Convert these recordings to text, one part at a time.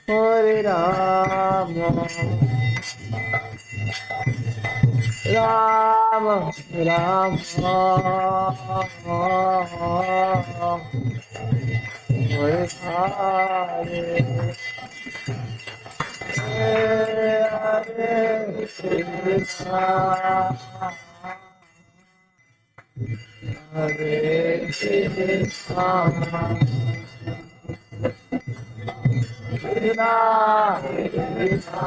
Hare Rama, Rama Rama, Hare Hare, Hare Krishna, Hare Krishna, Krishna Krishna,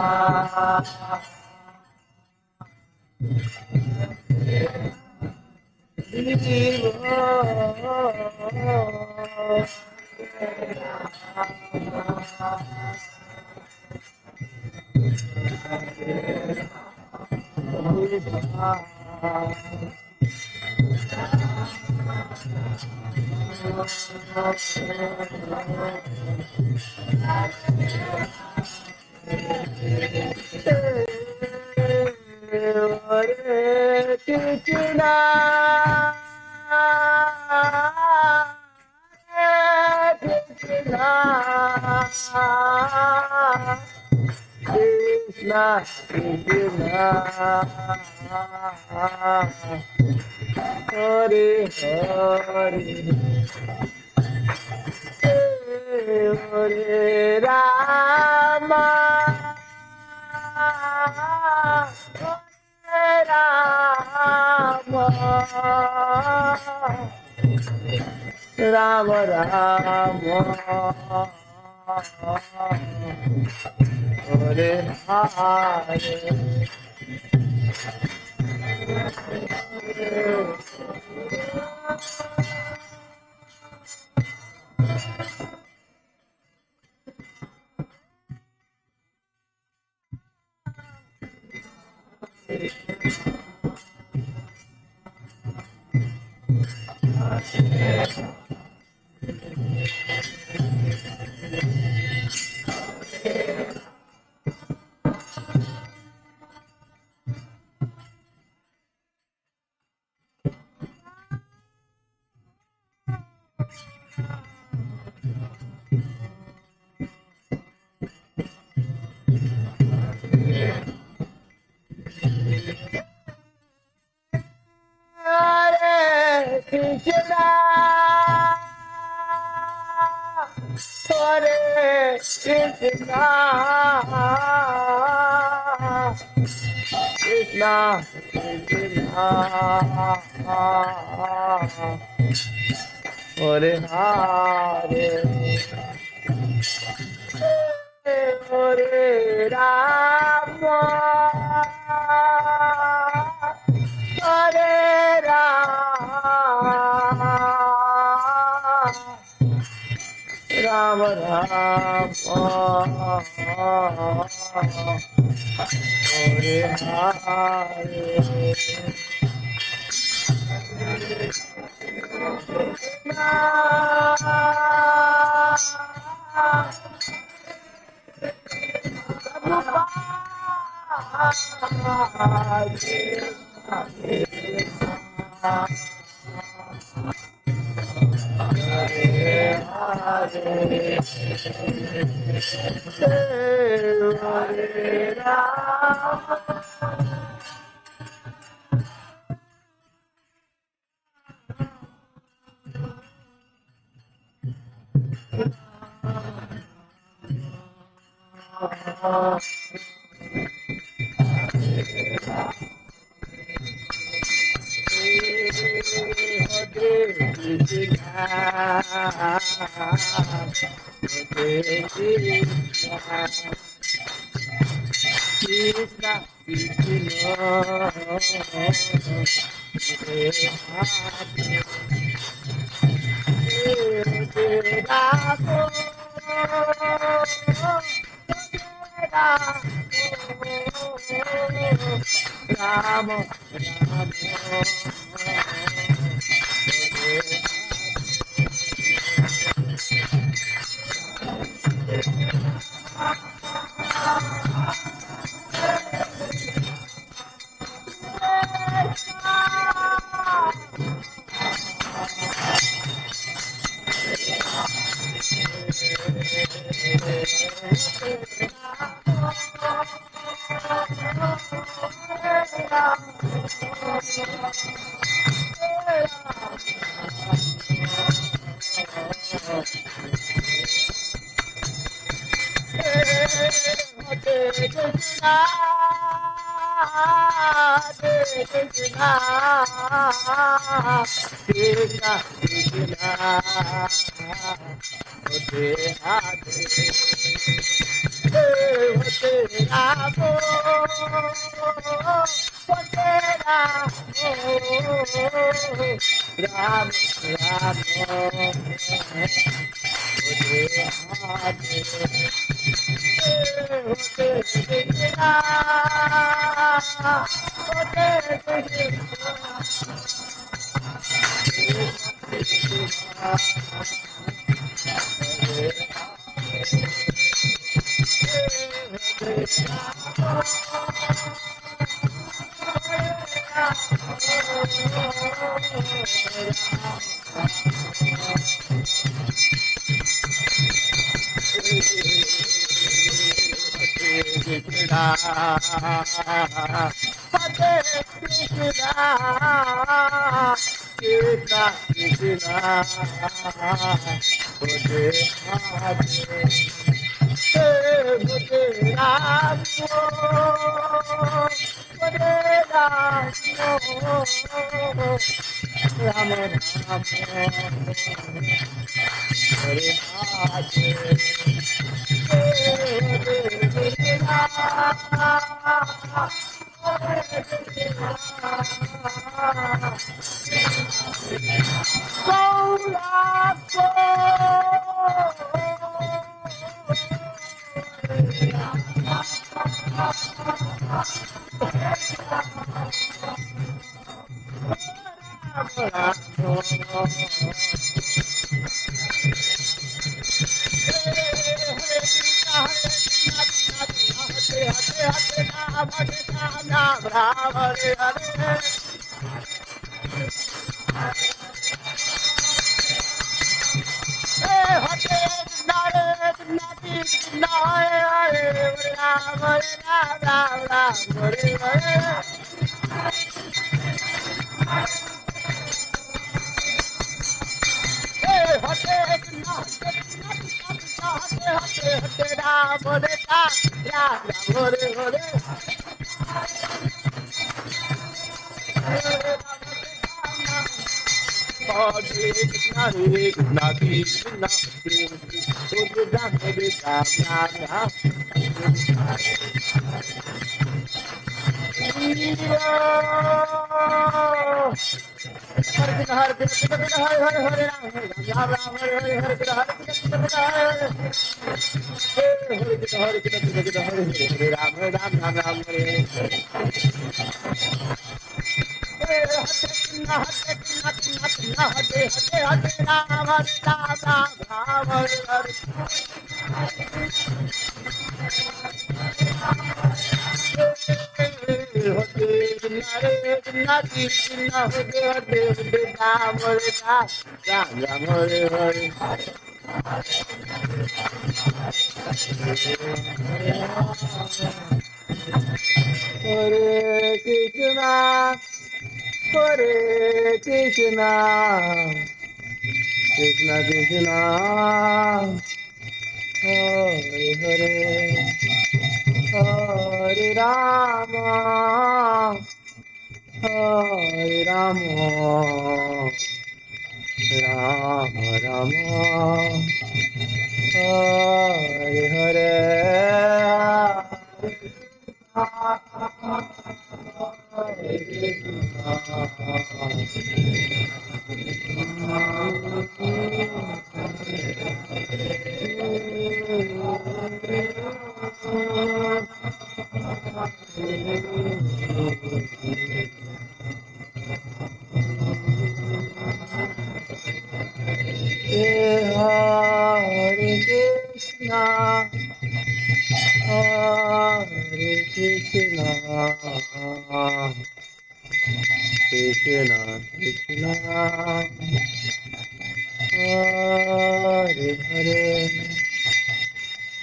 Hare Krishna, Hare Krishna, Krishna Krishna, Hare Hare, Hare Rama, Hare Rama, Rama Rama, Hare Hare Krishna, Hare Krishna, Krishna Krishna, Hare Hare, Hare Rama, Hare Rama, Rama Rama, Hare Hare, Hare Rama. Rama, Rama,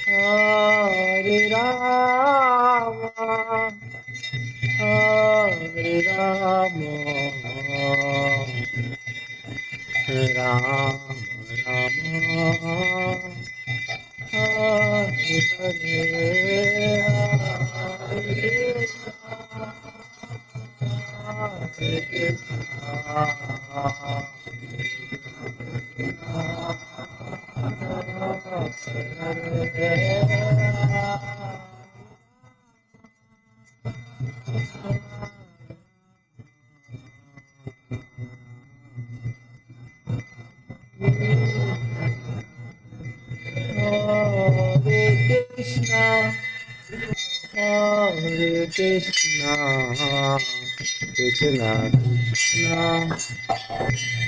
Hare Rama, Hare Rama, Rama Rama, Hare Hare, Hare Krishna, Hare Krishna, Hare Krishna, Krishna Krishna,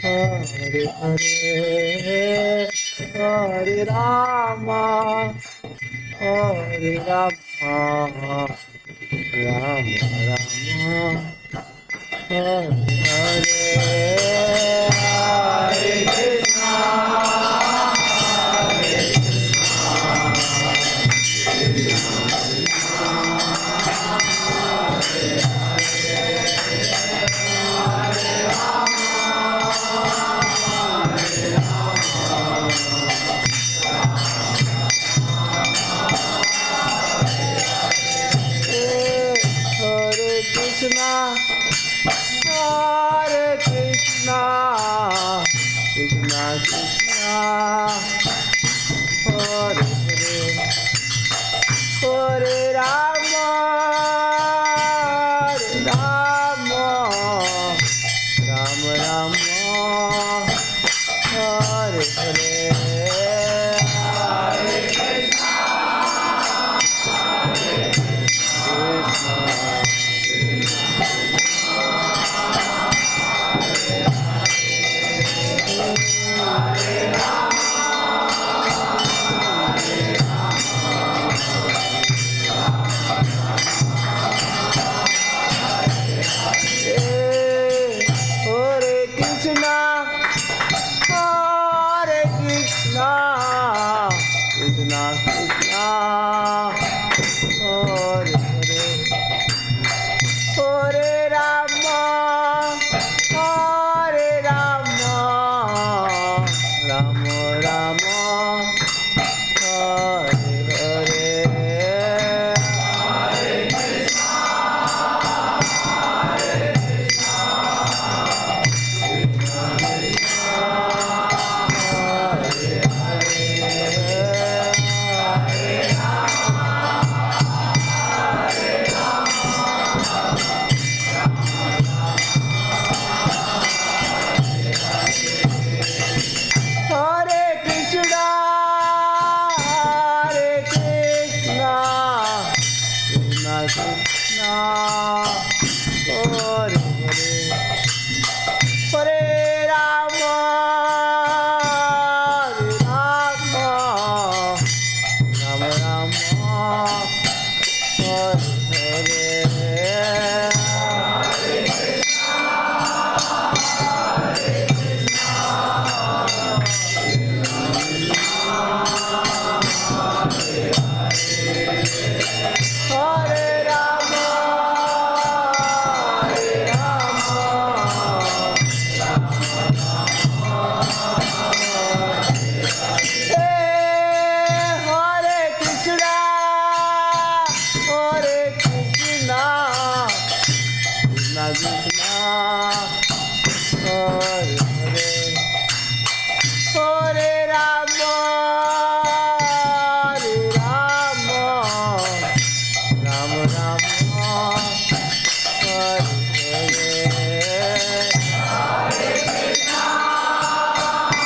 Hare Hare, Hare Rama, Hare Rama, Rama Rama, Hare Hare, Hare Krishna. Hare Krishna, Hare Krishna, Krishna Krishna, Hare Hare, Hare Rama, Hare Rama, Rama Rama, Hare Hare, Hare Krishna, Hare Krishna, Hare Krishna, Krishna Krishna, Hare Hare, Hare Rama, Hare Rama, Rama Rama, Hare Hare, Hare Krishna, Hare Krishna, Krishna Krishna, Hare Hare, Hare Hare Krishna, Hare Krishna, Krishna Krishna, Hare Hare, Hare Rama, Hare Rama, Rama Rama, Hare Hare, Hare Krishna, Hare Krishna, Hare Rama, Hare Rama, Hare Krishna, Hare Krishna, Krishna Krishna, Hare Hare, Hare Rama, Hare Rama, Rama Rama, Hare Hare, Hare Krishna,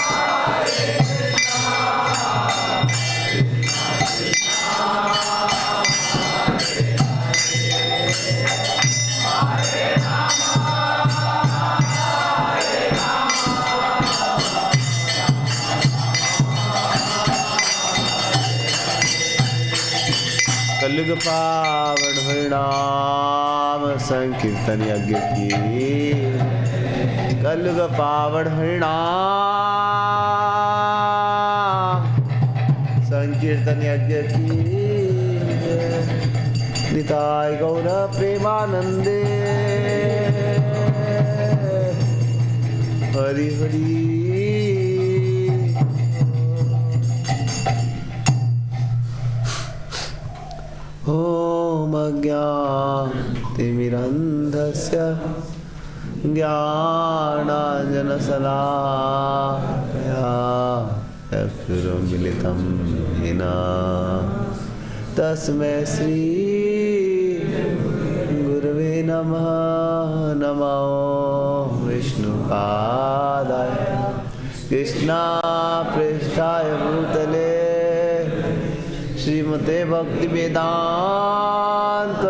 Hare Krishna, कलयुग पावन हरिनाम संकीर्तन यज्ञ की, कलयुग पावन हरिनाम संकीर्तन संकीर्तन यज्ञ की निताय गौर प्रेमानंदे हरि हरि। ॐ अज्ञानतिमिरन्धस्य ज्ञानाञ्जनशलाकया चक्षुरुन्मीलितं येन तस्मै श्री गुरवे नमः। नमो विष्णुपादाय कृष्णापृष्ठाय भूतले श्रीमते भक्ति वेदांत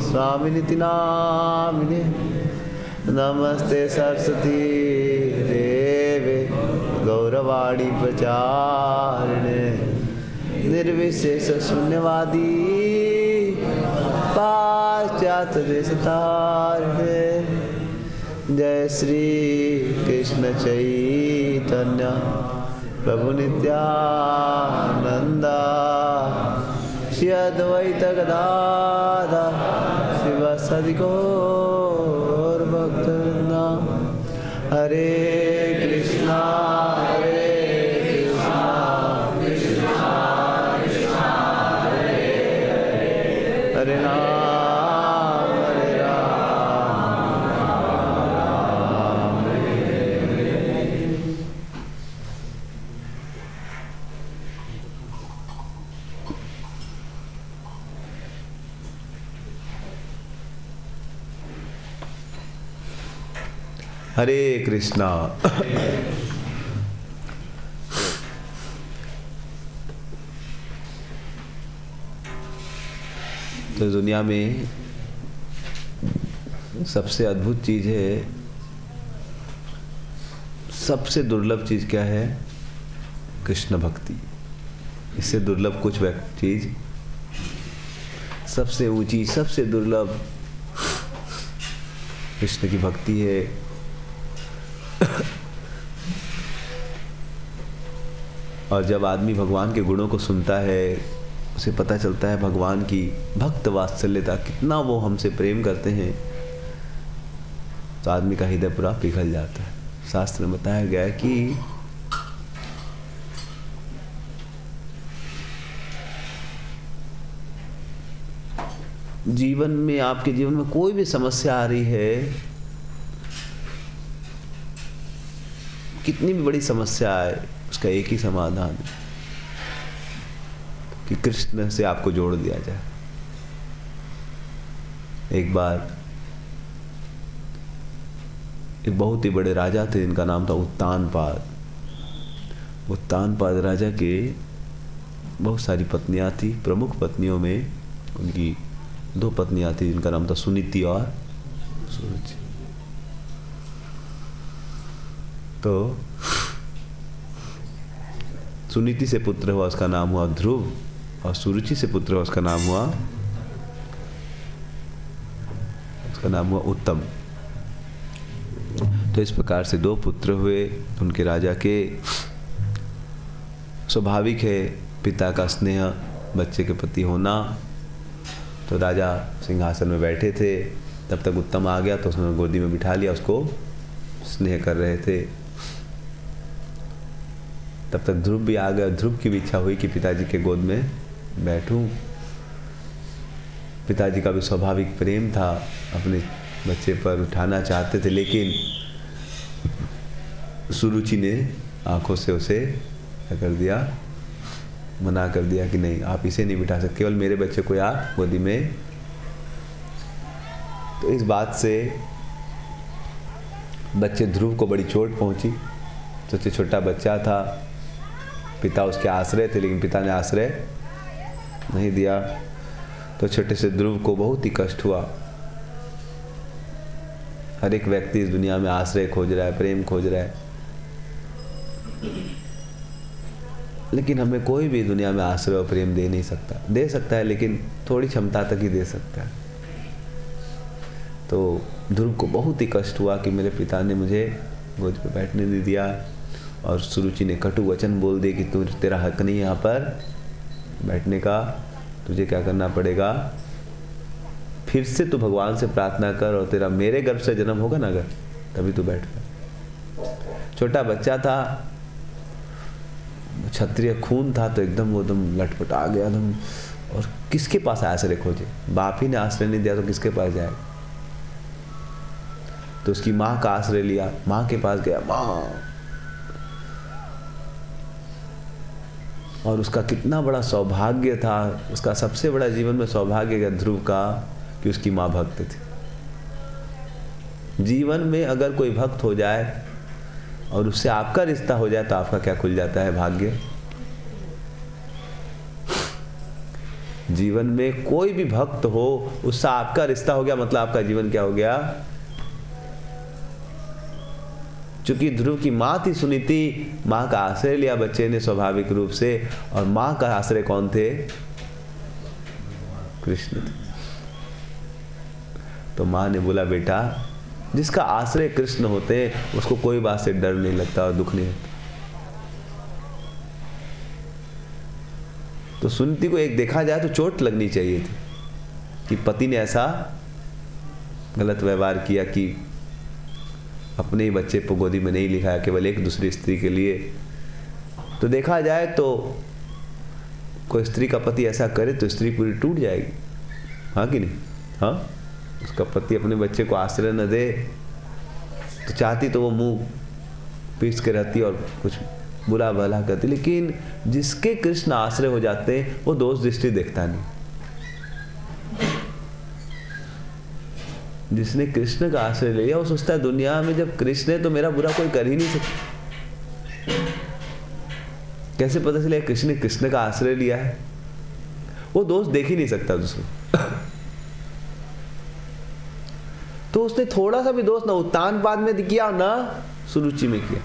स्वामिनिति नामिने। नमस्ते सरस्वती देवे गौरवाणी प्रचारिणे निर्विशेष शून्यवादी पाश्चात्य देशतारिणे। जय श्री कृष्ण चैतन्य प्रभु नित्यानंदा श्री अद्वैत गदाधर शिवासादि गौर भक्तवृंदा। हरे कृष्णा कृष्णा कृष्णा हरे हरे हरे राम हरे राम हरे हरे। हरे कृष्णा। तो दुनिया में सबसे अद्भुत चीज है, सबसे दुर्लभ चीज क्या है? कृष्ण भक्ति। इससे दुर्लभ कुछ चीज, सबसे ऊंची सबसे दुर्लभ कृष्ण की भक्ति है। और जब आदमी भगवान के गुणों को सुनता है, उसे पता चलता है भगवान की भक्त वात्सल्यता, कितना वो हमसे प्रेम करते हैं, तो आदमी का हृदय पूरा पिघल जाता है। शास्त्र में बताया गया है कि जीवन में, आपके जीवन में कोई भी समस्या आ रही है, कितनी भी बड़ी समस्या आए, उसका एक ही समाधान है कि कृष्ण से आपको जोड़ दिया जाए। एक बार एक बहुत ही बड़े राजा थे, जिनका नाम था उत्तानपाद। उत्तानपाद राजा के बहुत सारी पत्नियां थी। प्रमुख पत्नियों में उनकी 2 पत्नियां थी, जिनका नाम था सुनीति और सुरुचि। तो सुनीति से पुत्र हुआ, उसका नाम हुआ ध्रुव, और सुरुचि से पुत्र हुआ, उसका नाम हुआ उत्तम। तो इस प्रकार से 2 पुत्र हुए उनके राजा के। स्वाभाविक है पिता का स्नेह बच्चे के प्रति होना। तो राजा सिंहासन में बैठे थे, तब तक उत्तम आ गया, तो उसने गोदी में बिठा लिया, उसको स्नेह कर रहे थे। तब तक ध्रुव भी आ गया। ध्रुव की भी इच्छा हुई कि पिताजी के गोद में बैठूं। पिताजी का भी स्वाभाविक प्रेम था, अपने बच्चे पर उठाना चाहते थे, लेकिन सुरुचि ने आंखों से उसे क्या कर दिया, मना कर दिया कि नहीं, आप इसे नहीं बिठा सकते, केवल मेरे बच्चे को आप गोदी में। तो इस बात से बच्चे ध्रुव को बड़ी चोट पहुंची। सबसे छोटा बच्चा था, पिता उसके आश्रय थे, लेकिन पिता ने आश्रय नहीं दिया। तो छोटे से ध्रुव को बहुत ही कष्ट हुआ। हर एक व्यक्ति इस दुनिया में आश्रय खोज रहा है, प्रेम खोज रहा है, लेकिन हमें कोई भी दुनिया में आश्रय और प्रेम दे नहीं सकता। दे सकता है, लेकिन थोड़ी क्षमता तक ही दे सकता है। तो ध्रुव को बहुत ही कष्ट हुआ कि मेरे पिता ने मुझे गोद पे बैठने नहीं दिया, और सुरुचि ने कटु वचन बोल दिए कि तेरा हक नहीं यहाँ पर बैठने का, तुझे क्या करना पड़ेगा, फिर से तू भगवान से प्रार्थना कर और तेरा मेरे गर्भ से जन्म होगा ना अगर, तभी तू बैठ पाए। छोटा बच्चा था, क्षत्रिय खून था, तो एकदम वो एकदम लटपट आ गया एकदम, और किसके पास आश्रय खोजे, बाप ही ने आश्रय नहीं दिया तो किसके पास जाए। तो उसकी माँ का आश्रय लिया, माँ के पास गया, माँ, और उसका कितना बड़ा सौभाग्य था, उसका सबसे बड़ा जीवन में सौभाग्य का ध्रुव का कि उसकी माँ भक्त थी। जीवन में अगर कोई भक्त हो जाए और उससे आपका रिश्ता हो जाए तो आपका क्या खुल जाता है, भाग्य। जीवन में कोई भी भक्त हो, उससे आपका रिश्ता हो गया मतलब आपका जीवन क्या हो गया। चूंकि ध्रुव की माँ थी सुनीति, माँ का आश्रय लिया बच्चे ने स्वाभाविक रूप से, और माँ का आश्रय कौन थे, कृष्ण थे। तो माँ ने बोला बेटा, जिसका आश्रय कृष्ण होते हैं उसको कोई बात से डर नहीं लगता और दुख नहीं होता। तो सुनीति को एक देखा जाए तो चोट लगनी चाहिए थी कि पति ने ऐसा गलत व्यवहार किया कि अपने ही बच्चे को गोदी में नहीं लिखाया, केवल एक दूसरी स्त्री के लिए। तो देखा जाए तो कोई स्त्री का पति ऐसा करे तो स्त्री पूरी टूट जाएगी, हाँ कि नहीं। हाँ, उसका पति अपने बच्चे को आश्रय न दे तो चाहती तो वो मुंह पीस के रहती और कुछ बुरा भला करती, लेकिन जिसके कृष्ण आश्रय हो जाते हैं वो दोष दृष्टि देखता नहीं। जिसने कृष्ण का आश्रय लिया वो सोचता है दुनिया में जब कृष्ण है तो मेरा बुरा कोई कर ही नहीं सकता। कैसे पता चले कृष्ण ने कृष्ण का आश्रय लिया है, वो दोष देख ही नहीं सकता दूसरे। तो उसने थोड़ा सा भी दोष ना उत्तानपाद में किया ना सुरुचि में किया।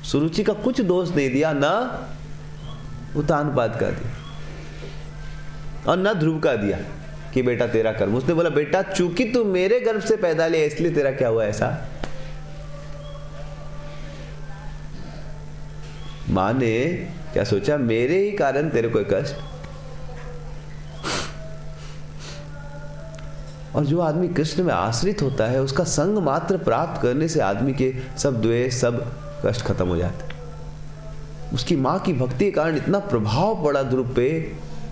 सुरुचि का कुछ दोष नहीं दिया, ना उत्तानपाद का दिया और ना ध्रुव का दिया कि बेटा तेरा कर्म। उसने बोला बेटा चूंकि तू मेरे गर्भ से पैदा लिया इसलिए तेरा क्या हुआ ऐसा। मां ने क्या सोचा, मेरे ही कारण तेरे को कष्ट। और जो आदमी कृष्ण में आश्रित होता है उसका संग मात्र प्राप्त करने से आदमी के सब द्वेष सब कष्ट खत्म हो जाते हैं। उसकी मां की भक्ति के कारण इतना प्रभाव पड़ा ध्रुव पे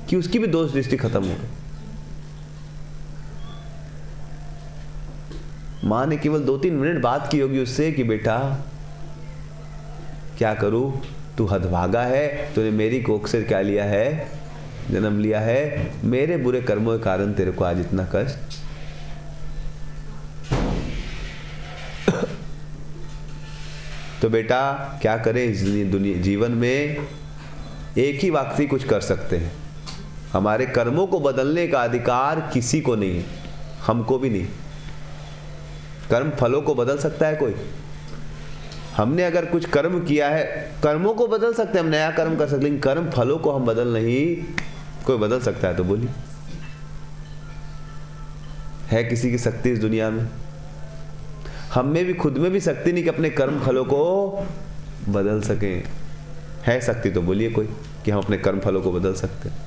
कि उसकी भी दोष दृष्टि खत्म हो गई। मां ने केवल 2-3 मिनट बात की होगी उससे कि बेटा क्या करूं, तू हतभागा है, तूने मेरी कोख से क्या लिया है, जन्म लिया है, मेरे बुरे कर्मों के कारण तेरे को आज इतना कष्ट। तो बेटा क्या करें, इस दुनिया जीवन में एक ही व्यक्ति कुछ कर सकते हैं। हमारे कर्मों को बदलने का अधिकार किसी को नहीं है, हमको भी नहीं। कर्म फलों को बदल सकता है कोई? हमने अगर कुछ कर्म किया है, कर्मों को बदल सकते हैं, हम नया कर्म कर सकते, लेकिन कर्म फलों को हम बदल नहीं। कोई बदल सकता है तो बोलिए, है किसी की शक्ति इस दुनिया में? हम में भी खुद में भी शक्ति नहीं कि अपने कर्म फलों को बदल सकें। है शक्ति तो बोलिए कोई कि हम अपने कर्म फलों को बदल सकते हैं।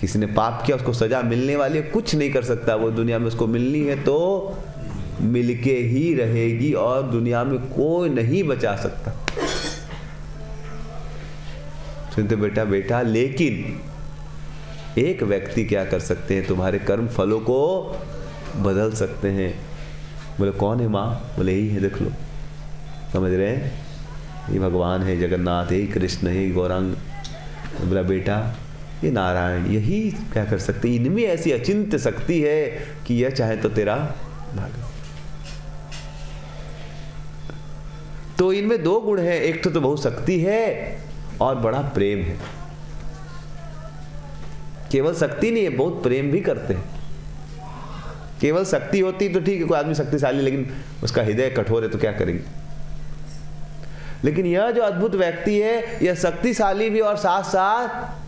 किसी ने पाप किया उसको सजा मिलने वाली है, कुछ नहीं कर सकता वो दुनिया में। उसको मिलनी है तो मिलके ही रहेगी और दुनिया में कोई नहीं बचा सकता। सुनते बेटा बेटा, लेकिन एक व्यक्ति क्या कर सकते हैं, तुम्हारे कर्म फलों को बदल सकते हैं। बोले कौन है माँ? बोले यही है, देख लो। समझ रहे हैं, ये भगवान है, जगन्नाथ है, कृष्ण है, गौरांग। बोला बेटा ये नारायण, यही क्या कर सकते, इनमें ऐसी अचिंत्य शक्ति है कि यह चाहे तो तेरा भाग। तो इनमें 2 गुण है, एक तो बहुत शक्ति है और बड़ा प्रेम है। केवल शक्ति नहीं है, बहुत प्रेम भी करते हैं। केवल शक्ति होती तो ठीक है, कोई आदमी शक्तिशाली लेकिन उसका हृदय कठोर है तो क्या करेंगे। लेकिन यह जो अद्भुत व्यक्ति है, यह शक्तिशाली भी और साथ साथ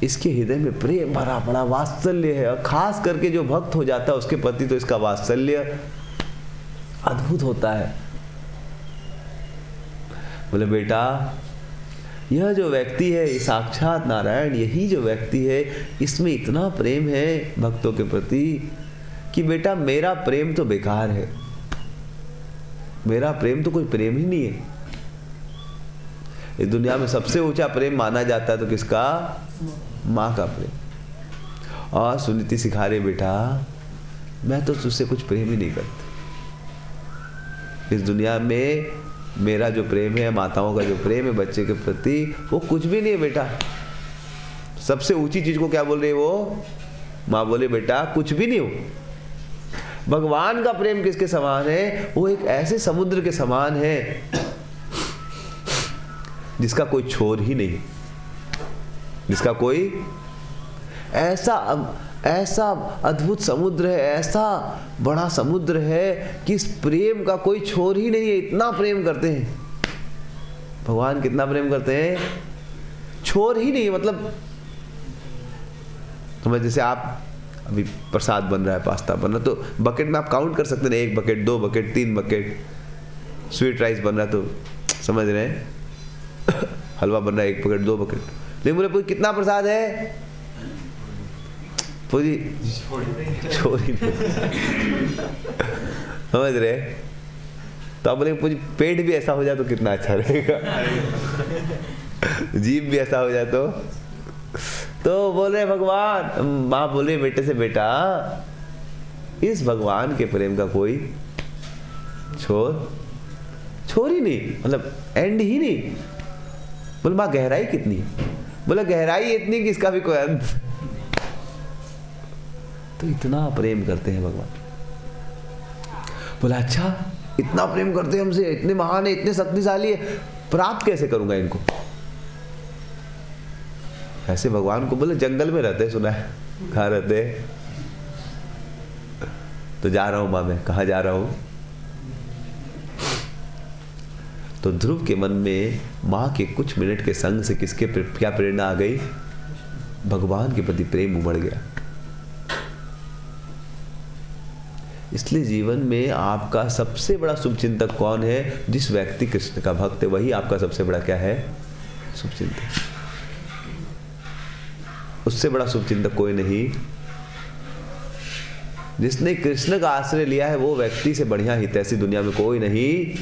इसके हृदय में प्रेम भरा बड़ा वात्सल्य है। और खास करके जो भक्त हो जाता है उसके प्रति तो इसका वात्सल्य अद्भुत होता है। बोले बेटा, यह जो व्यक्ति है ये साक्षात नारायण, यही जो व्यक्ति है इसमें इतना प्रेम है भक्तों के प्रति कि बेटा मेरा प्रेम तो बेकार है, मेरा प्रेम तो कोई प्रेम ही नहीं है। इस दुनिया में सबसे ऊंचा प्रेम माना जाता है तो किसका? माँ का प्रेम। और सुनीति सिखा रहे बेटा मैं तो तुझसे कुछ प्रेम ही नहीं करती। इस दुनिया में मेरा जो प्रेम है, माताओं का जो प्रेम है बच्चे के प्रति, वो कुछ भी नहीं है बेटा। सबसे ऊंची चीज को क्या बोल रही है वो? माँ बोले बेटा कुछ भी नहीं हो। भगवान का प्रेम किसके समान है? वो एक ऐसे समुद्र के समान है जिसका कोई छोर ही नहीं, जिसका कोई ऐसा अद्भुत समुद्र है, ऐसा बड़ा समुद्र है कि इस प्रेम का कोई छोर ही नहीं है। इतना प्रेम करते हैं भगवान, कितना प्रेम करते हैं, छोर ही नहीं। मतलब समझ, जैसे आप अभी प्रसाद बन रहा है, पास्ता बन रहा है, तो बकेट में आप काउंट कर सकते हैं, 1 bucket 2 bucket 3 bucket. Sweet rice बन रहा है तो समझ रहे हैं, हलवा बन रहा है 1 बकेट 2 बकेट। लेकिन बोले पूरी कितना प्रसाद है? पूरी छोरी समझ रहे? तो आप बोले पूरी पेट भी ऐसा हो जाए तो कितना अच्छा रहेगा, जीभ भी ऐसा हो जाए तो बोल रहे भगवान, माँ बोल रही बेटे से बेटा इस भगवान के प्रेम का कोई छोर ही नहीं, मतलब एंड ही नहीं। बोले माँ गहराई कितनी? बोला गहराई इतनी कि इसका भी कोई अंत। तो इतना प्रेम करते हैं भगवान। बोला अच्छा इतना प्रेम करते हैं हमसे, इतने महान है, इतने शक्तिशाली है, प्राप्त कैसे करूंगा इनको? ऐसे भगवान को बोले जंगल में रहते, सुना है कहाँ रहते? तो जा रहा हूं माँ, मैं कहाँ जा रहा हूं? तो ध्रुव के मन में माँ के कुछ मिनट के संग से किसके क्या प्रेरणा आ गई? भगवान के प्रति प्रेम उमड़ गया। इसलिए जीवन में आपका सबसे बड़ा शुभचिंतक कौन है? जिस व्यक्ति कृष्ण का भक्त है वही आपका सबसे बड़ा क्या है? शुभचिंतक। उससे बड़ा शुभचिंतक कोई नहीं। जिसने कृष्ण का आश्रय लिया है वो व्यक्ति से बढ़िया हितैषी दुनिया में कोई नहीं।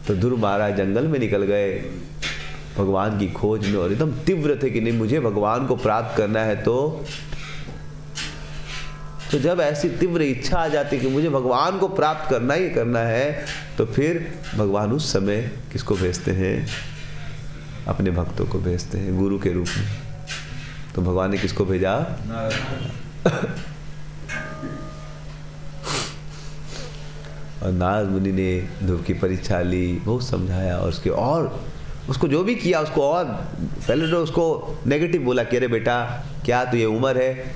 तो ध्रुव महाराज जंगल में निकल गए भगवान की खोज में, और एकदम तीव्र थे कि नहीं मुझे भगवान को प्राप्त करना है। तो जब ऐसी तीव्र इच्छा आ जाती कि मुझे भगवान को प्राप्त करना ही करना है, तो फिर भगवान उस समय किसको भेजते हैं? अपने भक्तों को भेजते हैं गुरु के रूप में। तो भगवान ने किसको भेजा? और नारद मुनि ने ध्रुव की परीक्षा ली, बहुत समझाया, और उसको जो भी किया उसको, और पहले तो उसको नेगेटिव बोला कि अरे बेटा क्या तू ये उम्र है,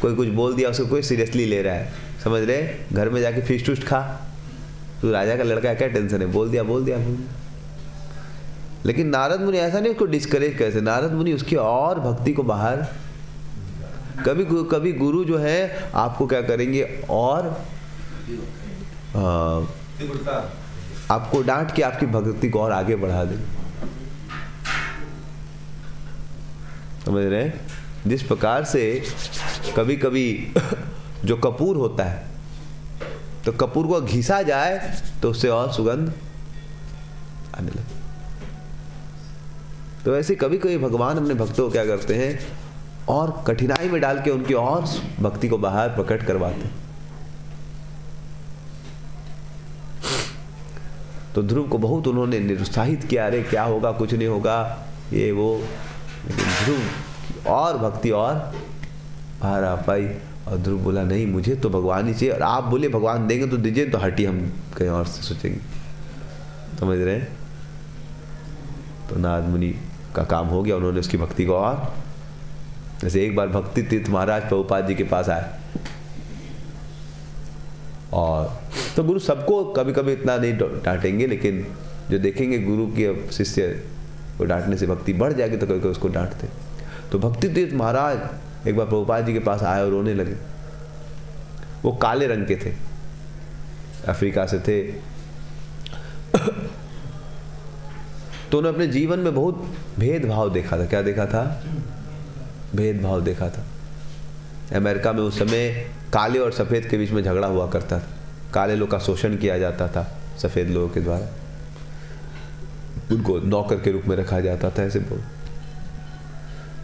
कोई कुछ बोल दिया उसको कोई सीरियसली ले रहा है, समझ रहे? घर में जाके फिश टूस्ट खा, तू राजा का लड़का है, क्या टेंशन है, बोल दिया। लेकिन नारद मुनि ऐसा नहीं उसको डिस्करेज कैसे, नारद मुनि उसकी और भक्ति को बाहर, कभी गुरु जो है आपको क्या करेंगे, और आपको डांट के आपकी भक्ति को और आगे बढ़ा देंगे, समझ रहे हैं? जिस प्रकार से कभी जो कपूर होता है, तो कपूर को घिसा जाए तो उससे और सुगंध आने लगे। तो ऐसे कभी भगवान अपने भक्तों को क्या करते हैं, और कठिनाई में डाल के उनकी और भक्ति को बाहर प्रकट करवाते हैं। तो ध्रुव को बहुत उन्होंने निरुत्साहित किया, अरे क्या होगा, कुछ नहीं होगा, ये वो। लेकिन ध्रुव और भक्ति और बाहर आ पाई, और ध्रुव बोला नहीं मुझे तो भगवान ही चाहिए, और आप बोले भगवान देंगे तो दीजिए, तो हटी हम कहीं और से सोचेंगे, समझ रहे हैं? तो नारद मुनि का काम हो गया, उन्होंने उसकी भक्ति को और, जैसे एक बार भक्ति तीर्थ महाराज प्रभुपाद जी के पास आए, और तो गुरु सबको कभी कभी इतना नहीं डांटेंगे, लेकिन जो देखेंगे गुरु की शिष्य को डांटने से भक्ति बढ़ जाएगी तो कभी कभी उसको डांटते। तो भक्ति तीर्थ महाराज एक बार प्रभुपाद जी के पास आए और रोने लगे वो काले रंग के थे, अफ्रीका से थे। तो उन्होंने अपने जीवन में बहुत भेदभाव देखा था। क्या देखा था? भेदभाव देखा था। अमेरिका में उस समय काले और सफ़ेद के बीच में झगड़ा हुआ करता था। काले लोग का शोषण किया जाता था सफ़ेद लोगों के द्वारा, उनको नौकर के रूप में रखा जाता था, ऐसे बोल।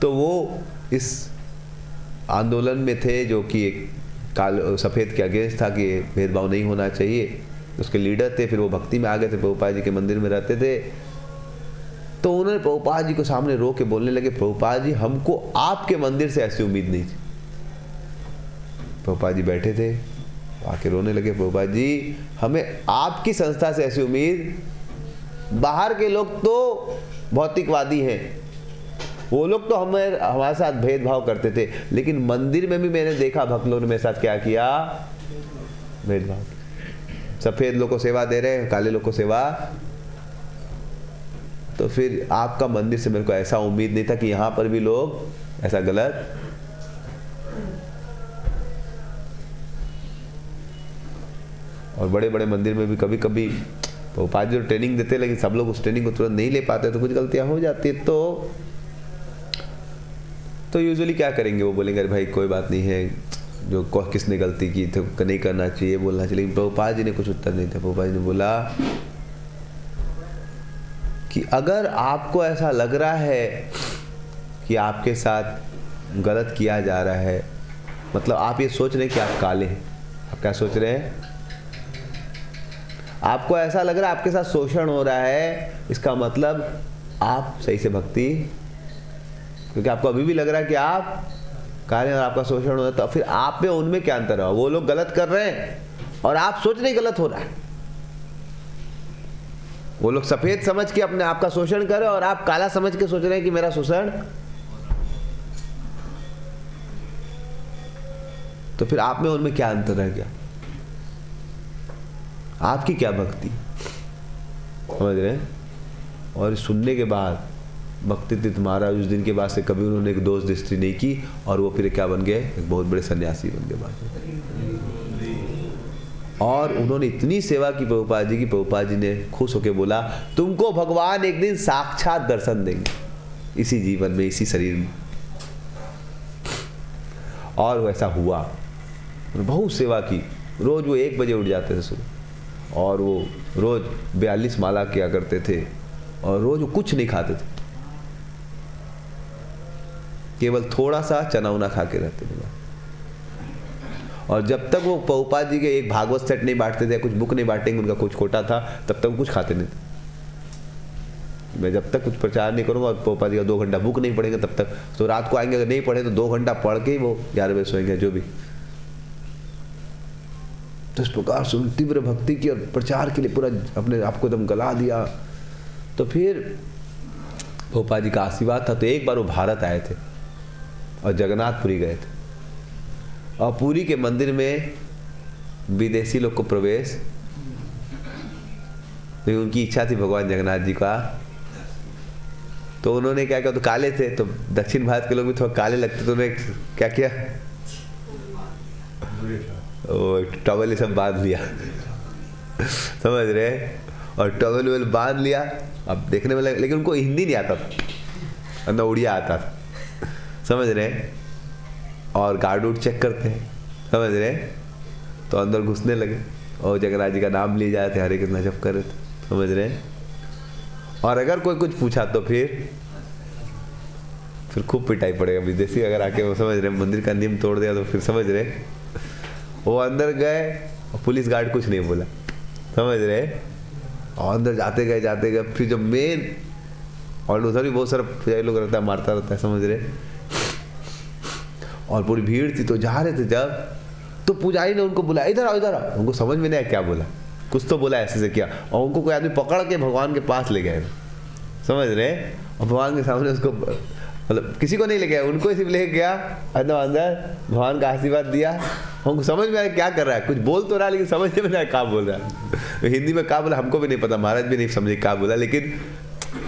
तो वो इस आंदोलन में थे जो कि एक काले सफ़ेद के अगेंस्ट था कि भेदभाव नहीं होना चाहिए। उसके लीडर थे। फिर वो भक्ति में आ गए थे, प्रभुपाद जी के मंदिर में रहते थे। तो उन्होंने प्रभुपाद जी को सामने रो के बोलने लगे, प्रभुपाद जी हमको आपके मंदिर से ऐसी उम्मीद नहीं थी। प्रभुपाद जी बैठे थे, आके रोने लगे, प्रभुपाद जी हमें आपकी संस्था से ऐसी उम्मीद, बाहर के लोग तो भौतिकवादी हैं, वो लोग तो हमारे साथ भेदभाव करते थे, लेकिन मंदिर में भी मैंने देखा भक्त लोगों ने मेरे साथ क्या किया, भेदभाव। सफ़ेद लोग को सेवा दे रहे हैं, काले लोग को सेवा। तो फिर आपका मंदिर से मेरे को ऐसा उम्मीद नहीं था कि यहाँ पर भी लोग ऐसा गलत। और बड़े बड़े मंदिर में भी कभी कभी प्रभुपाद जी ट्रेनिंग देते, लेकिन सब लोग उस ट्रेनिंग को तुरंत नहीं ले पाते, तो कुछ गलतियां हो जाती है। तो यूजुअली क्या करेंगे, वो बोलेंगे अरे भाई कोई बात नहीं है, जो किसने गलती की तो नहीं करना चाहिए, बोलना चाहिए। लेकिन प्रभुपाद जी ने कुछ उत्तर नहीं था। प्रभुपाद जी ने बोला कि अगर आपको ऐसा लग रहा है कि आपके साथ गलत किया जा रहा है, मतलब आप ये सोच रहे हैं कि आप काले हैं। आप क्या सोच रहे हैं? आपको ऐसा लग रहा है आपके साथ शोषण हो रहा है, इसका मतलब आप सही से भक्ति, क्योंकि आपको अभी भी लग रहा है कि आप काले हैं और आपका शोषण हो रहा है, तो फिर आप में उनमें क्या अंतर है? वो लोग गलत कर रहे हैं और आप सोच रहे गलत हो रहा है। वो लोग सफेद समझ के अपने आप का शोषण कर रहे हैं और आप काला समझ के सोच रहे हैं कि मेरा शोषण। तो फिर आप में उनमें क्या अंतर रह गया? आपकी क्या भक्ति? समझ रहे हैं? और सुनने के बाद भक्ति तीर्थ महाराज उस दिन के बाद से कभी उन्होंने एक दोष दृष्टि नहीं की, और वो फिर क्या बन गए? एक बहुत बड़े सन्यासी बन गए बाद। और उन्होंने इतनी सेवा की प्रभुपाद जी की, प्रभुपाद जी ने खुश होकर बोला तुमको भगवान एक दिन साक्षात दर्शन देंगे, इसी जीवन में, इसी शरीर में। और वैसा हुआ। बहुत सेवा की। रोज वो 1 बजे उठ जाते थे सुबह, और वो रोज 42 माला किया करते थे, और रोज वो कुछ नहीं खाते थे, केवल थोड़ा सा चना उना खा के रहते थे। और जब तक वो प्रभुपाद जी के एक भागवत सेट नहीं बांटते थे, कुछ बुक नहीं बांटेंगे, उनका कुछ कोटा था, तब तक वो कुछ खाते नहीं थे। मैं जब तक कुछ प्रचार नहीं करूंगा और प्रभुपाद जी का 2 घंटा बुक नहीं पढ़ेंगे, तब तक तो रात को आएंगे, अगर नहीं पढ़े तो 2 घंटा पढ़ के ही वो 11 बजे सोएंगे, जो भी। तो इस प्रकार से तीव्र भक्ति की और प्रचार के लिए पूरा अपने आप को एकदम गला दिया। तो फिर प्रभुपाद जी का आशीर्वाद था। तो एक बार वो भारत आए थे और जगन्नाथपुरी गए थे, और पुरी के मंदिर में विदेशी लोग को प्रवेश, तो उनकी इच्छा थी भगवान जगन्नाथ जी का। तो उन्होंने क्या किया, तो काले थे, तो दक्षिण भारत के लोग भी थोड़ा काले लगते, तो उन्होंने क्या किया, टॉवल ये सब बांध लिया। समझ रहे? और टॉवल वेल बांध लिया। अब देखने में लगे, लेकिन उनको हिंदी नहीं आता था, अंदर उड़िया आता था। समझ रहे? और गार्ड उड चेक करते हैं, समझ रहे? तो अंदर घुसने लगे और जगन्नाथ जी का नाम लिए जाते, हरे कृष्णा जप कर रहे थे। समझ रहे? और अगर कोई कुछ पूछा तो फिर खूब पिटाई पड़ेगा। विदेशी अगर आके वो, समझ रहे, मंदिर का नियम तोड़ दिया तो फिर समझ रहे, वो अंदर गए और पुलिस गार्ड कुछ नहीं बोला। समझ रहे? और अंदर जाते गए, फिर जब मेन, और उधर भी बहुत सारा पुजारी लोग रहता है, मारता रहता है। समझ रहे? और पूरी भीड़ थी, तो जा रहे थे जब, तो पुजारी ने उनको बुलाया, इधर आओ, इधर आओ। उनको समझ में नहीं आया क्या बोला, कुछ तो बोला, ऐसे से किया, और उनको कोई आदमी पकड़ के भगवान के पास ले गए। समझ रहे? और भगवान के सामने उसको, मतलब किसी को नहीं ले गया, उनको सिर्फ ले गया अंदर, भगवान का आशीर्वाद दिया। हमको समझ में आया क्या कर रहा है, कुछ बोल तो रहा है, लेकिन समझ में नहीं आया क्या बोल रहा है। हिंदी में क्या बोला हमको भी नहीं पता, महाराज भी नहीं समझे क्या बोला, लेकिन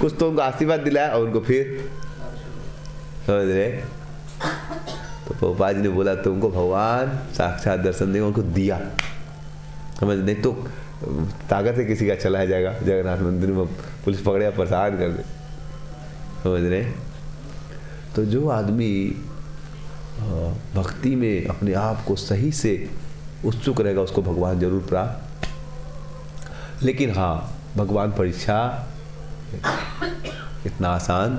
कुछ तो उनको आशीर्वाद दिलाया, और उनको फिर, समझ रहे, तो प्रभुपाद जी ने बोला तुमको भगवान साक्षात दर्शन देंगे, उनको दिया समझ, नहीं तो ताकत है किसी का चला जाएगा जगन्नाथ मंदिर में, पुलिस पकड़े परेशान कर दे, समझ रहे। तो जो आदमी भक्ति में अपने आप को सही से उत्सुक रहेगा उसको भगवान जरूर प्राप्त। लेकिन हाँ, भगवान परीक्षा इतना आसान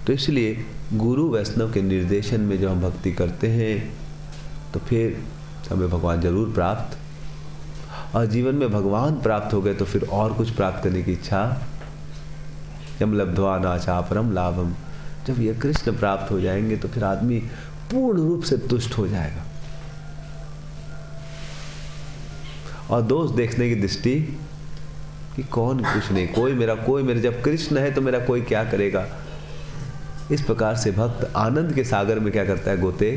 तो इसलिए गुरु वैष्णव के निर्देशन में जब हम भक्ति करते हैं तो फिर हमें भगवान जरूर प्राप्त, और जीवन में भगवान प्राप्त हो गए तो फिर और कुछ प्राप्त करने की इच्छा, जब लब्ध्वा नाचा परम लाभम, जब ये कृष्ण प्राप्त हो जाएंगे तो फिर आदमी पूर्ण रूप से तुष्ट हो जाएगा। और दोष देखने की दृष्टि कि कौन कुछ नहीं, कोई मेरा, जब कृष्ण है तो मेरा कोई क्या करेगा। इस प्रकार से भक्त आनंद के सागर में क्या करता है, गोते।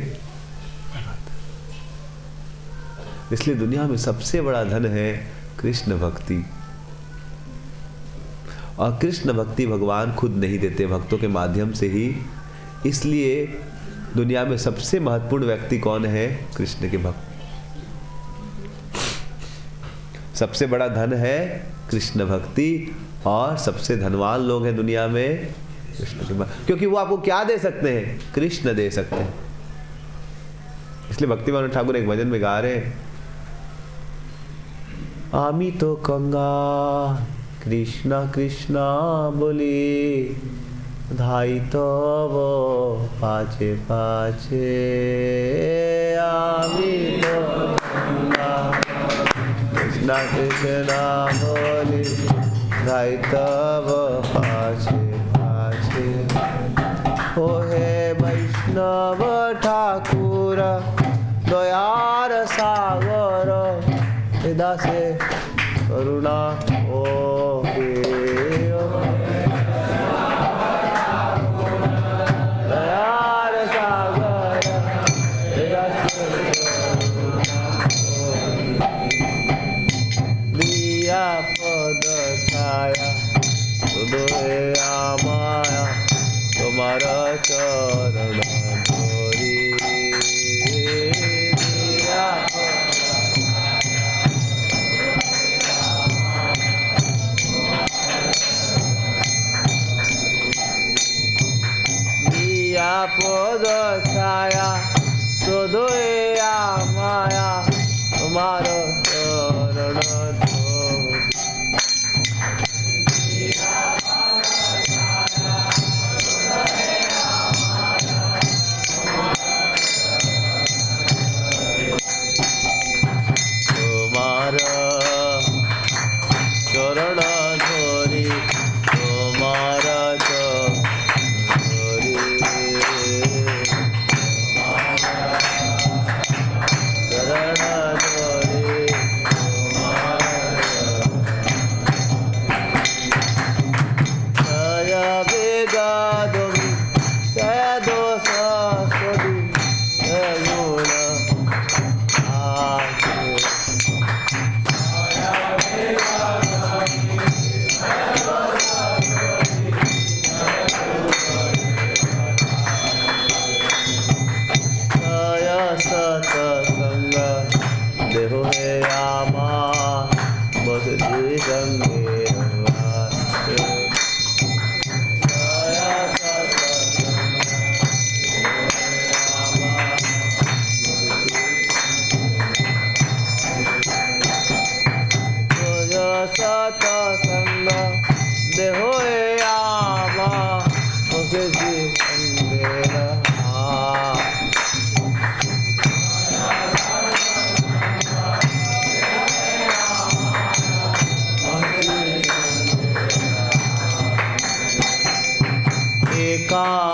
इसलिए दुनिया में सबसे बड़ा धन है कृष्ण भक्ति, और कृष्ण भक्ति भगवान खुद नहीं देते, भक्तों के माध्यम से ही। इसलिए दुनिया में सबसे महत्वपूर्ण व्यक्ति कौन है, कृष्ण के भक्त। सबसे बड़ा धन है कृष्ण भक्ति, और सबसे धनवान लोग हैं दुनिया में कृष्ण के भक्त, क्योंकि वो आपको क्या दे सकते हैं, कृष्ण दे सकते हैं। इसलिए भक्तिमान ठाकुर एक भजन में गा रहे हैं, आमी तो कंगा कृष्णा कृष्णा बोली, धाई तब पाछे पाछे, आमी तो कंगा कृष्णा कृष्णा बोली, धाई तब पाछे पाछे। ओ हे वैष्णव ठाकुर दयार सागर, हृदय से करुणा ओ दयार सागर, दिया पद छाया सुदोए माया, तुम्हारा चरण धोरी, दिया पद छाया सुदोए माया, तुम्हारा चरण धोरी। तुम्हारा चरण धोरी, तुम्हारा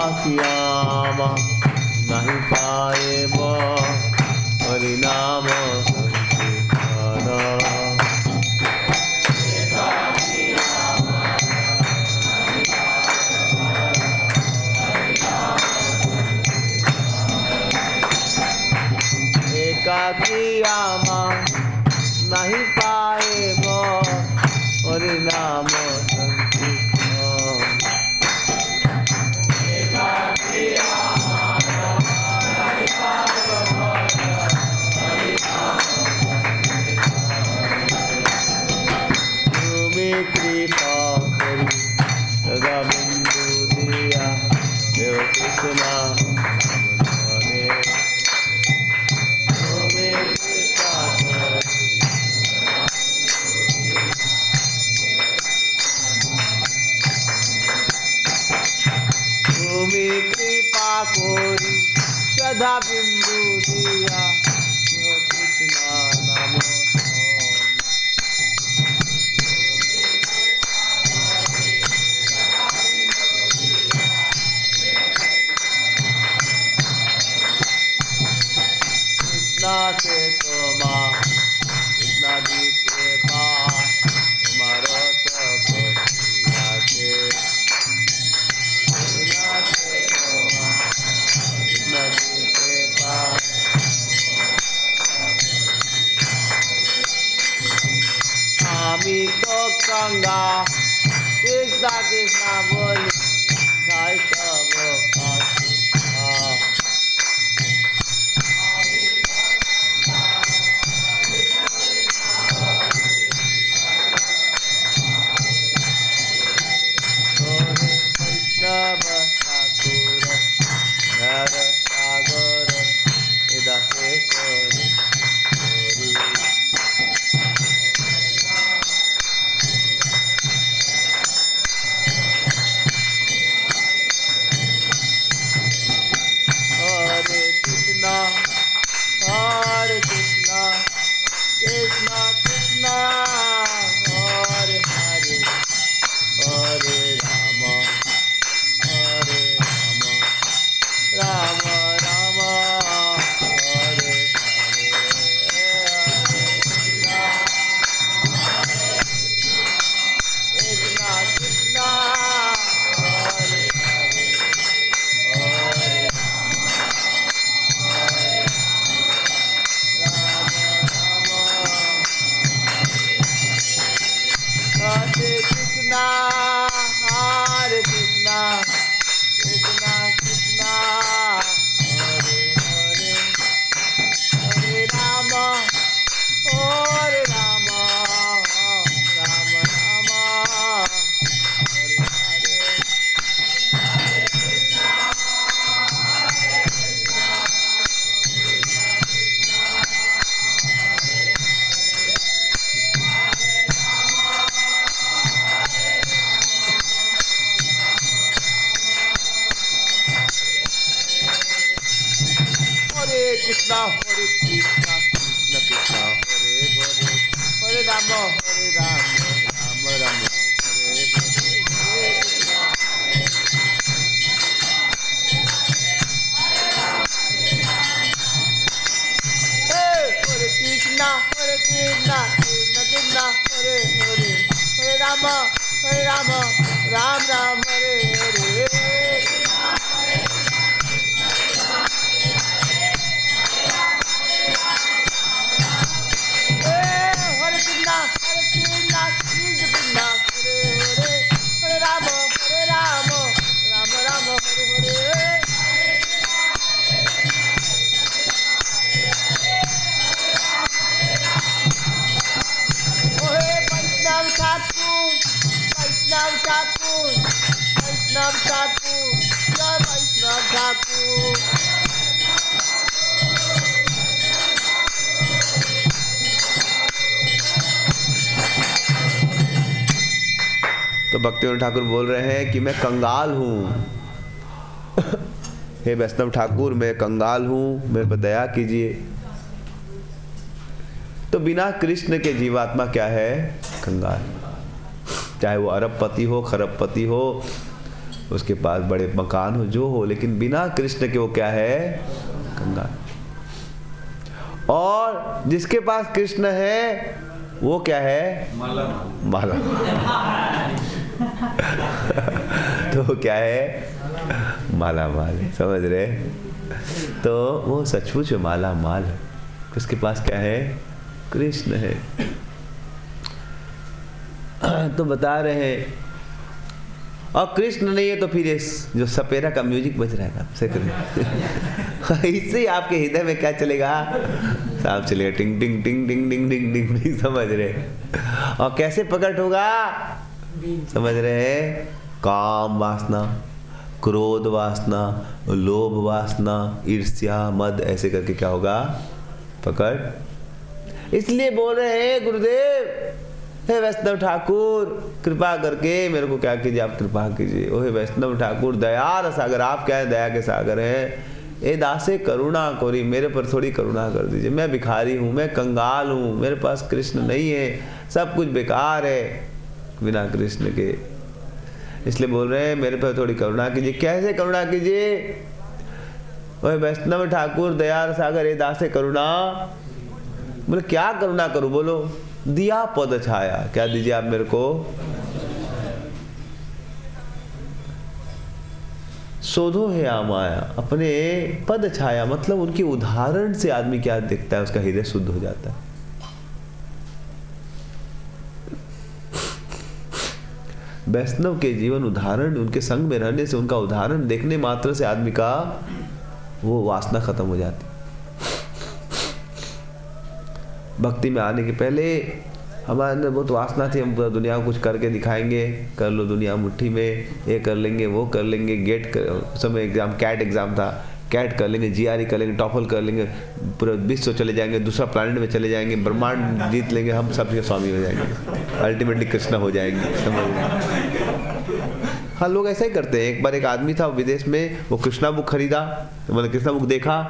एकाकियामा नहीं पाए हरिनाम संकीर्तन, एकाकियामा नहीं पाए हरिनाम संकीर्तन। कोरी सदा बिंदु दिया जो कृष्णा नाम कृष्णा से तोमा कृष्णा जी के पास तुम्हारा सब किया से कृष्णा से तोमा कृष्णा जी के पास आमी तो गंगा कृष्णा कृष्णा बोल गाय सब Hare Krishna, Krishna Krishna, Hare Hare, Hare Rama, Hare Rama, Rama Rama, Hare Hare, Krishna Krishna, Hare Hare, Hare Hare Krishna, Hare Krishna, Krishna Krishna, Hare Hare, Hare Rama, Hare Rama, Rama Rama, Hare Hare. Hare Krishna, Hare Krishna, Krishna Krishna, Hare Hare, Hare Rama, Hare Rama, Rama Rama, Hare Hare, Hare Krishna. Hey, Hare Krishna, Hare Krishna, Krishna Krishna, Hare Hare, Hare Rama, Ram Ram, Hare Hare. Hare Krishna, Krishna Krishna, Hare Hare, Hare Rama, Rama Rama, Hare Hare. Oh hey Vaishnav Thakur, Vaishnav Thakur, Vaishnav Thakur, Jai Vaishnav Thakur. तो भक्तिविनोद ठाकुर बोल रहे हैं कि मैं कंगाल हूँ। हे वैष्णव ठाकुर, मैं कंगाल हूँ, मेरे पर दया कीजिए। तो बिना कृष्ण के जीवात्मा क्या है? कंगाल। चाहे वो अरबपति हो, खरबपति हो, उसके पास बड़े मकान हो, जो हो, लेकिन बिना कृष्ण के वो क्या है? कंगाल। और जिसके पास कृष्ण है वो क्या है? माला। तो क्या है? माला माल। समझ रहे? तो वो सचमुच माला माल है। उसके पास क्या है? कृष्ण है। तो बता रहे हैं, और कृष्ण नहीं है तो फिर जो सपेरा का म्यूजिक बज रहा है ना, इससे ही आपके हृदय में क्या चलेगा? सांप चलेगा, टिंग टिंग टिंग टिंग टिंग टिंग टिंग टिंग। समझ रहे? और कैसे प्रकट होगा? समझ रहे? काम वासना, क्रोध वासना, लोभ वासना, ईर्ष्या, मद, ऐसे करके क्या होगा? प्रकट। इसलिए बोल रहे हैं गुरुदेव हे वैष्णव ठाकुर कृपा करके मेरे को क्या कीजिए, आप कृपा कीजिए। ओहे वैष्णव ठाकुर दया सागर, आप क्या है दया के सागर हैं। ए दासे करुणा कोरी, मेरे पर थोड़ी करुणा कर दीजिए। मैं भिखारी हूँ, मैं कंगाल हूँ, मेरे पास कृष्ण नहीं है, सब कुछ बेकार है बिना कृष्ण के। इसलिए बोल रहे हैं मेरे पर थोड़ी करुणा कीजिए। कैसे करुणा कीजिए? ओहे वैष्णव ठाकुर दया सागर, ए दासे करुणा। बोले क्या करुणा करूं? बोलो। दिया पद छाया, क्या दीजिए आप मेरे को? शोधो है आमाया, अपने पद छाया। मतलब उनके उदाहरण से आदमी क्या देखता है, उसका हृदय शुद्ध हो जाता है। वैष्णव के जीवन उदाहरण, उनके संग में रहने से, उनका उदाहरण देखने मात्र से आदमी का वो वासना खत्म हो जाती। भक्ति में आने के पहले हमारे अंदर बहुत वासना थी, हम पूरा दुनिया को कुछ करके दिखाएंगे, कर लो दुनिया मुट्ठी में, ये कर लेंगे वो कर लेंगे। गेट कर समय एग्जाम, कैट एग्जाम था, कैट कर लेंगे, जीआरई कर लेंगे, टॉफल कर लेंगे, पूरा विश्व चले जाएंगे, दूसरा प्लैनेट में चले जाएंगे, ब्रह्मांड जीत लेंगे, हम सबके स्वामी हो जाएंगे, अल्टीमेटली कृष्ण हो जाएंगे। हाँ, लोग ऐसा ही करते हैं। एक बार एक आदमी था विदेश में, वो कृष्णा बुक खरीदा, मतलब कृष्णा बुक देखा,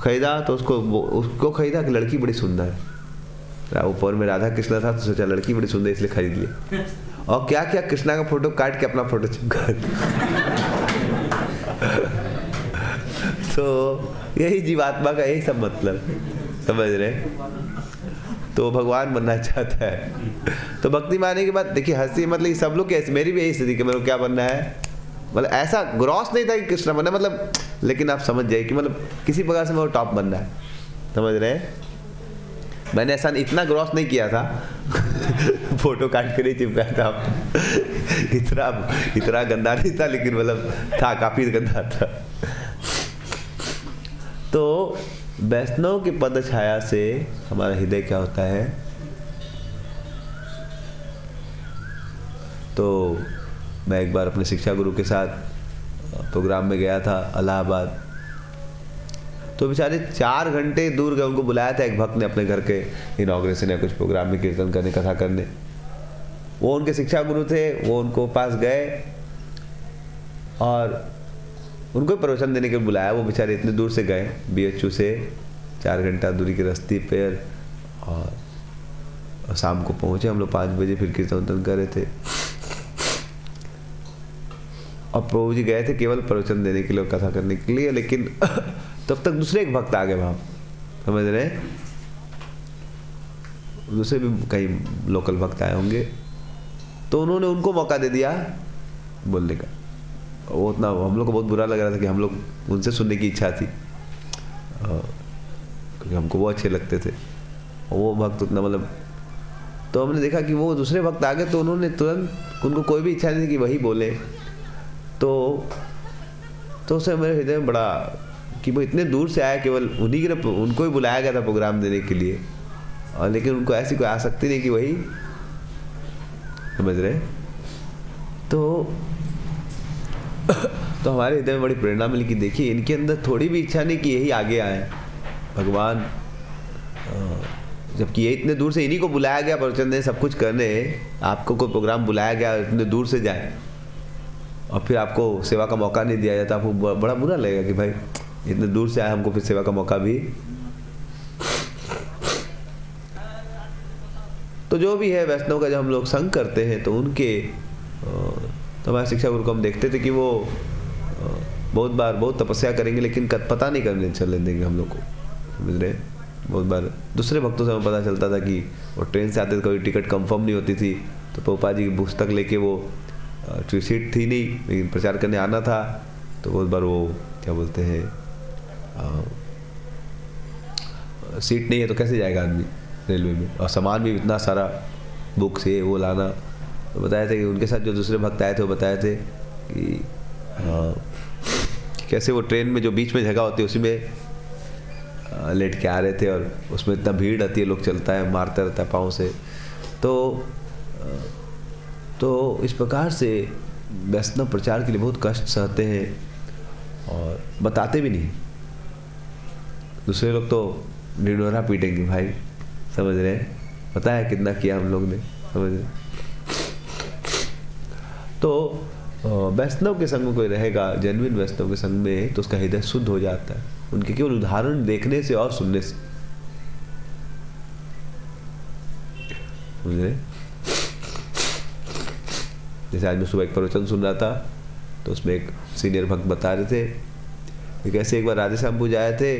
खरीदा, तो उसको खरीदा कि लड़की बड़ी सुंदर है, ऊपर में राधा कृष्णा था, तो सोचा लड़की बड़ी सुंदर इसलिए खरीद लिया। और क्या क्या कृष्णा का फोटो काट के अपना फोटो चिपका तो यही जीवात्मा का यही सब मतलब, समझ रहे? तो भगवान बनना चाहता है। तो भक्ति में आने के बाद देखिए हंसी, मतलब सब लोग कैसे, मेरी भी यही स्थिति कि मेरे को क्या बनना है, मतलब ऐसा ग्रॉस नहीं था कि कृष्णा बनना, मतलब लेकिन आप समझ जाइए कि मतलब किसी प्रकार से मेरे को टॉप बनना है, समझ रहे हैं? मैंने ऐसा इतना ग्रॉस नहीं किया था फोटो काट के नहीं चिपकाया था इतना गंदा नहीं था, लेकिन मतलब था, काफी गंदा था। तो वैष्णव के पद छाया से हमारा हृदय क्या होता है? तो मैं एक बार अपने शिक्षा गुरु के साथ प्रोग्राम में गया था इलाहाबाद, तो बेचारे 4 घंटे दूर गए, उनको बुलाया था एक भक्त ने अपने घर के इनॉग्रेशन या कुछ प्रोग्राम में कीर्तन करने, कथा करने। वो उनके शिक्षा गुरु थे, वो उनको पास गए और उनको प्रवचन देने के लिए बुलाया। वो बेचारे इतने दूर से गए, BHU से 4 घंटा दूरी की रास्ते पर, और शाम को पहुंचे हम लोग 5 बजे, फिर कीर्तन कर रहे थे। और प्रभु जी गए थे केवल प्रवचन देने के लिए, कथा करने के लिए, लेकिन तब तक दूसरे एक भक्त आ गए वहाँ, समझ रहे? दूसरे भी कई लोकल भक्त आए होंगे, तो उन्होंने उनको मौका दे दिया बोलने का। वो उतना हम लोग को बहुत बुरा लग रहा था कि हम लोग उनसे सुनने की इच्छा थी, क्योंकि हमको वो अच्छे लगते थे, और वो भक्त उतना मतलब। तो हमने देखा कि वो दूसरे भक्त आ गए, तो उन्होंने तुरंत, उनको कोई भी इच्छा नहीं थी कि वही बोले। तो उसे मेरे हृदय में बड़ा कि वो इतने दूर से आया, केवल उन्हीं के, उनको ही बुलाया गया था प्रोग्राम देने के लिए, और लेकिन उनको ऐसी कोई आसक्ति नहीं कि वही, समझ रहे? तो हमारे हृदय में बड़ी प्रेरणा मिली कि देखिए इनके अंदर थोड़ी भी इच्छा नहीं कि यही आगे आए भगवान, जबकि ये इतने दूर से, इन्हीं को बुलाया गया प्रवचन देने, सब कुछ करने, आपको कोई प्रोग्राम बुलाया गया, इतने दूर से जाए और फिर आपको सेवा का मौका नहीं दिया जाता, आपको बड़ा बुरा लगेगा कि भाई इतने दूर से आए, हमको फिर सेवा का मौका भी। तो जो भी है वैष्णव का जब हम लोग संग करते हैं, तो उनके तो हमारे शिक्षा गुरु को हम देखते थे कि वो बहुत बार बहुत तपस्या करेंगे, लेकिन पता नहीं करने चलने देंगे हम लोग को, समझ रहे? बहुत बार दूसरे भक्तों से हमें पता चलता था कि वो ट्रेन से आते थे, कोई टिकट कंफर्म नहीं होती थी, तो पोपा जी की पुस्तक लेके, वो सीट थी नहीं लेकिन प्रचार करने आना था, तो बहुत बार वो क्या बोलते हैं, सीट नहीं है तो कैसे जाएगा आदमी रेलवे में, और सामान भी इतना सारा, बुक्स ये वो लाना। तो बताए थे कि उनके साथ जो दूसरे भक्त आए थे वो बताए थे कि कैसे वो ट्रेन में जो बीच में जगह होती है उसी में लेट के आ रहे थे, और उसमें इतना भीड़ आती है, लोग चलता है, मारता रहता है पाँव से। तो इस प्रकार से वैष्णव प्रचार के लिए बहुत कष्ट सहते हैं और बताते भी नहीं। दूसरे लोग तो ढिंढोरा पीटेंगे भाई, समझ रहे हैं? पता है कितना किया हम लोग ने, समझ रहे? तो वैष्णव के संग में कोई रहेगा, जेन्युइन वैष्णव के संग में, तो उसका हृदय शुद्ध हो जाता है, उनके केवल उदाहरण देखने से और सुनने से। समझ रहे? जैसे आज मैं सुबह एक प्रवचन सुन रहा था, तो उसमें एक सीनियर भक्त बता रहे थे कि कैसे एक बार राधेश्यामपुर जाए थे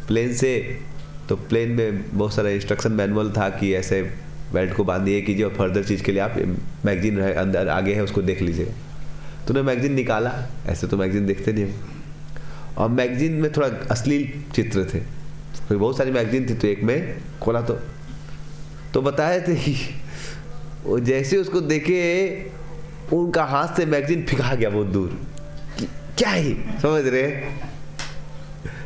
प्लेन से, तो प्लेन में बहुत सारा इंस्ट्रक्शन मैनुअल था कि ऐसे बेल्ट को बांधिए कीजिए, और फर्दर चीज़ के लिए आप मैगजीन अंदर आगे है उसको देख लीजिएगा। तो उन्होंने मैगजीन निकाला, ऐसे तो मैगजीन देखते नहीं हम, और मैगजीन में थोड़ा अश्लील चित्र थे, फिर बहुत सारी मैगजीन थी, तो एक में खोला तो बताए थे कि वो जैसे उसको देखे उनका हाथ से मैगजीन फिका गया बहुत दूर। क्या ही समझ रहे,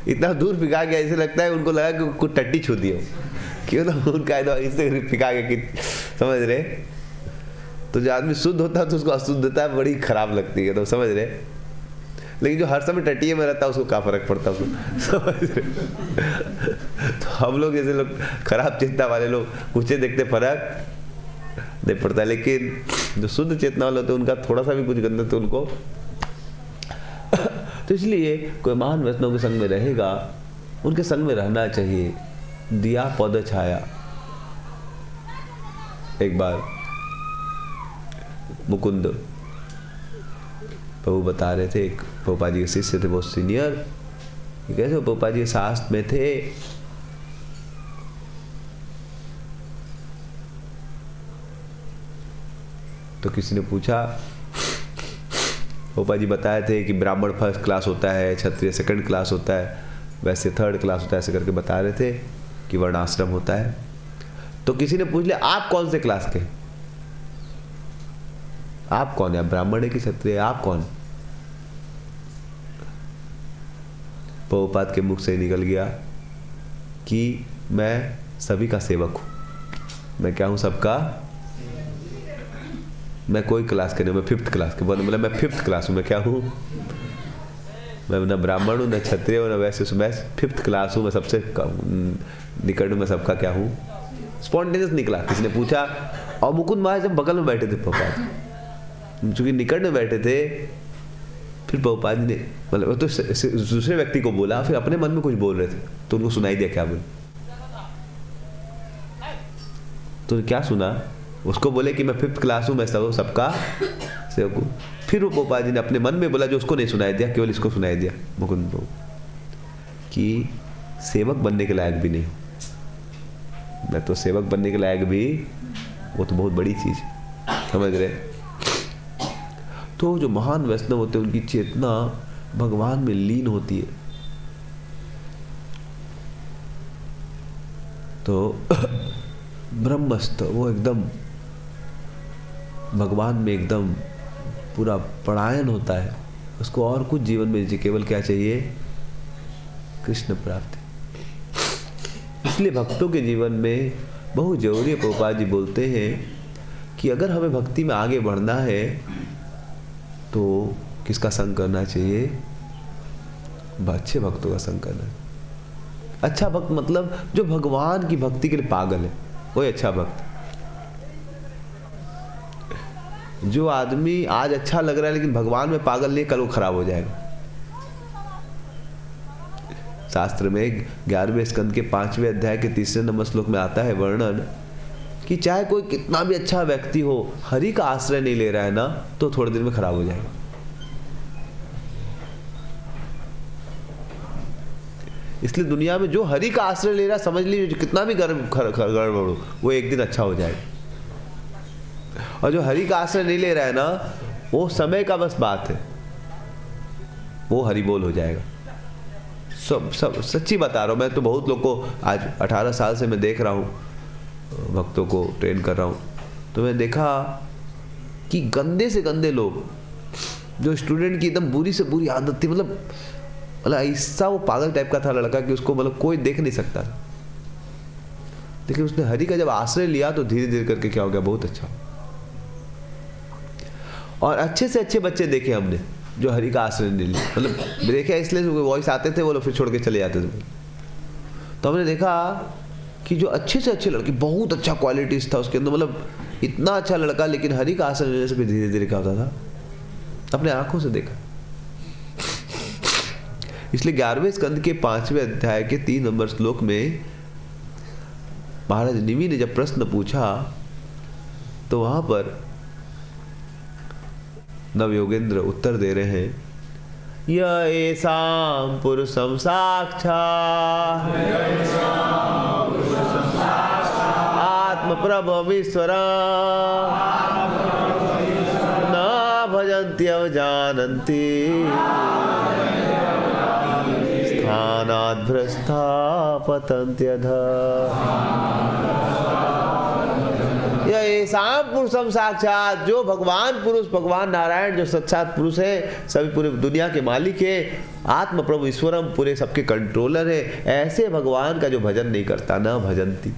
इतना दूर फिका गया, ऐसे लगता है उनको लगा कि कुछ टट्टी छू दी हो, क्यों ना उनका इससे फिका गया कि, समझ रहे। तो जो आदमी शुद्ध होता है तो उसको अशुद्धता बड़ी खराब लगती है, तो समझ रहे। लेकिन जो हर समय टटिए में रहता है उसको क्या फर्क पड़ता है उसको, समझ रहे। तो हम लोग जैसे लोग खराब चेतना वाले लोग कुछ देखते फर्क नहीं पड़ता, लेकिन जो शुद्ध चेतना वाले होते हैं उनका थोड़ा सा भी कुछ गंदा तो उनको तो इसलिए कोई महान वैष्णव के संग में रहेगा, उनके संग में रहना चाहिए। दिया पद छाया। एक बार मुकुंद प्रभु बता रहे थे, एक प्रभुपाद जी के शिष्य थे बहुत सीनियर, कैसे प्रभुपाद जी शास्त्र में थे, तो किसी ने पूछा, प्रभुपाद जी बताए थे कि ब्राह्मण फर्स्ट क्लास होता है, क्षत्रिय सेकंड क्लास होता है, वैसे थर्ड क्लास होता है, ऐसे करके बता रहे थे कि वर्णाश्रम होता है। तो किसी ने पूछ लिया आप कौन से क्लास के, आप कौन है, आप ब्राह्मण है कि क्षत्रिय, आप कौन? प्रभुपाद के मुख से निकल गया कि मैं सभी का सेवक हूं। मैं क्या हूं? सबका। मैं कोई क्लास के नहीं, मैं 5th क्लास के, मतलब मैं 5th क्लास हूं। मैं क्या हूं? मैं न ब्राह्मण हूं, न क्षत्रिय हूं, न वैसे, मैं 5th क्लास हूं, मैं सबसे निकट हूं, मैं सबका क्या हूं? स्पॉन्टेनियस निकला। किसी ने पूछा, और मुकुंद महाराज जब बगल में बैठे थे प्रभुपाद, चूंकि निकट में बैठे थे, फिर प्रभुपाद जी ने मतलब तो दूसरे व्यक्ति को बोला, फिर अपने मन में कुछ बोल रहे थे, तो उनको सुनाई दिया क्या बोले। तो क्या सुना? उसको बोले कि मैं 5th क्लास हूं, मैं सबका सेवक हूं। फिर वो प्रभुपाद जी ने अपने मन में बोला जो उसको नहीं सुनाई दिया, केवल इसको सुनाई दिया मुकुंद को, कि सेवक बनने के लायक भी नहीं हूं मैं, तो सेवक बनने के लायक भी, वो तो बहुत बड़ी चीज, समझ रहे। तो जो महान वैष्णव होते हैं उनकी चेतना भगवान में लीन होती है। तो ब्रह्मस्थ, वो एकदम भगवान में एकदम पूरा पलायन होता है, उसको और कुछ जीवन में चाहिए, केवल क्या चाहिए? कृष्ण प्राप्ति। इसलिए भक्तों के जीवन में बहुत जरूरी है। प्रभुपाद जी बोलते हैं कि अगर हमें भक्ति में आगे बढ़ना है तो किसका संग करना चाहिए? अच्छे भक्तों का संग करना। अच्छा भक्त मतलब जो भगवान की भक्ति के लिए पागल है, वही अच्छा भक्त। जो आदमी आज अच्छा लग रहा है लेकिन भगवान में पागल नहीं, कल वो खराब हो जाएगा। शास्त्र में 11वें स्कंद के 5वें अध्याय के 3 नंबर श्लोक में आता है वर्णन कि चाहे कोई कितना भी अच्छा व्यक्ति हो, हरि का आश्रय नहीं ले रहा है ना, तो थोड़े दिन में खराब हो जाएगा। इसलिए दुनिया में जो हरि का आश्रय ले रहा है, समझ लीजिए कितना भी गड़बड़ हो, वो एक दिन अच्छा हो जाएगा। और जो हरि का आश्रय नहीं ले रहा है ना, वो समय का बस बात है, वो हरि बोल हो जाएगा। सब सच्ची बता रहा हूँ मैं, तो बहुत लोग को आज 18 साल से मैं देख रहा हूँ, भक्तों को ट्रेन कर रहा हूँ, तो मैं देखा कि गंदे से गंदे लोग, जो स्टूडेंट की एकदम बुरी से बुरी आदत थी, मतलब ऐसा वो पागल टाइप का था लड़का कि उसको मतलब कोई देख नहीं सकता, लेकिन उसने हरि का जब आश्रय लिया तो धीरे धीरे करके क्या हो गया, बहुत अच्छा। और अच्छे से अच्छे बच्चे देखे हमने जो हरि का आश्रय नहीं लिया, मतलब देखे इसलिए वॉइस आते थे वो लोग फिर छोड़ के चले जाते थे। तो हमने देखा कि जो अच्छे से अच्छे लड़के, बहुत अच्छा क्वालिटीज था उसके अंदर, मतलब इतना अच्छा लड़का, लेकिन हरि का आसन लेने से भी धीरे धीरे क्या होता था, अपने आंखों से देखा। इसलिए 11वें स्कंद के 5वें अध्याय के 3 नंबर श्लोक में महाराज निमि ने जब प्रश्न पूछा तो वहां पर नवयोगेंद्र उत्तर दे रहे हैं, येषां पुरुषं साक्षात् आत्मप्रभवमीश्वरं न भजन्ति अवजानन्ति स्थानाद् भ्रष्टा पतन्त्यधः। येषां पुरुषं साक्षात्, जो भगवान पुरुष, भगवान नारायण जो साक्षात पुरुष है, सभी पूरे दुनिया के मालिक है, आत्म प्रभु ईश्वरम, पूरे सबके कंट्रोलर है, ऐसे भगवान का जो भजन नहीं करता, न भजंती,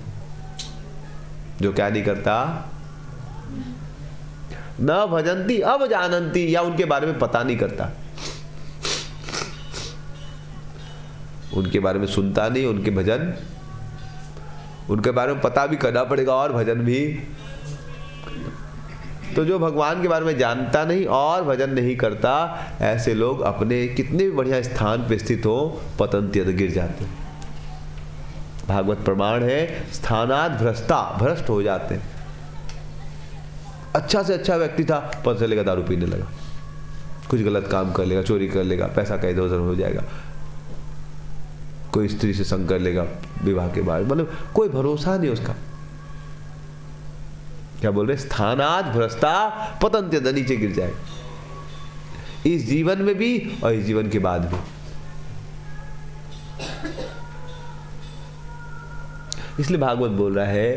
जो क्या नहीं करता, न भजंती अब जानंती, या उनके बारे में पता नहीं करता, उनके बारे में सुनता नहीं, उनके भजन, उनके बारे में पता भी करना पड़ेगा और भजन भी। तो जो भगवान के बारे में जानता नहीं और भजन नहीं करता, ऐसे लोग अपने कितने भी बढ़िया स्थान पे स्थित हो, पतंत्यत गिर जाते हैं। भागवत प्रमाण है, स्थानात् भ्रष्टा, भ्रष्ट हो जाते हैं। अच्छा से अच्छा व्यक्ति था, पता चलेगा दारू पीने लगा, कुछ गलत काम कर लेगा, चोरी कर लेगा, पैसा का इधर उधर हो जाएगा, कोई स्त्री से संग कर लेगा विवाह के बाद, मतलब कोई भरोसा नहीं उसका। क्या बोल रहे, स्थानात् भ्रष्टा पतन्त्यत, नीचे गिर जाए, इस जीवन में भी और इस जीवन के बाद भी। इसलिए भागवत बोल रहा है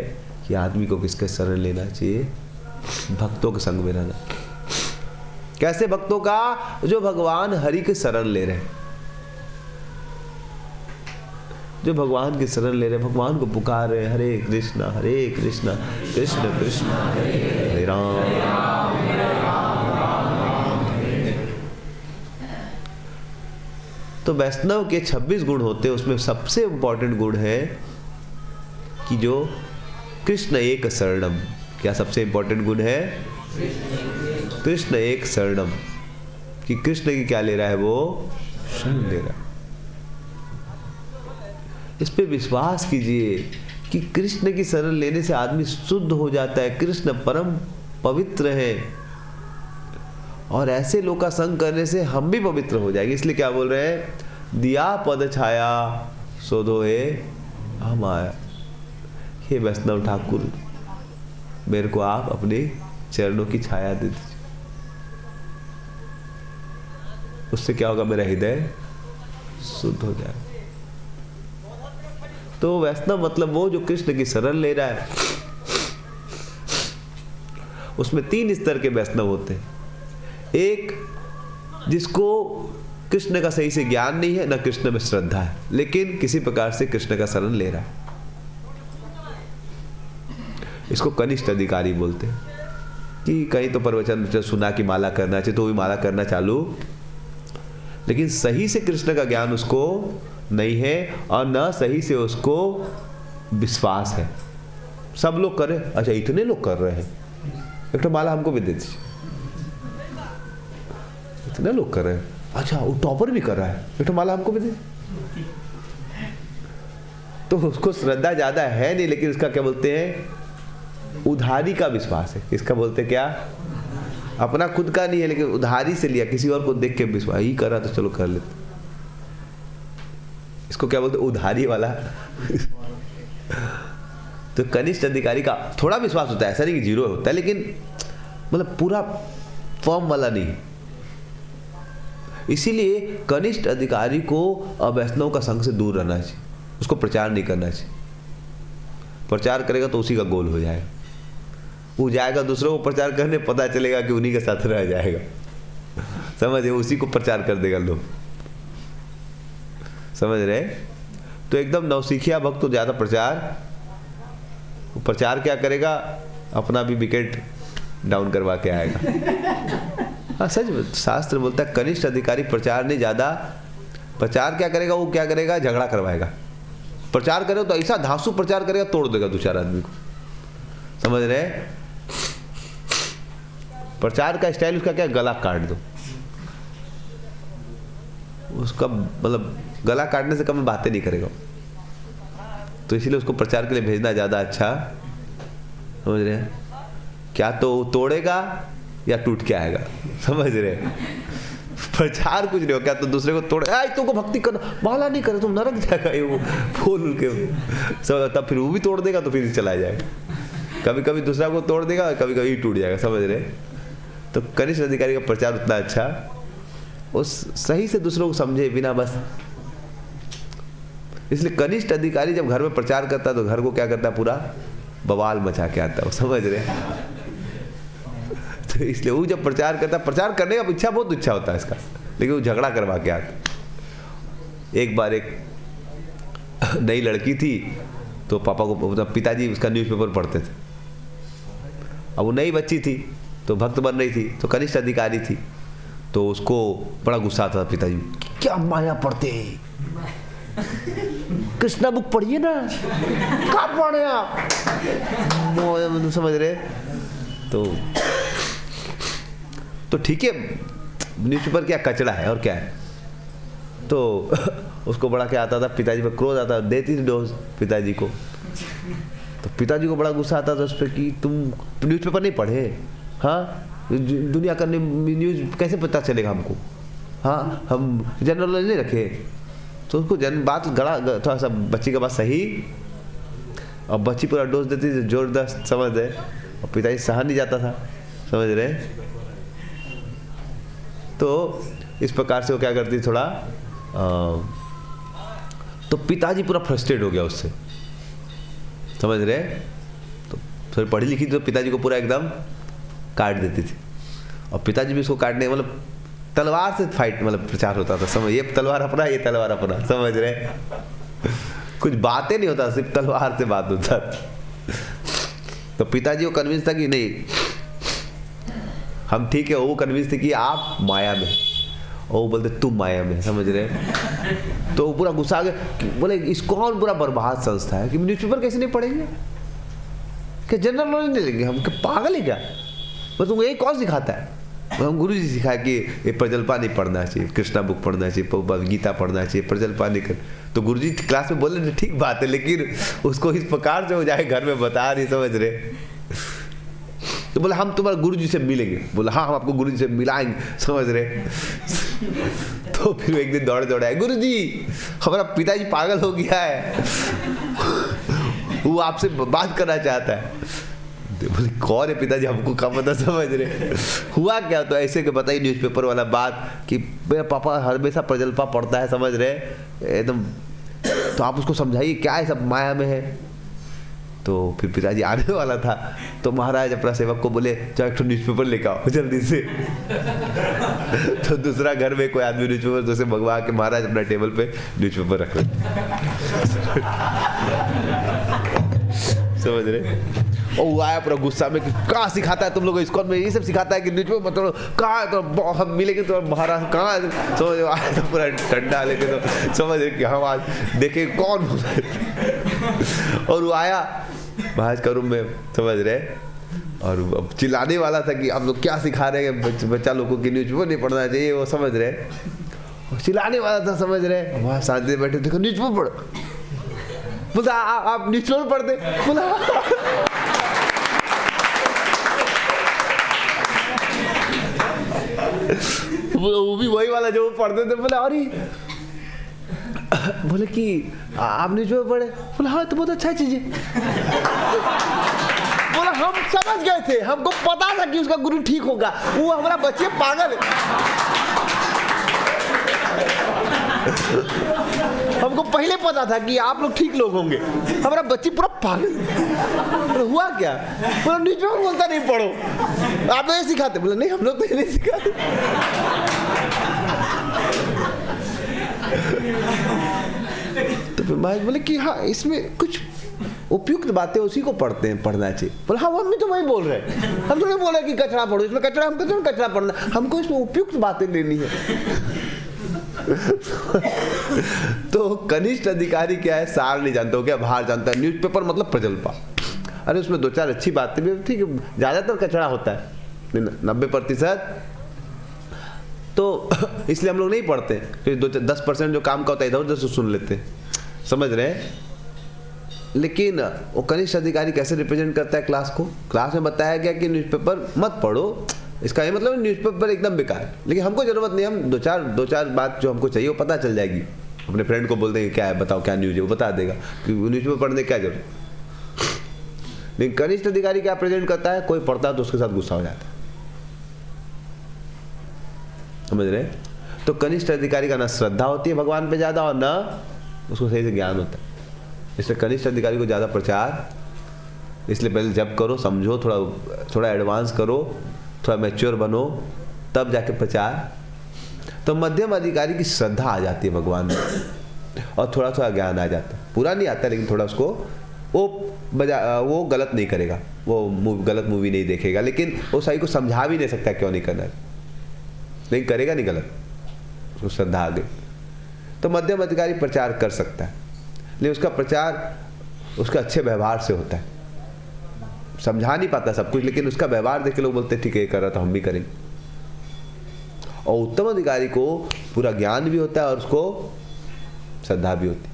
कि आदमी को किसके शरण लेना चाहिए, भक्तों के संग में रहना। कैसे भक्तों का, जो भगवान हरि के शरण ले रहे हैं, जो भगवान की शरण ले रहे, भगवान को पुकार रहे, हरे कृष्णा कृष्ण कृष्ण हरे राम। तो वैष्णव के 26 गुण होते हैं, उसमें सबसे इंपॉर्टेंट गुण है कि जो कृष्ण एक शरणम। क्या सबसे इंपॉर्टेंट गुण है, कृष्ण एक शरणम, कि कृष्ण की क्या ले रहा है, वो शरण ले रहा है। इस पे विश्वास कीजिए कि कृष्ण की शरण लेने से आदमी शुद्ध हो जाता है, कृष्ण परम पवित्र है, और ऐसे लोग का संग करने से हम भी पवित्र हो जाएंगे। इसलिए क्या बोल रहे हैं, दिया पद छाया शोधो हे हम आया। हे वैष्णव ठाकुर, मेरे को आप अपने चरणों की छाया दे दीजिए, उससे क्या होगा, मेरा हृदय शुद्ध हो जाएगा। तो वैष्णव मतलब वो जो कृष्ण की शरण ले रहा है। उसमें 3 स्तर के वैष्णव होते हैं। एक, जिसको कृष्ण का सही से ज्ञान नहीं है, न कृष्ण में श्रद्धा है, लेकिन किसी प्रकार से कृष्ण का शरण ले रहा है, इसको कनिष्ठ अधिकारी बोलते हैं। कि कहीं तो प्रवचन सुना कि माला करना चाहिए, तो भी माला करना चालू, लेकिन सही से कृष्ण का ज्ञान उसको नहीं है, और न सही से उसको विश्वास है। सब लोग कर रहे, अच्छा इतने लोग कर रहे हैं, एक तो माला हमको भी दे दीजिए, इतने लोग कर रहे हैं, अच्छा वो टॉपर भी कर रहा है, एक तो माला हमको भी दे। तो उसको श्रद्धा ज्यादा है नहीं, लेकिन उसका क्या बोलते हैं, उधारी का विश्वास है। इसका बोलते क्या, अपना खुद का नहीं है, लेकिन उधारी से लिया, किसी और को देख के विश्वास, ही कर रहा तो चलो कर लेते। इसको क्या बोलते, उधारी वाला। तो कनिष्ठ अधिकारी का थोड़ा विश्वास होता है, ऐसा नहीं कि जीरो होता है, लेकिन मतलब पूरा फॉर्म वाला नहीं। इसीलिए कनिष्ठ अधिकारी को अवैष्णव का संग से दूर रहना चाहिए, उसको प्रचार नहीं करना चाहिए। प्रचार करेगा तो उसी का गोल हो जाएगा, वो जाएगा दूसरों को प्रचार करने, पता चलेगा कि उन्हीं के साथ रह जाएगा, समझे, उसी को प्रचार कर देगा लोग, समझ रहे। तो एकदम नवसिखिया भक्त तो ज्यादा प्रचार क्या करेगा, अपना भी विकेट डाउन करवा के आएगा। हाँ सच, शास्त्र बोलता है कनिष्ठ अधिकारी प्रचार नहीं ज्यादा, प्रचार क्या करेगा, वो क्या करेगा, झगड़ा करवाएगा। प्रचार करे तो ऐसा धांसू प्रचार करेगा, तोड़ देगा 2-4 आदमी को, समझ रहे। प्रचार का स्टाइल उसका क्या, गला काट दो उसका, मतलब गला काटने से कम बातें नहीं करेगा। तो इसीलिए उसको प्रचार के लिए भेजना ज़्यादा अच्छा, समझ रहे हैं? क्या तो तोड़ेगा या टूट के आएगा, समझ रहे हैं? प्रचार कुछ नहीं हो, क्या तो दूसरे को तोड़े, आई तुमको भक्ति कर, माला नहीं करे तुम नरक जाएगा, ये वो फूल के सब, तब फिर वो भी तोड़ देगा तो फिर चला जाएगा। कभी कभी दूसरा को तोड़ देगा, कभी कभी टूट जाएगा, समझ रहे? तो कनिष्ठ अधिकारी का प्रचार उतना अच्छा, उस सही से दूसरों को समझे बिना बस। इसलिए कनिष्ठ अधिकारी जब घर में प्रचार करता है तो घर को क्या करता है, पूरा बवाल मचा के आता है, समझ रहे? तो इसलिए वो जब प्रचार करता है, प्रचार करने का इच्छा बहुत अच्छा होता है इसका, लेकिन वो झगड़ा करवा के आता। एक बार एक नई लड़की थी, तो पापा को, पिताजी उसका न्यूज़पेपर पढ़ते थे। अब वो नई बच्ची थी तो भक्त बन रही थी, तो कनिष्ठ अधिकारी थी, तो उसको बड़ा गुस्सा आता था पिताजी, क्या माया पढ़ते, कृष्णा बुक पढ़िए ना, क्या पढ़े आप, समझ रहे? तो ठीक है, न्यूज़पेपर क्या कचड़ा है और क्या है। तो उसको बड़ा क्या आता था, पिताजी पे क्रोध आता, देती थी डोज पिताजी को। तो पिताजी को बड़ा गुस्सा आता था उस पर कि तुम न्यूज़पेपर नहीं पढ़े, हाँ दुनिया का न्यूज़ कैसे पता चलेगा हमको, हाँ हम जनरल नॉलेज नहीं रखे। तो उसको बात गड़ा, थोड़ा सा बच्ची का बात सही, और बच्ची पूरा डोज देती थी जोरदार, समझ रहे? और पिताजी सहा नहीं जाता था, समझ रहे? तो इस प्रकार से वो क्या करती थोड़ा, तो पिताजी पूरा फ्रस्ट्रेट हो गया उससे, समझ रहे? तो थोड़ी पढ़ी लिखी तो पिताजी को पूरा एकदम काट देती थी, और पिताजी भी उसको काटने, मतलब तलवार से फाइट, मतलब प्रचार होता था, समझ, ये तलवार अपना, ये तलवार अपना, समझ रहे? कुछ बातें नहीं होता, सिर्फ तलवार से बात होता। तो पिताजी को कन्विंस था कि नहीं हम ठीक है, वो कन्विंस थे कि आप माया में, और वो बोलते तुम माया में, समझ रहे? तो वो पूरा गुस्सा आ गया, बोले इस्कॉन पूरा बर्बाद संस्था है कि न्यूज़पेपर कैसे नहीं पढ़ेंगे, क्या जनरल नॉलेज नहीं लेंगे हम, क्या पागल है क्या, बस तुमको यही कौन सिखाता है? हम गुरु जी सिखाया कि ये प्रजल्पा नहीं पढ़ना चाहिए, कृष्णा बुक पढ़ना चाहिए, गीता पढ़ना चाहिए, प्रजल्पा नहीं कर। तो गुरु जी क्लास में बोले ठीक बात है, लेकिन उसको इस प्रकार से हो जाए घर में बता नहीं, समझ रहे? तो बोला हम तुम्हारे गुरु जी से मिलेंगे, बोला हाँ हम आपको गुरु जी से मिलाएंगे, समझ रहे? तो फिर एक दिन दौड़े दौड़े आए, गुरु जी हमारा पिताजी पागल हो गया है, वो आपसे बात करना चाहता है। बोले कौन है पिताजी, हमको क्या पता, समझ रहे? हुआ क्या? तो ऐसे कि बताइए न्यूज़पेपर वाला बात कि मेरा पापा हमेशा प्रजल्पा पढ़ता है, समझ रहे एकदम, तो आप उसको समझाइए क्या है, सब माया में है। तो फिर पिताजी आने वाला था, तो महाराज अपना सेवक को बोले जाओ एक न्यूज़पेपर लेकर आओ जल्दी से। तो दूसरा घर में कोई आदमी न्यूज़पेपर तो उसे मंगवा के महाराज अपना टेबल पे न्यूज़पेपर रख रहे, समझ रहे? और वो आया पूरा गुस्सा में कि कहाँ सिखाता है तुम लोग इस्कॉन में, ये सब सिखाता है कि न्यूज़पेपर मतलब कहाँ, तो हम मिलेंगे तो महाराज कहाँ, समझ आया तो पूरा डंडा लेके, तो समझ रहे कि हम आज देखे कौन बोल रहे। और वो आया महाराज का रूम में, समझ रहे, और अब चिल्लाने वाला था कि आप लोग क्या सिखा रहे हैं बच्चा लोगों को कि न्यूज़पेपर नहीं पढ़ना चाहिए, वो समझ रहे, चिल्लाने वाला था, समझ रहे। वहाँ शांति से बैठे, देखो न्यूज़पेपर पढ़ो, बोला आप न्यूज़पेपर पढ़ते, बोला वो भी वही वाला जो पढ़ते थे, बोले अरे बोले कि आप न्यूज़पेपर पढ़े, बोला हाँ तो बहुत अच्छा चीज है। बोला हम समझ गए थे, हमको पता था कि उसका गुरु ठीक होगा, वो हमारा बच्चे पागल है, हमको पहले पता था कि आप लोग ठीक लोग होंगे, हमारा बच्ची पूरा पागल। तो हुआ क्या? बोला न्यूज़पेपर बोलता नहीं पढ़ो, आप लोग ये सिखाते? बोला नहीं हम लोग तो ये नहीं सिखाते। तो फिर महाराज बोले कि हाँ इसमें कुछ उपयुक्त बातें उसी को पढ़ते हैं, पढ़ना चाहिए। बोला हाँ हम भी तो वही बोल रहे हैं, हम तो नहीं बोल रहे कि कचरा पढ़ो, इसमें कचरा, हमको तो कचरा पढ़ना, हमको इसमें उपयुक्त बातें लेनी है। तो कनिष्ठ अधिकारी क्या है, सार नहीं जानता हो क्या, बाहर जानता है। न्यूज़पेपर मतलब प्रजल्पा, अरे उसमें दो चार अच्छी बातें भी ठीक है, ज्यादातर कचरा होता है, 90%। तो इसलिए हम लोग नहीं पढ़ते, फिर 10% जो काम का होता है इधर उधर से सुन लेते हैं, समझ रहे हैं। लेकिन वो कनिष्ठ अधिकारी कैसे रिप्रेजेंट करता है क्लास को? क्लास में बताया गया कि न्यूज़पेपर मत पढ़ो, इसका ये मतलब न्यूज़पेपर एकदम बेकार, लेकिन हमको जरूरत नहीं, हम दो चार बात जो हमको चाहिए वो पता चल जाएगी। अपने फ्रेंड को बोल देंगे क्या है बताओ क्या न्यूज़ है, वो बता देगा कि न्यूज़पेपर पढ़ने क्या जरूरत। लेकिन कनिष्ठ अधिकारी क्या प्रेजेंट करता है? कोई पढ़ता है तो उसके साथ गुस्सा हो जाता है, समझ रहे? तो कनिष्ठ अधिकारी का ना श्रद्धा होती है भगवान पे ज़्यादा और ना उसको सही से ज्ञान होता है। इसलिए कनिष्ठ अधिकारी को ज़्यादा प्रचार, इसलिए पहले जप करो, समझो, थोड़ा एडवांस करो, थोड़ा मैच्योर बनो, तब जाके प्रचार। तो मध्यम अधिकारी की श्रद्धा आ जाती है भगवान में और थोड़ा थोड़ा ज्ञान आ जाता है, पूरा नहीं आता लेकिन थोड़ा उसको, वो गलत नहीं करेगा, वो गलत मूवी नहीं देखेगा, लेकिन वो सही को समझा भी नहीं सकता क्यों नहीं करना है, नहीं करेगा नहीं गलत, उसको श्रद्धा आ गई। तो मध्यम अधिकारी प्रचार कर सकता है, लेकिन उसका प्रचार उसके अच्छे व्यवहार से होता है, समझा नहीं पाता सब कुछ, लेकिन उसका व्यवहार देख के लोग बोलते हैं ठीक है कर रहा था हम भी करेंगे। और उत्तम अधिकारी को पूरा ज्ञान भी होता है और उसको श्रद्धा भी होती है।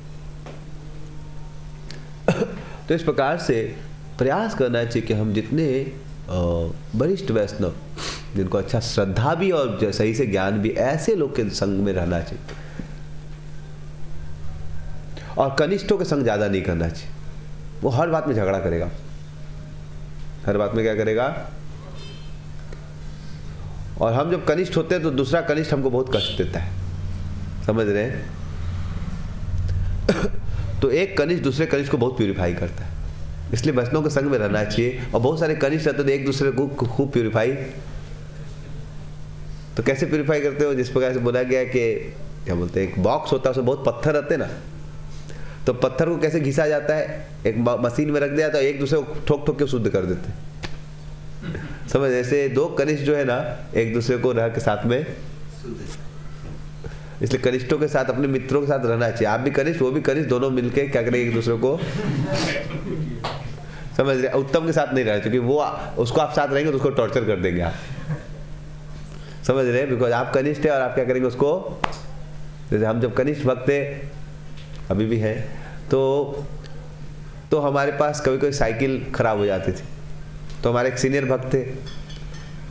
तो इस प्रकार से प्रयास करना चाहिए कि हम जितने वरिष्ठ वैष्णव जिनको अच्छा श्रद्धा भी और सही से ज्ञान भी, ऐसे लोग के संग में रहना चाहिए और कनिष्ठों के संग ज्यादा नहीं करना चाहिए। वो हर बात में झगड़ा करेगा, हर बात में क्या करेगा। और हम जब कनिष्ठ होते हैं तो दूसरा कनिष्ठ हमको बहुत कष्ट देता है, समझ रहे हैं? तो एक कनिष्ठ दूसरे कनिष्ठ को बहुत प्यूरिफाई करता है, इसलिए वैष्णव के संग में रहना चाहिए। और बहुत सारे कनिष्ठ रहते तो एक दूसरे को खूब प्यूरिफाई, तो कैसे प्यूरिफाई करते हो? जिस प्रकार से बोला गया कि क्या बोलते हैं, एक बॉक्स होता है उसमें बहुत पत्थर रहते हैं ना, तो पत्थर को कैसे घिसा जाता है, एक मशीन में रख दिया तो एक दूसरे को ठोक ठोक के शुद्ध कर देते हैं, समझ? ऐसे दो कनिष्ठ जो है ना एक दूसरे को रह के साथ में, इसलिए कनिष्ठों के साथ, अपने मित्रों के साथ रहना चाहिए। आप भी कनिष्ठ वो भी कनिष्ठ, दोनों मिलके क्या करेंगे एक दूसरे को, समझ रहे? उत्तम के साथ नहीं रहना, क्योंकि वो उसको आप साथ रहेंगे तो उसको टॉर्चर कर देंगे आप, समझ रहे? बिकॉज आप कनिष्ठ है और आप क्या करेंगे उसको, जैसे हम जब कनिष्ठ भक्त थे, अभी भी है, तो हमारे पास कभी कोई साइकिल खराब हो जाती थी, तो हमारे एक सीनियर भक्त थे,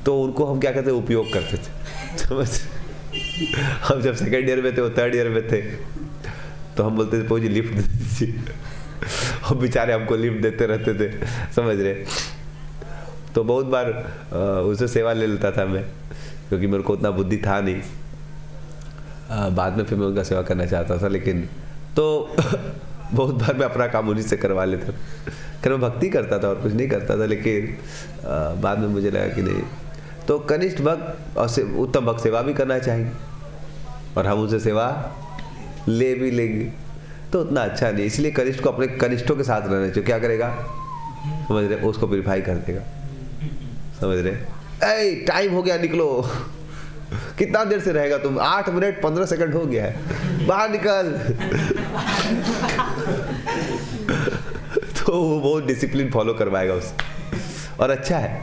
तो उनको हम क्या कहते उपयोग करते थे, समझ? हम जब सेकेंड ईयर में थे, वो थर्ड ईयर में थे, तो हम बोलते थे जी लिफ्ट दे दीजिए, और बेचारे हमको लिफ्ट देते रहते थे, समझ रहे? तो बहुत बार उससे सेवा ले लेता था मैं, क्योंकि मेरे को उतना बुद्धि था नहीं। बाद में फिर मैं उनका सेवा करना चाहता था, लेकिन तो बहुत बार मैं अपना काम उन्हीं से करवा लेता, मैं भक्ति करता था और कुछ नहीं करता था, लेकिन बाद में मुझे लगा कि नहीं, तो कनिष्ठ भक्त और उत्तम भक्त सेवा भी करना चाहिए, और हम उनसे सेवा ले भी लेंगे तो उतना अच्छा नहीं। इसलिए कनिष्ठ को अपने कनिष्ठों के साथ रहना चाहिए। क्या करेगा, समझ रहे? उसको प्यूरिफाई कर देगा, समझ रहे? ऐ टाइम हो गया, निकलो, कितना देर से रहेगा तुम, 8 मिनट 15 सेकंड हो गया है, बाहर निकल। तो वो बहुत डिसिप्लिन फॉलो करवाएगा उससे, और अच्छा है,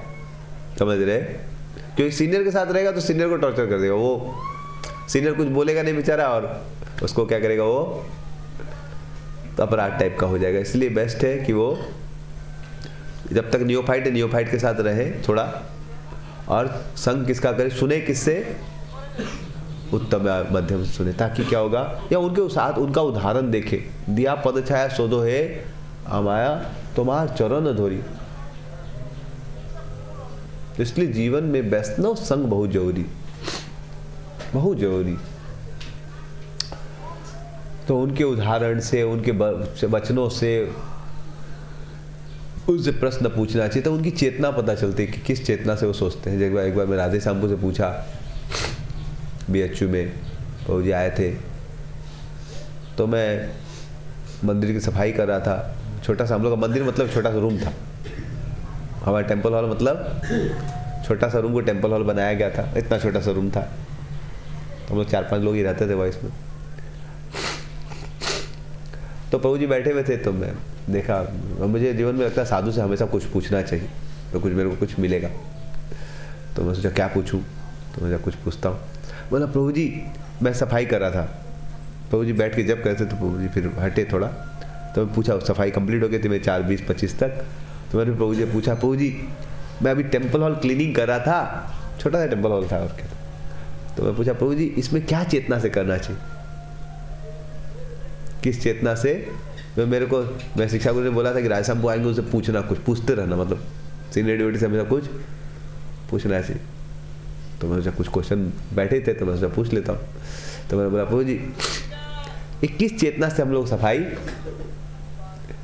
समझ रहे? क्योंकि सीनियर के साथ रहेगा तो सीनियर को टॉर्चर कर देगा, वो सीनियर कुछ बोलेगा नहीं बेचारा, और उसको क्या करेगा, वो तो अपराध टाइप का हो जाएगा। इसलिए बेस्ट है कि वो जब तक नियोफाइट है, नियोफाइट के साथ रहे थोड़ा, और संग किसका करे, सुने किससे, उत्तम या मध्यम सुने, ताकि क्या होगा, या उनके साथ उनका उदाहरण देखे। दिया पद छाया सोदो है अमाया तुम्हार चरण धोरी। तो इसलिए जीवन में वैष्णव संग बहुत जरूरी, बहुत जरूरी। तो उनके उदाहरण से, उनके वचनों से उनसे प्रश्न पूछना चाहिए, तो उनकी चेतना पता चलती है कि किस चेतना से वो सोचते हैं। जब एक बार मैं राधे श्यामपुर से पूछा, BHU में वो जी आए थे, तो मैं मंदिर की सफाई कर रहा था। छोटा सा हम लोग का मंदिर मतलब छोटा सा रूम था, हमारा टेम्पल हॉल मतलब छोटा सा रूम को टेम्पल हॉल बनाया गया था, इतना छोटा सा रूम था। तो हम लोग 4-5 लोग ही रहते थे वहाँ इसमें। तो प्रभु जी बैठे हुए थे, तो मैं देखा, मुझे जीवन में लगता है साधु से हमेशा कुछ पूछना चाहिए, तो कुछ मेरे को कुछ मिलेगा। तो मैं सोचा क्या पूछूं, तो मैं कुछ पूछता हूँ। बोला प्रभु जी मैं सफाई कर रहा था। प्रभु जी बैठ के जब करते तो प्रभु जी फिर हटे थोड़ा, तो मैं पूछा सफाई कंप्लीट हो गई थी मेरे 4:20-25 तक। तो मैंने प्रभु जी पूछा, प्रभु जी मैं अभी टेम्पल हॉल क्लीनिंग कर रहा था, छोटा सा टेम्पल हॉल था और क्या। तो मैं पूछा प्रभु जी इसमें क्या चेतना से करना चाहिए, किस चेतना से। मैं शिक्षा गुरु ने बोला था कि राजस्थान को आएंगे उनसे पूछना, कुछ पूछते रहना, मतलब सीनियर डिवोटी से हमेशा कुछ पूछना चाहिए। तो मैं सोचा कुछ क्वेश्चन बैठे थे तो मैं सोचा पूछ लेता हूँ। तो मैंने बोला प्रभु जी ये किस चेतना से हम लोग सफाई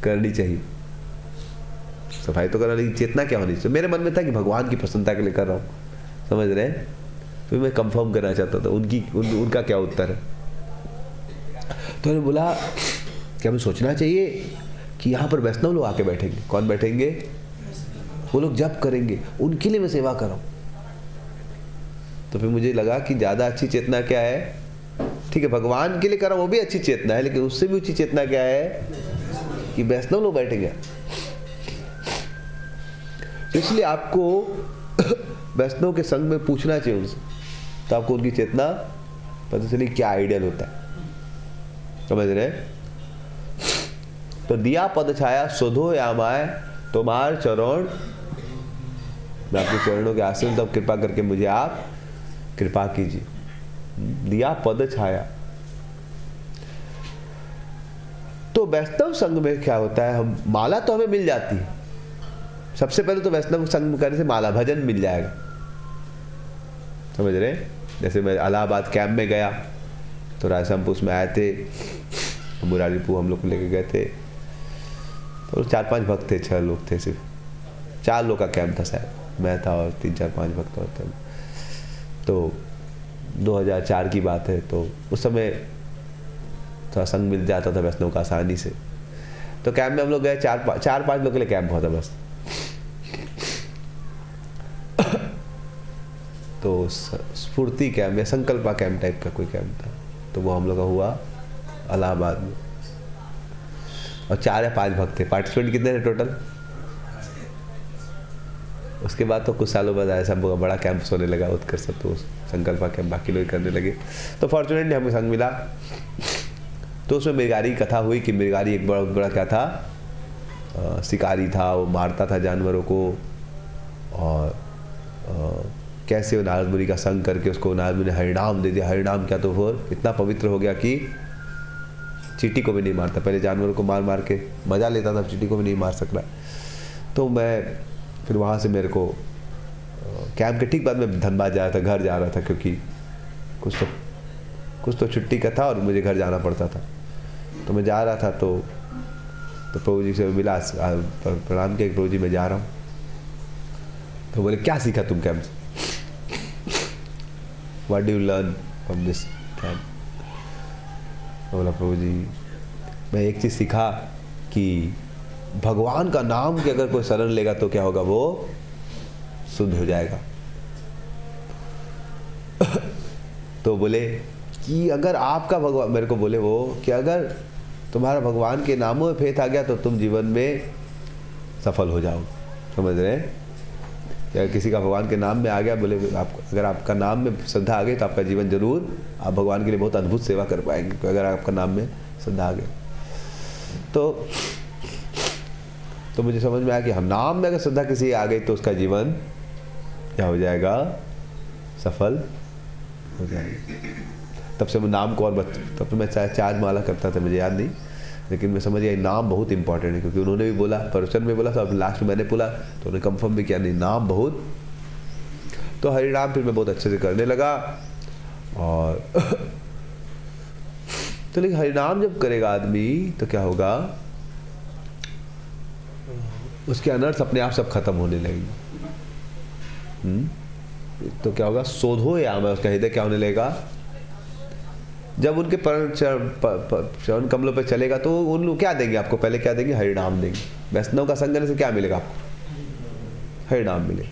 करनी चाहिए, सफाई तो करना, लेकिन चेतना क्या होनी चाहिए। मेरे मन में था कि भगवान की प्रसन्नता के लिए कर रहा हूँ, समझ रहे हैं। तो मैं कंफर्म करना चाहता था उनका क्या उत्तर है। तो उन्होंने बोला कि हमें सोचना चाहिए कि यहाँ पर वैष्णव लोग आके बैठेंगे। कौन बैठेंगे? वो लोग जप करेंगे, उनके लिए मैं सेवा कर रहा हूँ। तो फिर मुझे लगा कि ज़्यादा अच्छी चेतना क्या है, ठीक है भगवान के लिए कर रहा हूँ वो भी अच्छी चेतना है, लेकिन उससे भी अच्छी चेतना क्या है कि वैष्णव लोग बैठेंगे। तो इसलिए आपको वैष्णव के संग में पूछना चाहिए उनसे, तो आपको उनकी चेतना पता चली क्या आइडियल होता है, समझ रहे। तो दिया पद छाया शोधो यामाय तुम्हार चरण, मैं आपके चरणों के आश्रय, तब कृपा करके मुझे आप कृपा कीजिए। दिया पद छाया। तो वैष्णव संघ में क्या होता है, हम माला तो हमें मिल जाती है। सबसे पहले तो वैष्णव संघ करने से माला भजन मिल जाएगा, समझ रहे। जैसे मैं इलाहाबाद कैंप में गया तो राजस्थान में आए थे, मुरारीपुर हम लोग को लेके गए थे, तो 4-5 भक्त थे, 6 लोग थे, सिर्फ 4 लोग का कैंप था शायद, मैं था और 3-4-5 भक्त और थे। तो 2004 की बात है। तो उस समय थोड़ा संग मिल जाता था वैष्णव का आसानी से। तो कैंप में हम लोग गए, 4-5 लोग के लिए कैंप हुआ था बस। तो स्फूर्ति कैंप या संकल्पा कैंप टाइप का कोई कैंप था, तो वो हम लोग का हुआ इलाहाबाद में, और 4 या 5 भक्त थे। पार्टिसिपेंट कितने थे टोटल? उसके बाद तो कुछ सालों बाद ऐसा बड़ा कैंप होने लगा उत्कर्ष, तो संकल्पा कैंप बाकी लोग करने लगे। तो फॉर्चुनेटली हमें संग मिला। तो उसमें मृगारी कथा हुई कि मृगारी एक बड़ा क्या था, शिकारी था, वो मारता था जानवरों को, और कैसे वो नारद मुनि का संग करके उसको नारद मुनि ने हरिनाम दे दिया। हरिनाम क्या, तो वो इतना पवित्र हो गया कि चींटी को भी नहीं मारता। पहले जानवरों को मार मार के मजा लेता था, चींटी को भी नहीं मार सक रहा। तो मैं फिर वहाँ से मेरे को कैंप के ठीक बाद में धनबाद जा रहा था, घर जा रहा था, क्योंकि कुछ तो छुट्टी का था और मुझे घर जाना पड़ता था। तो मैं जा रहा था तो प्रभु जी से मिला, प्रणाम किया, प्रभु जी मैं जा रहा हूँ। तो बोले क्या सीखा तुम कैंप से, what do you learn from this camp. बोला प्रभु जी मैं एक चीज़ सीखा कि भगवान का नाम की अगर कोई शरण लेगा तो क्या होगा, वो शुद्ध हो जाएगा। तो बोले कि अगर आपका भगवान, मेरे को बोले वो कि अगर तुम्हारा भगवान के नामों में फेथ आ गया तो तुम जीवन में सफल हो जाओ, समझ रहे हैं। या किसी का भगवान के नाम में आ गया, बोले अगर आपका नाम में श्रद्धा आ गई तो आपका जीवन जरूर, आप भगवान के लिए बहुत अद्भुत सेवा कर पाएंगे अगर आपका नाम में श्रद्धा आ गई। तो मुझे समझ में आया कि हम नाम में अगर श्रद्धा किसी आ गई तो उसका जीवन क्या हो जाएगा, सफल हो जाएगा। तब से मैं नाम को और तब तो मैं 4 माला करता था, मुझे याद नहीं, लेकिन मैं समझ गया नाम बहुत इंपॉर्टेंट है, क्योंकि उन्होंने भी बोला, प्रवचन में बोला था, लास्ट में मैंने बोला तो उन्होंने कंफर्म भी किया, नहीं नाम बहुत। तो हरिनाम फिर मैं बहुत अच्छे से करने लगा। और तो लेकिन हरिनाम जब करेगा आदमी तो क्या होगा, उसके अनर्थ अपने आप सब खत्म होने लगेंगे। तो क्या होगा, शोधो याम है, उसका हृदय क्या होने लगेगा, जब उनके चरण कमलों पे चलेगा तो उन लोग क्या देंगे आपको, पहले क्या देंगे, हरिनाम देंगे। वैष्णव का संग करने से क्या मिलेगा आपको, हरिनाम मिलेगा।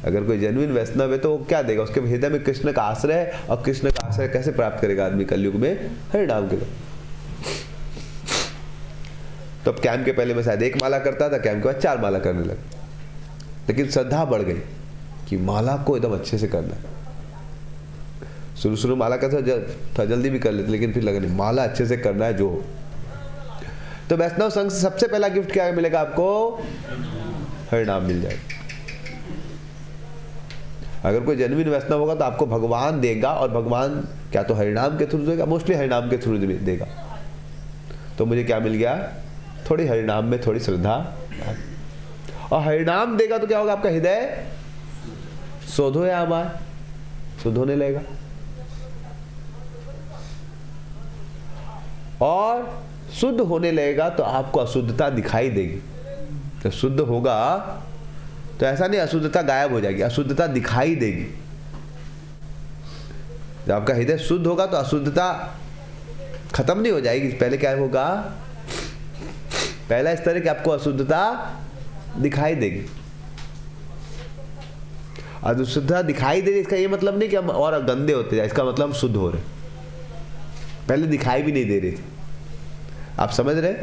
अगर कोई जेन्युइन वैष्णव है तो वो क्या देगा, उसके हृदय में कृष्ण का आश्रय है, और कृष्ण का आश्रय कैसे प्राप्त करेगा आदमी कलयुग में, हरिनाम के। तो अब कैंप के पहले मैं शायद 1 माला करता था, कैंप के बाद 4 माला करने लगा। लेकिन श्रद्धा बढ़ गई कि माला को एकदम अच्छे से करना है। शुरू शुरू माला का था जल्दी भी कर लेते, लेकिन फिर लगा नहीं, माला अच्छे से करना है जो हो। तो वैष्णव संघ से सबसे पहला गिफ्ट क्या मिलेगा आपको? हरिनाम मिल जाएगा। अगर कोई जेन्युइन वैष्णव होगा तो आपको भगवान देगा, और भगवान क्या तो हरिनाम के थ्रू देगा, मोस्टली हरिनाम के थ्रू देगा। तो मुझे क्या मिल गया? थोड़ी हरिनाम में थोड़ी श्रद्धा, और हरिनाम देगा तो क्या होगा? आपका हृदय शुद्ध हो, या शुद्ध होने लगेगा, और शुद्ध होने लगेगा तो आपको अशुद्धता दिखाई देगी। जब शुद्ध होगा तो ऐसा नहीं अशुद्धता गायब हो जाएगी, अशुद्धता दिखाई देगी। जब आपका हृदय शुद्ध होगा तो अशुद्धता खत्म नहीं हो जाएगी। पहले क्या होगा? पहला इस तरह कि आपको अशुद्धता दिखाई देगी। अशुद्धता दिखाई दे रही, इसका ये मतलब नहीं कि हम और गंदे होते जाए, इसका मतलब हम शुद्ध हो रहे। पहले दिखाई भी नहीं दे रहे थे, आप समझ रहे?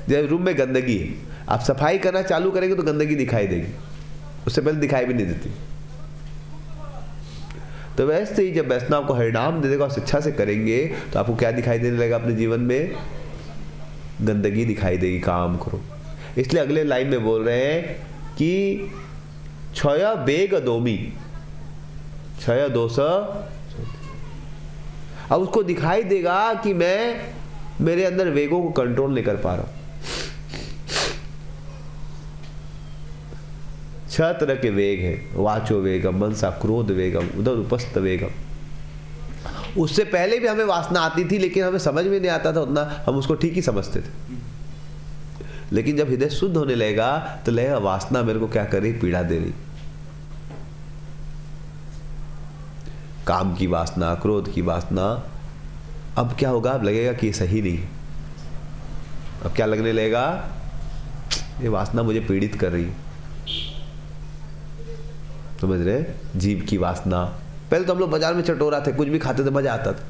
जब रूम में गंदगी है, आप सफाई करना चालू करेंगे तो गंदगी दिखाई देगी, उससे पहले दिखाई भी नहीं देती। तो वैसे ही जब वैष्णव आपको हरिनाम दे देगा और शिक्षा से करेंगे तो आपको क्या दिखाई देने लगेगा? अपने जीवन में गंदगी दिखाई देगी। काम करो। इसलिए अगले लाइन में बोल रहे हैं कि क्षय वेग दोमी, क्षय दोष। अब उसको दिखाई देगा कि मैं मेरे अंदर वेगों को कंट्रोल नहीं कर पा रहा हूं। 6 तरह के वेग है, वाचो वेगम, मनसा क्रोध वेगम, उधर उपस्थ वेगम। उससे पहले भी हमें वासना आती थी, लेकिन हमें समझ में नहीं आता था उतना, हम उसको ठीक ही समझते थे। लेकिन जब हृदय शुद्ध होने लगेगा तो लगेगा वासना मेरे को क्या कर रही, पीड़ा दे रही। काम की वासना, क्रोध की वासना, अब क्या होगा? अब लगेगा कि ये सही नहीं। अब क्या लगने लगेगा? ये वासना मुझे पीड़ित कर रही है। समझ रहे? जीभ की वासना। पहले तो हम लोग बाजार में चटोरा थे, कुछ भी खाते थे, मजा आता था।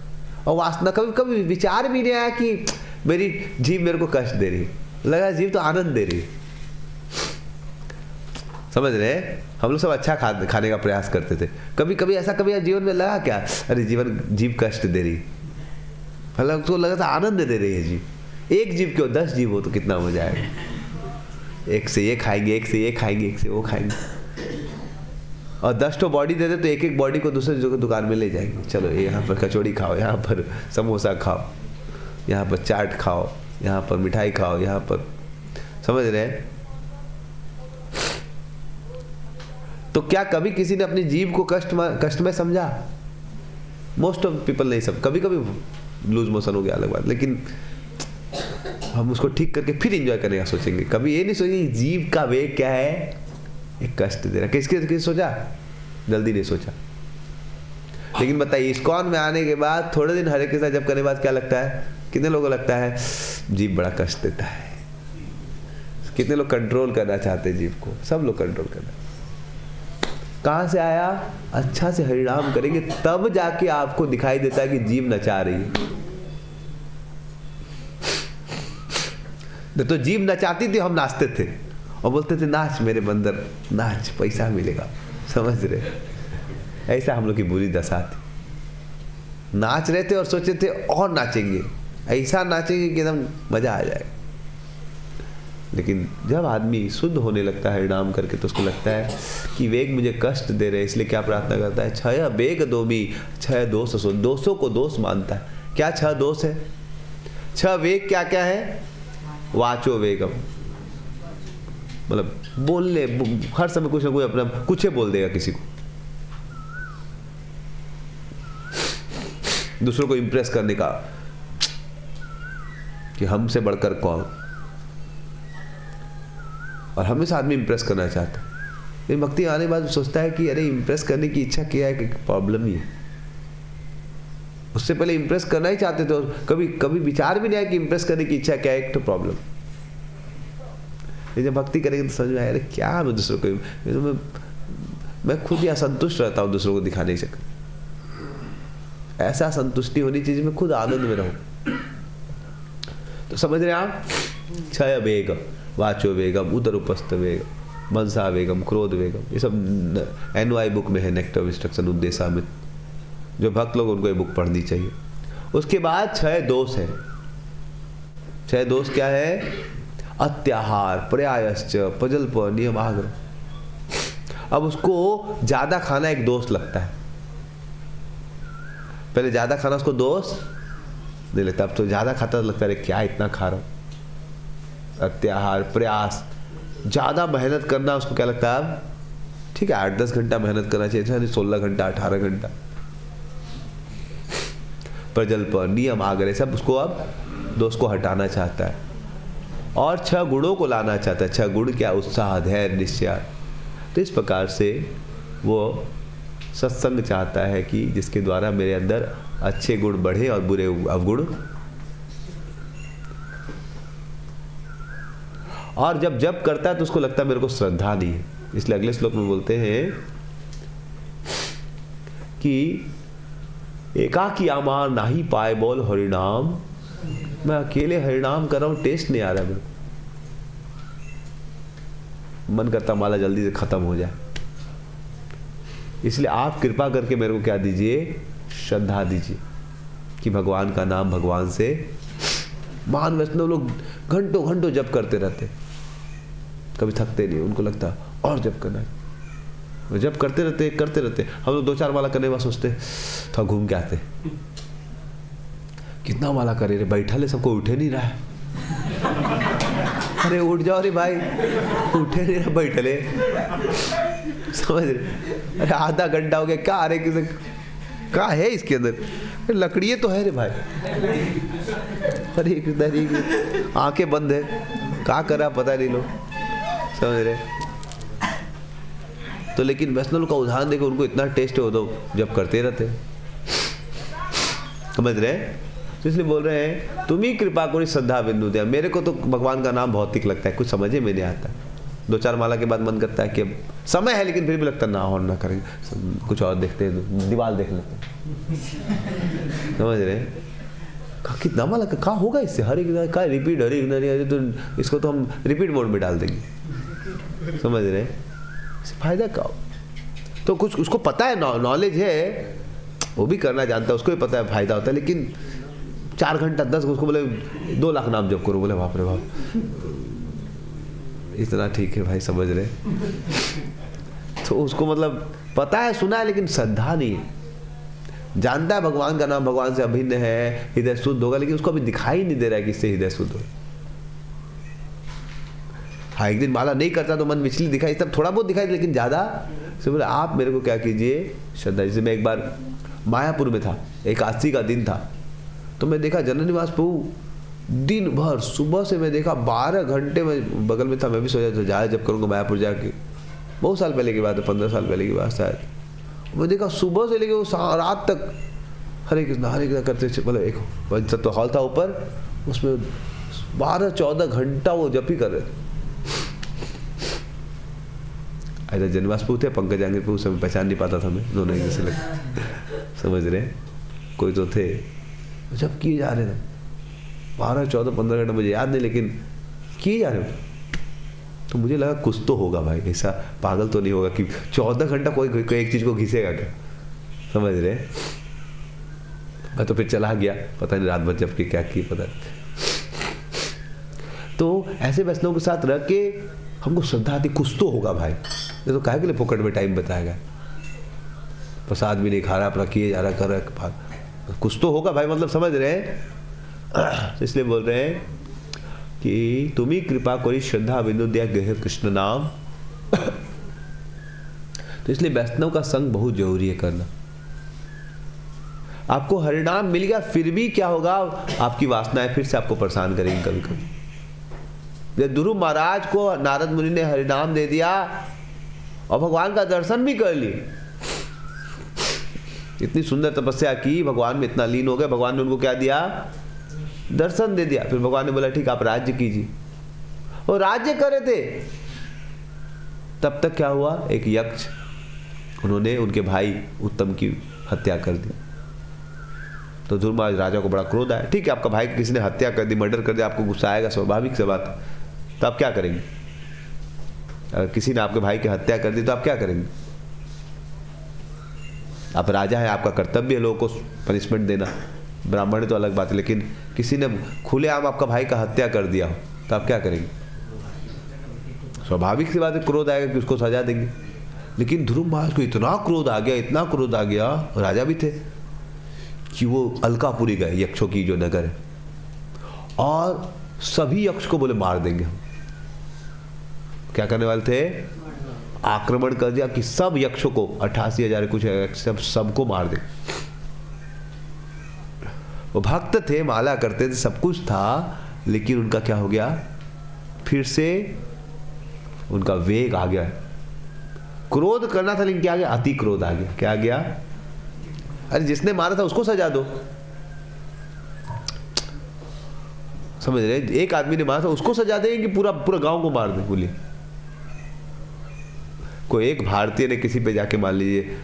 और वासना कभी कभी विचार भी नहीं आया कि मेरी जीभ मेरे को कष्ट दे रही, लगा जीभ तो आनंद दे रही। समझ रहे? हम लोग सब अच्छा खाने का प्रयास करते थे। कभी कभी ऐसा कभी जीवन में लगा क्या, अरे जीभ कष्ट दे रही, मतलब तो लगा था आनंद दे रही है जीभ। एक जीभ क्यों, 10 जीभ हो तो कितना मजा आएगा। एक से ये खाएंगे, एक से ये खाएंगे, एक से वो खाएंगे, और 10 तो बॉडी दे दे तो एक एक बॉडी को दूसरे दुकान में ले जाएंगे। चलो यहाँ पर कचौड़ी खाओ, यहाँ पर समोसा खाओ, यहाँ पर चाट खाओ, यहाँ पर मिठाई खाओ, यहाँ पर। समझ रहे हैं? तो क्या कभी किसी ने अपनी जीभ को कष्ट में समझा? मोस्ट ऑफ पीपल नहीं। सब कभी कभी लूज मोशन हो गया, अलग बात, लेकिन हम उसको ठीक करके फिर एंजॉय करने का सोचेंगे। कभी ये नहीं सोचेंगे जीभ का वेग क्या है, एक कष्ट दे रहा। किसके सोचा? जल्दी नहीं सोचा। लेकिन बताइए, इस्कॉन में आने के बाद थोड़े दिन हरे कृष्णा जब करने के बाद क्या लगता है? कितने लोगों को लगता है जीभ बड़ा कष्ट देता है? कितने लोग कंट्रोल करना चाहते हैं जीभ को? सब लोग कंट्रोल करना। कहां से आया? अच्छा से हरिनाम करेंगे तब जाके आपको दिखाई देता है कि जीभ नचा रही है। तो जीभ नचाती थी, हम नाचते थे और बोलते थे नाच मेरे बंदर नाच, पैसा मिलेगा। समझ रहे? ऐसा हम लोग की बुरी दशा थी। नाच रहे थे और सोचे थे और नाचेंगे, ऐसा नाचेंगे कि एकदम मजा आ जाएगा। लेकिन जब आदमी शुद्ध होने लगता है हरिनाम करके, तो उसको लगता है कि वेग मुझे कष्ट दे रहे, इसलिए क्या प्रार्थना करता है? क्षय वेग दोमी, क्षय दोष। दोषों को दोष मानता है। क्या 6 दोष है? 6 वेग क्या क्या है? वाचो वेगम, मतलब बोलने, हर समय कुछ ना कुछ अपना कुछ बोल देगा किसी को, दूसरों को इंप्रेस करने का कि हमसे बढ़कर कौन। और हमेशा आदमी इंप्रेस करना चाहता है, लेकिन भक्ति आने के बाद सोचता है कि अरे इंप्रेस करने की इच्छा क्या है, कि प्रॉब्लम ही है। उससे पहले इंप्रेस करना ही चाहते थे और कभी कभी विचार भी नहीं आया कि इंप्रेस करने की इच्छा क्या है, एक तो प्रॉब्लम। जब भक्ति करेंगे तो समझ में आया, अरे क्या मैं दूसरों को, मैं खुद ही असंतुष्ट रहता हूँ दूसरों को दिखाने से। ऐसा संतुष्टि होनी चाहिए मैं खुद आनंद में रहूं। तो समझ रहे आप? क्षय वेग, वाचो वेगम, उदर उपस्थ वेग। मनसा वेगम, क्रोध वेगम, ये सब NY बुक में है, नेक्टर इंस्ट्रक्शन उद्देशामित। जो भक्त लोग उनको ये बुक पढ़नी चाहिए। उसके बाद 6 दोष है। 6 दोष क्या है? अत्याहार, पर्यायश्च, प्रजल्प, नियम, आग्रह। अब उसको ज्यादा खाना एक दोष लगता है। पहले ज्यादा खाना उसको दोष नहीं लगता, अब तो ज्यादा खाता लगता है क्या इतना खा रहा हूं। अत्याहार, प्रयास, ज्यादा मेहनत करना उसको क्या लगता है? अब ठीक है 8-10 घंटा मेहनत करना चाहिए, 16 घंटा, 18 घंटा। प्रजल्प, नियम, आग्रह, सब उसको अब दोष को हटाना चाहता है और 6 गुणों को लाना चाहता है। 6 गुण क्या? उत्साह, धैर्य, निश्चय। तो इस प्रकार से वो सत्संग चाहता है कि जिसके द्वारा मेरे अंदर अच्छे गुण बढ़े और बुरे अवगुण। और जब जप करता है तो उसको लगता है मेरे को श्रद्धा नहीं है, इसलिए अगले श्लोक में बोलते हैं कि एकाकी आमार नाही पाए बोल हरिनाम। मैं अकेले हरिनाम कर रहा हूं, टेस्ट नहीं आ रहा मेरे को, मन करता माला जल्दी से खत्म हो जाए। इसलिए आप कृपा करके मेरे को क्या दीजिए? श्रद्धा दीजिए कि भगवान का नाम भगवान से। महान वैष्णव लोग घंटों घंटों जप करते रहते, कभी थकते नहीं, उनको लगता और जप करना है। जप करते रहते। हम लोग 2-4 माला करने के बाद सोचते थोड़ा घूम के आते, कितना माला करे रे, बैठा ले, सबको उठे नहीं रहा है। अरे उठ जाओ रे भाई, उठे नहीं रहा, बैठे ले, समझ रहे? अरे आधा घंटा हो गया, क्या अरे किसे क्या है इसके अंदर? लकड़ी तो है रे भाई। अरे आंखें बंद है, क्या कर रहा पता नहीं, लोग समझ रहे? तो लेकिन वैष्णव का उदाहरण देखो, उनको इतना टेस्ट हो तो जब करते रहते, समझ रहे? तो इसलिए बोल रहे हैं तुम ही कृपा करो श्रद्धा बिंदु दिया। मेरे को तो भगवान का नाम भौतिक लगता है, कुछ समझे में नहीं आता। 2-4 माला के बाद मन करता है कि अब समय है, लेकिन फिर भी लगता है ना और ना करेंगे, कुछ और देखते हैं, दीवार देख लेते हैं, समझ रहे? कितना माला कहाँ होगा इससे? हर एक का रिपीट, हर एक तो इसको तो हम रिपीट मोड में डाल देंगे, समझ रहे? फायदा क्या? तो कुछ उसको पता है, नॉलेज है, वो भी करना जानता है, उसको भी पता है फायदा होता है, लेकिन 4 घंटा 10 उसको बोले 2 लाख नाम जप करो, बोले बाप रे बाप, इतना ठीक है भाई, समझ रहे? तो उसको मतलब पता है, सुना है, लेकिन श्रद्धा नहीं है। जानता है भगवान का नाम भगवान से अभिन्न है, हृदय शुद्ध होगा, लेकिन उसको अभी दिखाई नहीं दे रहा है कि इससे हृदय शुद्ध हो। हाँ, एक दिन माला नहीं करता तो मन विचलित दिखाई, तब थोड़ा बहुत दिखाई, लेकिन ज्यादा से बोले आप मेरे को क्या कीजिए, श्रद्धा। जैसे मैं एक बार मायापुर में था, एकादशी का दिन था, तो मैं देखा जननिवास प्रभु दिन भर, सुबह से मैं देखा 12 घंटे में बगल में था। मैं भी सोचा था जाए जब करूँगा मायापुर जाके, बहुत साल पहले की बात है, 15 साल पहले की बात शायद। मैं देखा सुबह से लेके वो रात तक हरे कृष्णा करते, बोले एक तो हॉल था ऊपर, उसमें 12-14 घंटा वो जप ही कर रहे थे। ऐसा जनवास प्रभु थे, पंकज आंगे प्रभु, समय पहचान नहीं पाता था मैं, दोनों एक जैसे लगे, समझ रहे? कोई तो थे, जब किए जा रहे थे 12-14-15 घंटे, मुझे याद नहीं, लेकिन किए जा रहे हो। तो मुझे लगा कुछ तो होगा भाई, ऐसा पागल तो नहीं होगा कि 14 घंटा कोई एक चीज को घिसेगा क्या, समझ रहे? मैं तो फिर चला गया, पता नहीं रात भर जब की क्या की पता। तो ऐसे वैष्णव के साथ रह के हमको श्रद्धा आती, कुछ तो होगा भाई, ये तो काहे के लिए फोकट में टाइम बताएगा, प्रसाद भी नहीं खा रहा, अपना किए जा रहा, कर रहा, कुछ तो होगा भाई, मतलब समझ रहे हैं? इसलिए बोल रहे हैं कि तुम ही कृपा करी श्रद्धा बिंदु दिया गहे कृष्ण नाम। तो इसलिए वैष्णव का संग बहुत जरूरी है करना। आपको हरिनाम मिल गया, फिर भी क्या होगा, आपकी वासनाएं फिर से आपको परेशान करेंगी कभी कभी। ध्रुव महाराज को नारद मुनि ने हरिनाम दे दिया और भगवान का दर्शन भी कर लिए, इतनी सुंदर तपस्या की, भगवान में इतना लीन हो गए, भगवान ने उनको क्या दिया, दर्शन दे दिया। फिर भगवान ने बोला ठीक आप राज्य कीजिए, और राज्य कर रहे थे, तब तक क्या हुआ, एक यक्ष, उन्होंने उनके भाई उत्तम की हत्या कर दी। तो ध्रुव महाराज राजा को बड़ा क्रोध आया, ठीक है आपका भाई किसी ने हत्या कर दी, मर्डर कर दिया, आपको गुस्सा आएगा, स्वाभाविक सी बात। तो आप क्या करेंगे? अगर किसी ने आपके भाई की हत्या कर दी तो आप क्या करेंगे? आप राजा है, आपका कर्तव्य है लोगों को पनिशमेंट देना, ब्राह्मण है तो अलग बात है, लेकिन किसी ने खुलेआम आपका भाई का हत्या कर दिया हो तो आप क्या करेंगे? स्वाभाविक सी बात है, क्रोध आएगा कि उसको सजा देंगे। लेकिन ध्रुव महाराज को इतना क्रोध आ गया, इतना क्रोध आ गया, राजा भी थे, कि वो अलकापुरी गए, यक्षों की जो नगर है, और सभी यक्ष को बोले मार देंगे हम। क्या करने वाले थे? आक्रमण कर दिया कि सब यक्षों को, 88,000 कुछ सबको मार दे। वो भक्त थे, माला करते थे, सब कुछ था, लेकिन उनका क्या हो गया? फिर से उनका वेग आ गया। क्रोध करना था लेकिन क्या आ गया? अति क्रोध आ गया। क्या आ गया? अरे जिसने मारा था उसको सजा दो, समझ रहे? एक आदमी ने मारा था उसको सजा देंगे कि पूरा पूरा गांव को मार दे? बोलिए, कोई एक भारतीय ने किसी पे जाके मान लीजिए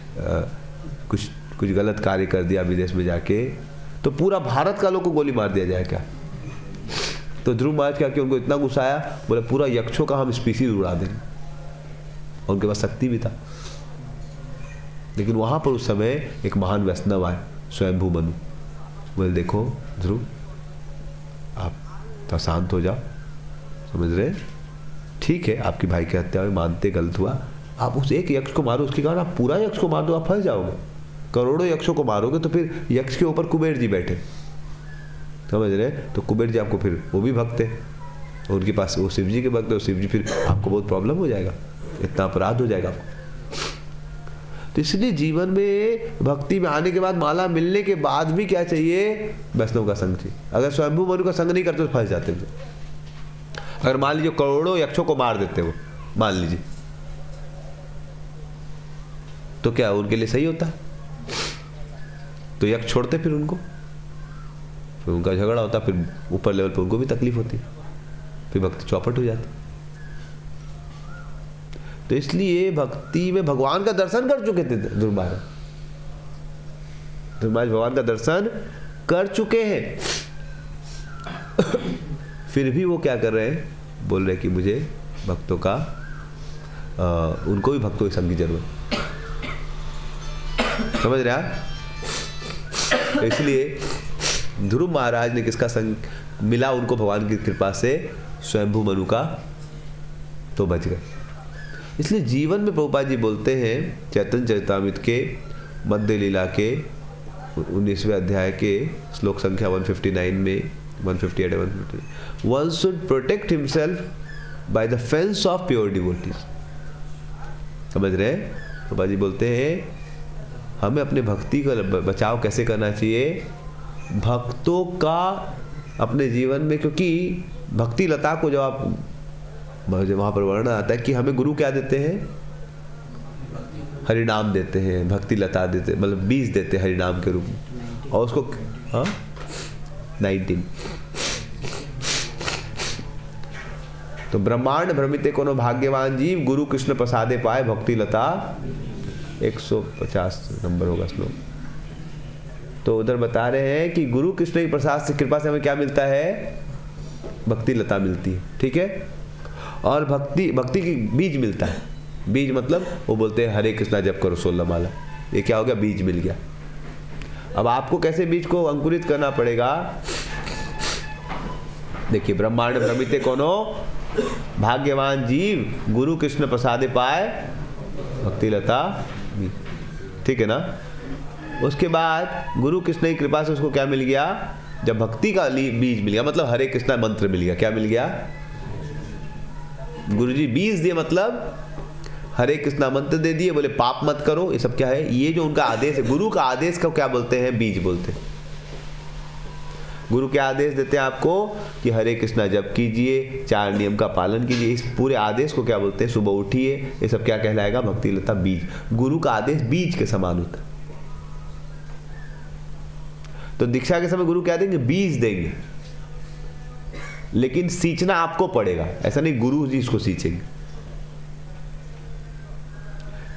कुछ गलत कार्य कर दिया विदेश में जाके, तो पूरा भारत का लोग को गोली मार दिया जाए क्या? तो ध्रुव महाराज क्या कि उनको इतना गुस्सा आया, बोले पूरा यक्षों का हम स्पीसीज उड़ा देंगे। और उनके पास शक्ति भी था। लेकिन वहां पर उस समय एक महान वैष्णव आए, स्वयंभू मनु। बोले देखो ध्रुव, आप तो शांत हो जाओ, समझ रहे? ठीक है, आपकी भाई की हत्या हुई, मानते गलत हुआ, आप उस एक यक्ष को मारो, उसके कारण आप पूरा यक्ष को मार दो, आप फंस जाओगे। करोड़ों यक्षों को मारोगे तो फिर यक्ष के ऊपर कुबेर जी बैठे, समझ रहे? तो कुबेर जी आपको, फिर वो भी भक्त है, उनके पास वो शिव जी के भक्त है, शिव जी फिर आपको बहुत प्रॉब्लम हो जाएगा, इतना अपराध हो जाएगा आपको। तो इसलिए जीवन में भक्ति में आने के बाद, माला मिलने के बाद भी क्या चाहिए? वैष्णव का संग चाहिए। अगर स्वयंभू मनु का संग नहीं करते तो फंस जाते थे। अगर मान लीजिए करोड़ों यक्षों को मार देते वो, मान लीजिए, तो क्या उनके लिए सही होता? तो यक्ष छोड़ते फिर उनको, फिर उनका झगड़ा होता, फिर ऊपर लेवल पे उनको भी तकलीफ होती, फिर भक्ति चौपट हो जाती। तो इसलिए भक्ति में भगवान का दर्शन कर चुके थे ध्रुव महाराज। ध्रुव महाराज भगवान का दर्शन कर चुके हैं, फिर भी वो क्या कर रहे हैं? बोल रहे हैं कि मुझे भक्तों का, उनको भी भक्तों की संग की जरूरत, समझ रहे आप? तो इसलिए ध्रुव महाराज ने किसका संग मिला उनको? भगवान की कृपा से स्वयंभू मनु का, तो बच गए। इसलिए जीवन में प्रभुपाद जी बोलते हैं चैतन्य चरितामृत के मध्य लीला के 19वें अध्याय के श्लोक संख्या 159 में, 158 और 159, one should protect himself by the fence of pure devotees. समझ रहे हैं? प्रभुपाद जी बोलते हैं हमें अपने भक्ति का बचाव कैसे करना चाहिए? भक्तों का अपने जीवन में, क्योंकि भक्ति लता को जब आप, वहां पर वर्णन आता है कि हमें गुरु क्या देते हैं? हरिनाम देते हैं, भक्ति लता देते, मतलब बीज देते हैं हरिनाम के रूप में, और उसको 19 तो ब्रह्मांड भ्रमिते कोनो भाग्यवान जीव, गुरु कृष्ण प्रसादे पाए भक्ति लता, 150 नंबर होगा श्लोक। तो उधर बता रहे हैं कि गुरु कृष्ण की प्रसाद से, कृपा से हमें क्या मिलता है? भक्ति लता मिलती है, ठीक है? और भक्ति की बीज मिलता है। बीज मतलब वो बोलते हैं हरे कृष्णा जप करो 16 माला, ये क्या हो गया? बीज मिल गया। अब आपको कैसे बीज को अंकुरित करना पड़ेगा? देखिए, ब्रह्मांड भ्रमिते कोनो भाग्यवान जीव, गुरु कृष्ण प्रसादे पाए भक्ति लता, ठीक है ना? उसके बाद गुरु कृष्ण की कृपा से उसको क्या मिल गया? जब भक्ति का बीज मिल गया, मतलब हरे कृष्णा मंत्र मिल गया। क्या मिल गया? गुरुजी बीज दिए, मतलब हरे कृष्णा मंत्र दे दिए, बोले पाप मत करो। ये सब क्या है? ये जो उनका आदेश है, गुरु का आदेश को क्या बोलते हैं? बीज बोलते हैं। गुरु क्या आदेश देते हैं आपको कि हरे कृष्णा जप कीजिए, 4 नियम का पालन कीजिए, इस पूरे आदेश को क्या बोलते हैं? सुबह उठिए, ये सब क्या कहलाएगा? भक्ति लता बीज। गुरु का आदेश बीज के समान होता है। तो दीक्षा के समय गुरु क्या देंगे? बीज देंगे, लेकिन सींचना आपको पड़ेगा। ऐसा नहीं गुरु जी इसको सींचेंगे।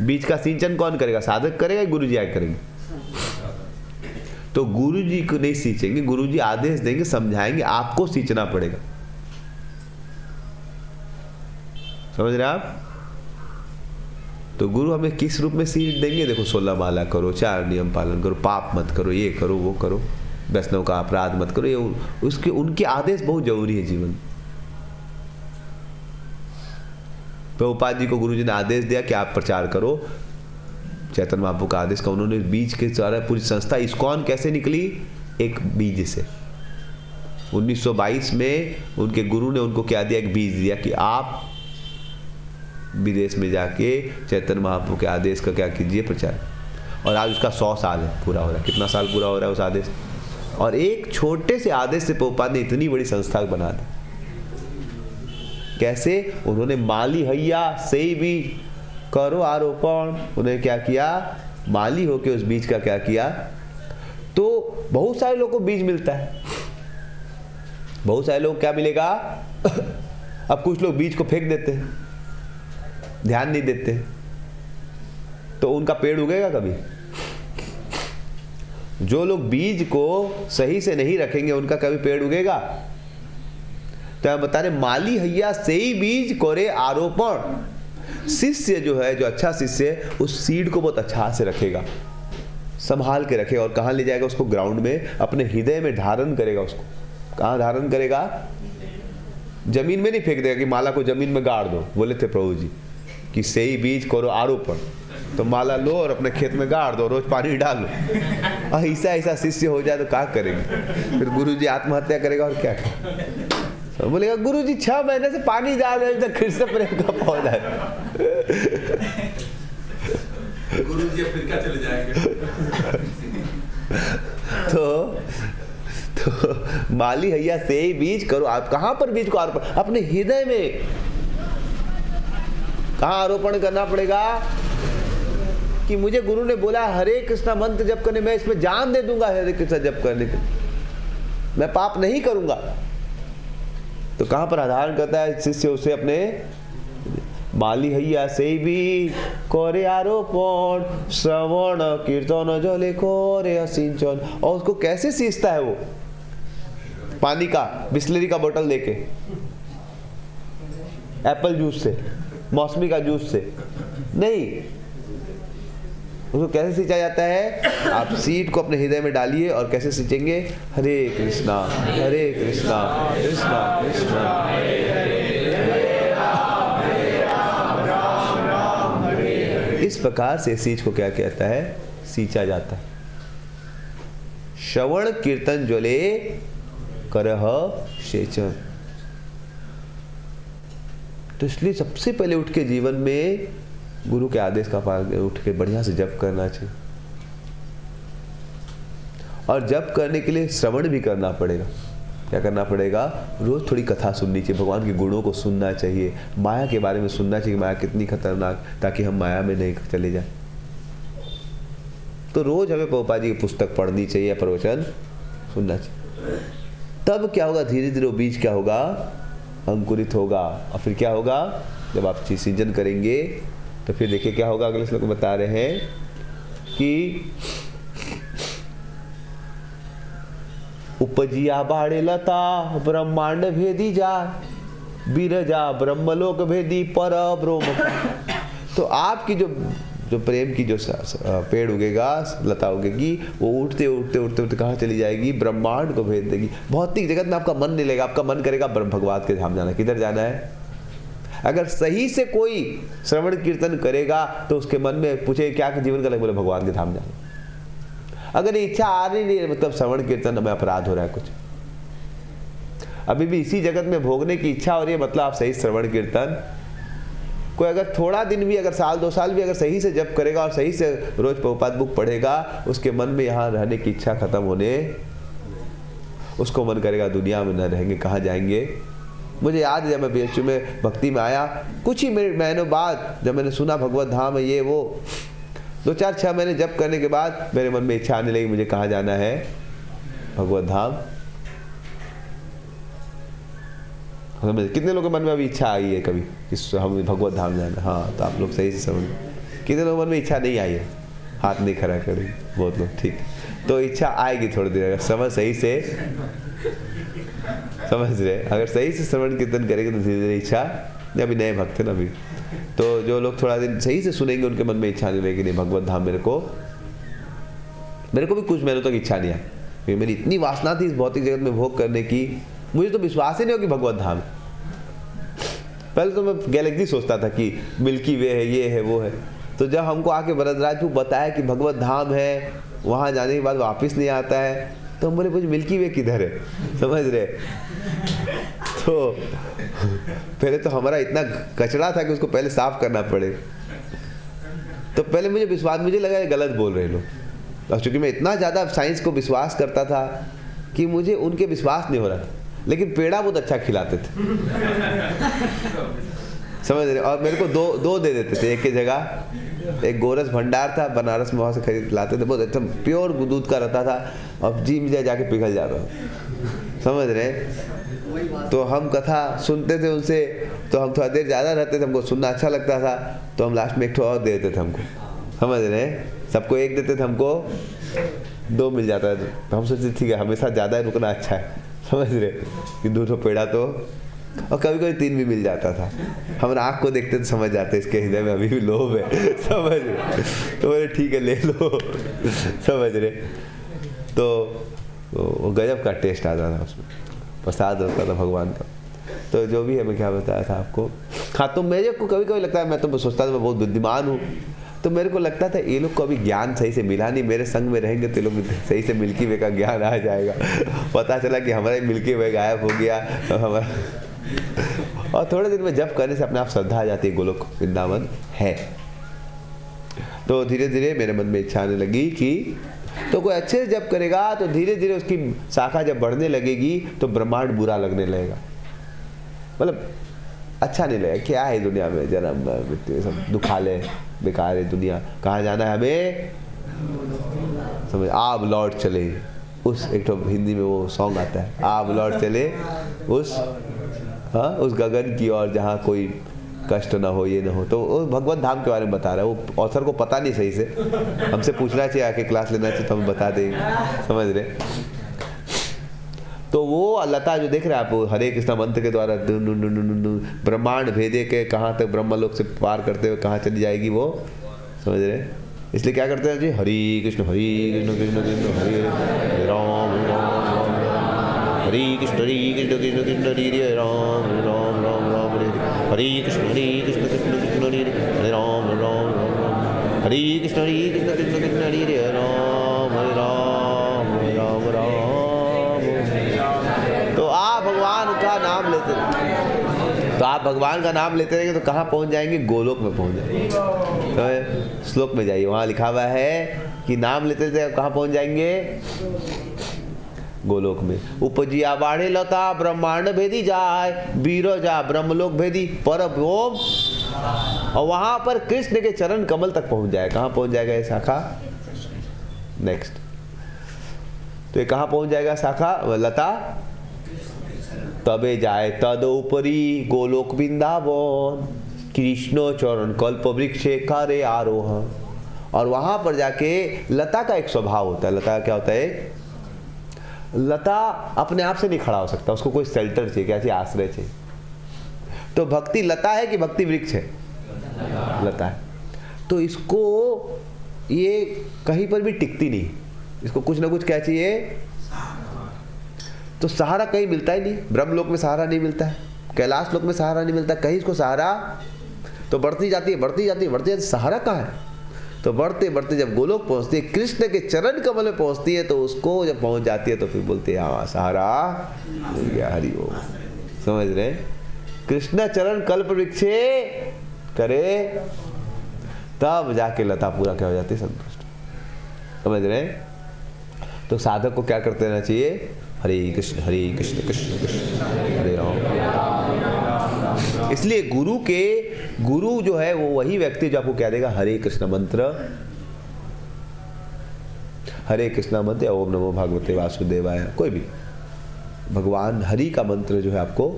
बीज का सिंचन कौन करेगा? साधक करेगा, गुरु जी आगे करेंगे? तो गुरु जी को नहीं सींचेंगे, गुरु जी आदेश देंगे, समझाएंगे, आपको सींचना पड़ेगा। समझ रहे आप? तो गुरु हमें किस रूप में सीख देंगे? देखो 16 माला करो, 4 नियम पालन करो, पाप मत करो, ये करो वो करो, वैष्णव का अपराध मत करो, ये उसके उनके आदेश बहुत जरूरी है जीवन। प्रभुपाद जी को गुरु जी ने आदेश दिया कि आप प्रचार करो, चैतन्य महाप्रभु का आदेश का। उन्होंने बीज के द्वारा पूरी संस्था इस्कॉन कैसे निकली? एक बीज से। 1922 में उनके गुरु ने उनको क्या दिया? एक बीज दिया कि आप विदेश में जाके चैतन्य महाप्रभु के आदेश का क्या कीजिए? प्रचार। और आज उसका 100 साल है पूरा हो रहा है। कितना साल पूरा हो रहा है उस आदेश? और एक छोटे से आदेश से प्रभुपाद ने इतनी बड़ी संस्था बना दी। कैसे? उन्होंने माली हैया से भी करो आरोपण। उन्होंने क्या किया? माली होके उस बीज का क्या किया? तो बहुत सारे लोगों को बीज मिलता है। बहुत सारे लोग क्या मिलेगा? अब कुछ लोग बीज को फेंक देते हैं, ध्यान नहीं देते, तो उनका पेड़ उगेगा कभी? जो लोग बीज को सही से नहीं रखेंगे उनका कभी पेड़ उगेगा? तो हम बता रहे माली हैया से ही बीज करे आरोपण। शिष्य जो है, जो अच्छा शिष्य, उस सीड को बहुत अच्छा से रखेगा, संभाल के रखेगा। और कहाँ ले जाएगा उसको? ग्राउंड में, अपने हृदय में धारण करेगा उसको। कहाँ धारण करेगा? जमीन में नहीं फेंक देगा कि माला को जमीन में गाड़ दो। बोले थे प्रभु जी कि से ही बीज करो आरोपण, तो माला लो और अपने खेत में गाड़ दो, रोज पानी डालो। ऐसा ऐसा शिष्य हो जाए तो क्या करेंगे? फिर गुरु जी आत्महत्या करेगा और क्या करेगा? तो बोलेगा गुरु जी 6 महीने से पानी डाल रहे हैं, कृष्ण प्रेम का पौधा है। गुरु जी फिर क्या चले जाएंगे? तो माली हैया से ही बीज करो। आप कहाँ पर बीज को आरोपण? अपने हृदय में। कहाँ आरोपण करना पड़ेगा? कि मुझे गुरु ने बोला हरे कृष्णा मंत्र जप करने, मैं इसमें जान दे दूंगा हरे कृष्णा जप करने के, मैं पाप नहीं करूंगा। तो कहाँ पर आधारण करता है शिष्य? उसे अपने माली हैया से भी करे आरोपण, श्रवण कीर्तन जले करे असिंचन। और उसको कैसे सींचता है वो? पानी का बिस्लरी का बोतल देके, एप्पल जूस से, मौसमी का जूस से नहीं। उसको कैसे सींचा जाता है? आप सीड को अपने हृदय में डालिए और कैसे सींचेंगे? हरे कृष्णा कृष्णा कृष्णा। इस प्रकार से सींच को क्या कहता है? सींचा जाता है। श्रवण कीर्तन ज्वले करह सेचन। तो इसलिए सबसे पहले उठ के जीवन में गुरु के आदेश का पालन, उठ के बढ़िया से जप करना चाहिए। और जप करने के लिए श्रवण भी करना पड़ेगा। क्या करना पड़ेगा? रोज थोड़ी कथा सुननी चाहिए, भगवान के गुणों को सुनना चाहिए, माया के बारे में सुनना चाहिए, माया कितनी खतरनाक, ताकि हम माया में नहीं चले जाए। तो रोज हमें प्रभुपाद जी की पुस्तक पढ़नी चाहिए, प्रवचन सुनना चाहिए। तब क्या होगा? धीरे धीरे वो बीज क्या होगा? अंकुरित होगा। और फिर क्या होगा? जब आप सींचन करेंगे तो फिर देखिए क्या होगा। अगले श्लोक में बता रहे हैं कि उपजिया बाड़े लता ब्रह्मांड भेदी जा, बीरजा ब्रह्मलोक भेदी पर ब्रह्म। तो आपकी जो प्रेम की जो पेड़ उगेगा, लता उगेगी, वो उठते उठते उठते उठते कहाँ चली जाएगी? ब्रह्मांड को भेज देगी। भौतिक जगत में आपका मन नहीं लगेगा, आपका मन करेगा ब्रह्म भगवान के धाम जाना। किधर जाना है? अगर सही से कोई श्रवण कीर्तन करेगा तो उसके मन में पूछे क्या जीवन का लगे? बोले भगवान के धाम जाना। अगर इच्छा आ रही नहीं, मतलब श्रवण कीर्तन में अपराध हो रहा है कुछ, अभी भी इसी जगत में भोगने की इच्छा हो रही है, मतलब आप सही श्रवण कीर्तन, कोई अगर थोड़ा दिन भी, अगर साल 2 साल भी अगर सही से जप करेगा और सही से रोज प्रभुपाद बुक पढ़ेगा, उसके मन में यहाँ रहने की इच्छा खत्म होने, उसको मन करेगा दुनिया में न रहेंगे, कहाँ जाएंगे। मुझे याद है जब मैं बीएचयू में भक्ति में आया, कुछ ही महीनों बाद जब मैंने सुना भगवत धाम है ये वो, 2-4-6 महीने जप करने के बाद मेरे मन में इच्छा आने लगी मुझे कहाँ जाना है? भगवत धाम। कितने लोगों के मन में अभी इच्छा आई है कभी कि हम भगवत धाम जाना? हाँ, तो आप लोग सही से समझ। कितने लोगों मन में इच्छा नहीं आई है? हाथ नहीं खड़ा करेंगे बहुत लोग। ठीक, तो इच्छा आएगी थोड़ी देर, अगर समझ सही से समझ रहे, अगर सही से श्रवण कीर्तन करेंगे तो धीरे धीरे इच्छा अभी नए भक्त थे ना अभी, तो जो लोग थोड़ा दिन सही से सुनेंगे उनके मन में इच्छा नहीं रहेगी, नहीं भगवत धाम मेरे को भी कुछ महीनों तक इच्छा नहीं आई, क्योंकि मेरी इतनी वासना थी इस भौतिक जगत में भोग करने की, मुझे तो विश्वास ही नहीं हो कि भगवत धाम। पहले तो मैं गैलेक्सी सोचता था कि मिल्की वे है, ये है, वो है। तो जब हमको आके वरदराज बताया कि भगवत धाम है, वहाँ जाने के बाद वापस नहीं आता है, तो हम बोले मुझे मिल्की वे किधर है, समझ रहे। तो पहले तो हमारा इतना कचरा था कि उसको पहले साफ करना पड़े। तो पहले मुझे लगा ये गलत बोल रहे लोग, और चूंकि मैं इतना ज़्यादा साइंस को विश्वास करता था कि मुझे उनके विश्वास नहीं हो रहा था, लेकिन पेड़ा बहुत अच्छा खिलाते थे, समझ रहे। और मेरे को दो दे देते थे एक की जगह। एक गोरस भंडार था बनारस में, वहाँ से खरीद लाते थे, बहुत अच्छा प्योर दूध का रहता था, और जी में जाके पिघल जाता था, समझ रहे। तो हम कथा सुनते थे उनसे, तो हम थोड़ा देर ज़्यादा रहते थे, हमको सुनना अच्छा लगता था, तो हम लास्ट में एक और दे देते थे हमको, समझ रहे। सबको एक देते थे, हमको 2 मिल जाता है। तो हम सोचते ठीक है हमेशा ज़्यादा रुकना अच्छा है, समझ रहे कि 2 पेड़ा तो, और कभी कभी 3 भी मिल जाता था। हम आँख को देखते तो समझ जाते इसके हृदय में अभी भी लोभ है, समझ रहे। तो बोले ठीक है ले लो, समझ रहे। तो वो गजब का टेस्ट आता था उसमें, प्रसाद होता था भगवान का। तो जो भी है, मैं क्या बताया था आपको। हाँ, तो मेरे को कभी कभी लगता है, मैं तो सोचता था मैं बहुत बुद्धिमान हूँ, तो मेरे को लगता था ये लोग को अभी ज्ञान सही से मिला नहीं, मेरे संग में रहेंगे तो लोग सही से मिल्की वे का ज्ञान आ जाएगा। पता चला कि हमारा मिल्की वे गायब हो गया हमारा। और थोड़े दिन में जप करने से अपने आप श्रद्धा आ जाती है गोलोक वृंदावन है। तो धीरे धीरे मेरे मन में इच्छा आने लगी कि तो कोई अच्छे से जप करेगा तो धीरे धीरे उसकी शाखा जब बढ़ने लगेगी तो ब्रह्मांड बुरा लगने लगेगा, मतलब अच्छा नहीं लगेगा। क्या है दुनिया में, जन्म मृत्यु सब दुखाले बेकार है दुनिया, कहाँ जाना है हमें, समझ। आप लौट चले उस, एक तो हिंदी में वो सॉन्ग आता है, आप लौट चले उस, हाँ, उस गगन की ओर जहाँ कोई कष्ट ना हो, ये ना हो। तो वो भगवत धाम के बारे में बता रहा है। वो ऑथर को पता नहीं सही से, हमसे पूछना चाहिए, आके क्लास लेना चाहिए तो हम बता देंगे, समझ रहे। तो वो लता जो देख रहे हैं आप, हरे कृष्णा मंत्र के द्वारा ब्रह्मांड भेदे के कहाँ तक ब्रह्मलोक से पार करते हुए कहाँ चली जाएगी वो, समझ रहे। इसलिए क्या करते हैं जी, हरे कृष्ण कृष्ण कृष्ण हरे राम राम राम हरे कृष्ण कृष्ण कृष्ण हरे राम राम राम राम हरे कृष्ण कृष्ण कृष्ण हरे राम राम राम हरे कृष्ण कृष्ण कृष्ण हरे राम राम राम राम। तो आप भगवान का नाम लेते रहेंगे, तो आप भगवान का नाम लेते रहेंगे तो कहाँ पहुँच जाएंगे, गोलोक में पहुँच जाएंगे। तो श्लोक में जाइए, वहाँ लिखा हुआ है कि नाम लेते लेते कहाँ पहुँच जाएंगे, गोलोक में। उपजिया बाढ़े लता ब्रह्मांड भेदी जाए, बीरजा ब्रह्मलोक भेदी पर ओम। और वहां पर कृष्ण के चरण कमल तक पहुंच जाए। कहां पहुंच जाएगा ये शाखा, नेक्स्ट। तो ये कहां पहुंच जाएगा शाखा लता, तबे जाए तद ऊपरी गोलोक वृंदावन कृष्ण चरण कल्प वृक्षे करे आरोह। और वहां पर जाके लता का एक स्वभाव होता है। लता का क्या होता है, लता अपने आप से नहीं खड़ा हो सकता, उसको कोई शेल्टर चाहिए, क्या चाहिए, आश्रय चाहिए। तो भक्ति लता है कि भक्ति वृक्ष है, लता है। तो इसको ये कहीं पर भी टिकती नहीं, इसको कुछ ना कुछ क्या चाहिए, तो सहारा कहीं मिलता ही नहीं। ब्रह्मलोक में सहारा नहीं मिलता है, कैलाश लोक में सहारा नहीं मिलता, कहीं इसको सहारा। तो बढ़ती जाती है बढ़ती जाती है बढ़ती जाती है, सहारा कहाँ है। तो बढ़ते बढ़ते जब गोलोक पहुंचती है, कृष्ण के चरण कमल में पहुंचती है, तो उसको जब पहुंच जाती है तो फिर बोलते हैं हाँ सहारा मिल गया, हरि ओम। समझ रहे, कृष्ण चरण कल्प वृक्षे करे, तब जाके लता पूरा क्या हो जाती है, संतुष्ट। समझ रहे। तो साधक को क्या करते रहना चाहिए, हरे कृष्ण कृष्ण कृष्ण हरे राम। इसलिए गुरु जो है वो वही व्यक्ति जो आपको क्या देगा, हरे कृष्ण मंत्र, हरे कृष्ण मंत्र या ओम नमो भगवते वासुदेवाय, कोई भी भगवान हरि का मंत्र जो है आपको,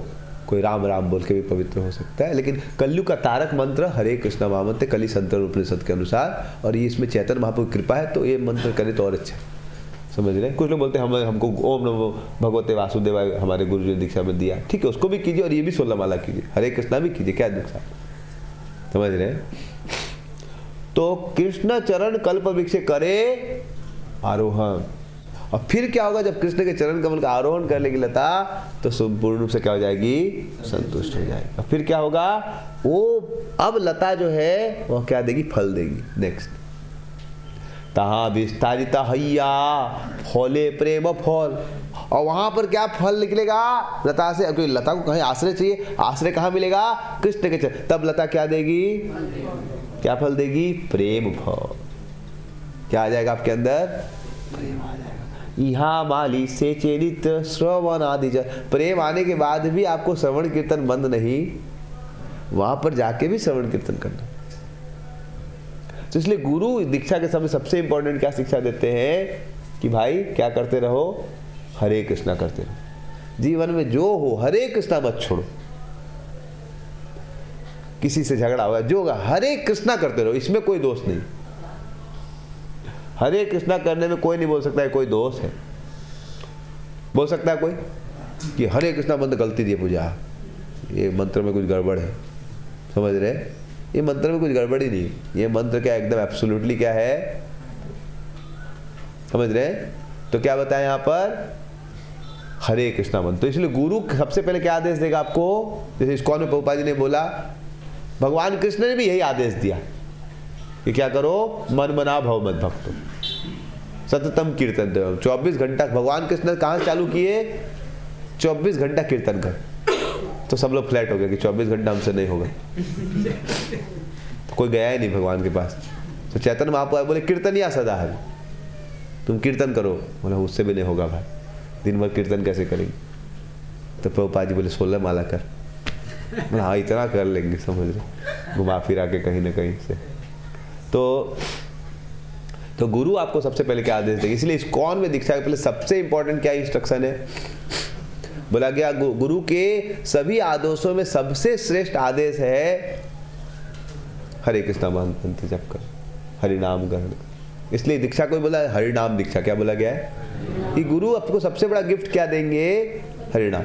कोई राम राम बोल के भी पवित्र हो सकता है। लेकिन कलयुग का तारक मंत्र हरे कृष्ण महामंत्र कलि संतर उपनिषद के अनुसार, और ये इसमें चैतन्य महाप्रभु की कृपा है तो ये मंत्र करें तो और अच्छा। समझ रहे हैं? कुछ लोग बोलते हैं हमको ओम नमो भगवते वासुदेवाय हमारे गुरु जी ने दीक्षा में दिया, ठीक है, उसको भी कीजिए और ये भी 16 माला कीजिए, हरे कृष्णा भी कीजिए, क्या नुकसान, समझ रहे हैं? तो कृष्ण चरण कल्प वृक्ष करे आरोहण, और फिर क्या होगा जब कृष्ण के चरण कमल का आरोहण कर लेगी लता तो संपूर्ण रूप से क्या हो जाएगी, संतुष्ट हो जाएगी। और फिर क्या होगा, वो अब लता जो है वह क्या देगी, फल देगी। नेक्स्ट, तहा विस्तारित हैया फले प्रेम फल, और वहां पर क्या फल निकलेगा लता से, क्योंकि लता को कहीं आश्रय चाहिए, आश्रय कहाँ मिलेगा, कृष्ण के चरण, तब लता क्या देगी, क्या फल देगी, प्रेम फल। क्या आ जाएगा आपके अंदर, प्रेम आ जाएगा। यहाँ माली से चेरित श्रवण आदि, प्रेम आने के बाद भी आपको श्रवण कीर्तन बंद नहीं, वहां पर जाके भी श्रवण कीर्तन करना। तो इसलिए गुरु दीक्षा के समय सबसे इंपॉर्टेंट क्या शिक्षा देते हैं कि भाई क्या करते रहो, हरे कृष्णा करते रहो, जीवन में जो हो हरे कृष्णा मत छोड़ो। किसी से झगड़ा हुआ जो होगा हरे कृष्णा करते रहो, इसमें कोई दोष नहीं। हरे कृष्णा करने में कोई नहीं बोल सकता है कोई दोष है। बोल सकता है कोई कि हरे कृष्णा मंत्र गलती दी पूजा, ये मंत्र में कुछ गड़बड़ है, समझ रहे? ये मंत्र में कुछ गड़बड़ ही नहीं, ये मंत्र क्या एकदम एब्सोल्युटली क्या है, समझ रहे? तो क्या बताया यहाँ पर, हरे कृष्णा मंत्र। तो इसलिए गुरु सबसे पहले क्या आदेश देगा आपको, जैसे इस्कॉन में प्रभुपाद जी ने बोला, भगवान कृष्ण ने भी यही आदेश दिया कि क्या करो, मन मना भव मत भक्तो सततम कीर्तन देव। 24 घंटा भगवान कृष्ण ने कहाँ चालू किए, 24 घंटा कीर्तन कर। तो सब लोग फ्लैट हो गए कि 24 घंटा हमसे नहीं होगा, तो कोई गया ही नहीं भगवान के पास। तो चैतन्य महाप्रभु बोले कीर्तन या सदा है, तुम कीर्तन करो। बोला उससे भी नहीं होगा भाई, दिन भर कीर्तन कैसे करेंगे? तो प्रभुपाद जी बोले 16 माला कर। हाँ इतना कर लेंगे, समझ रहे, घुमा फिरा के कहीं ना कहीं से। तो गुरु आपको सबसे पहले क्या आदेश देगा, इसलिए इस्कॉन में दीक्षा के पहले सबसे इंपॉर्टेंट क्या इंस्ट्रक्शन है, बोला गया गुरु के सभी आदेशों में सबसे श्रेष्ठ आदेश है हरे कृष्णा मंत्र जप कर, हरि नाम ग्रहण। इसलिए दीक्षा को बोला हरि नाम दीक्षा, क्या बोला गया है कि गुरु आपको सबसे बड़ा गिफ्ट क्या देंगे, हरि नाम।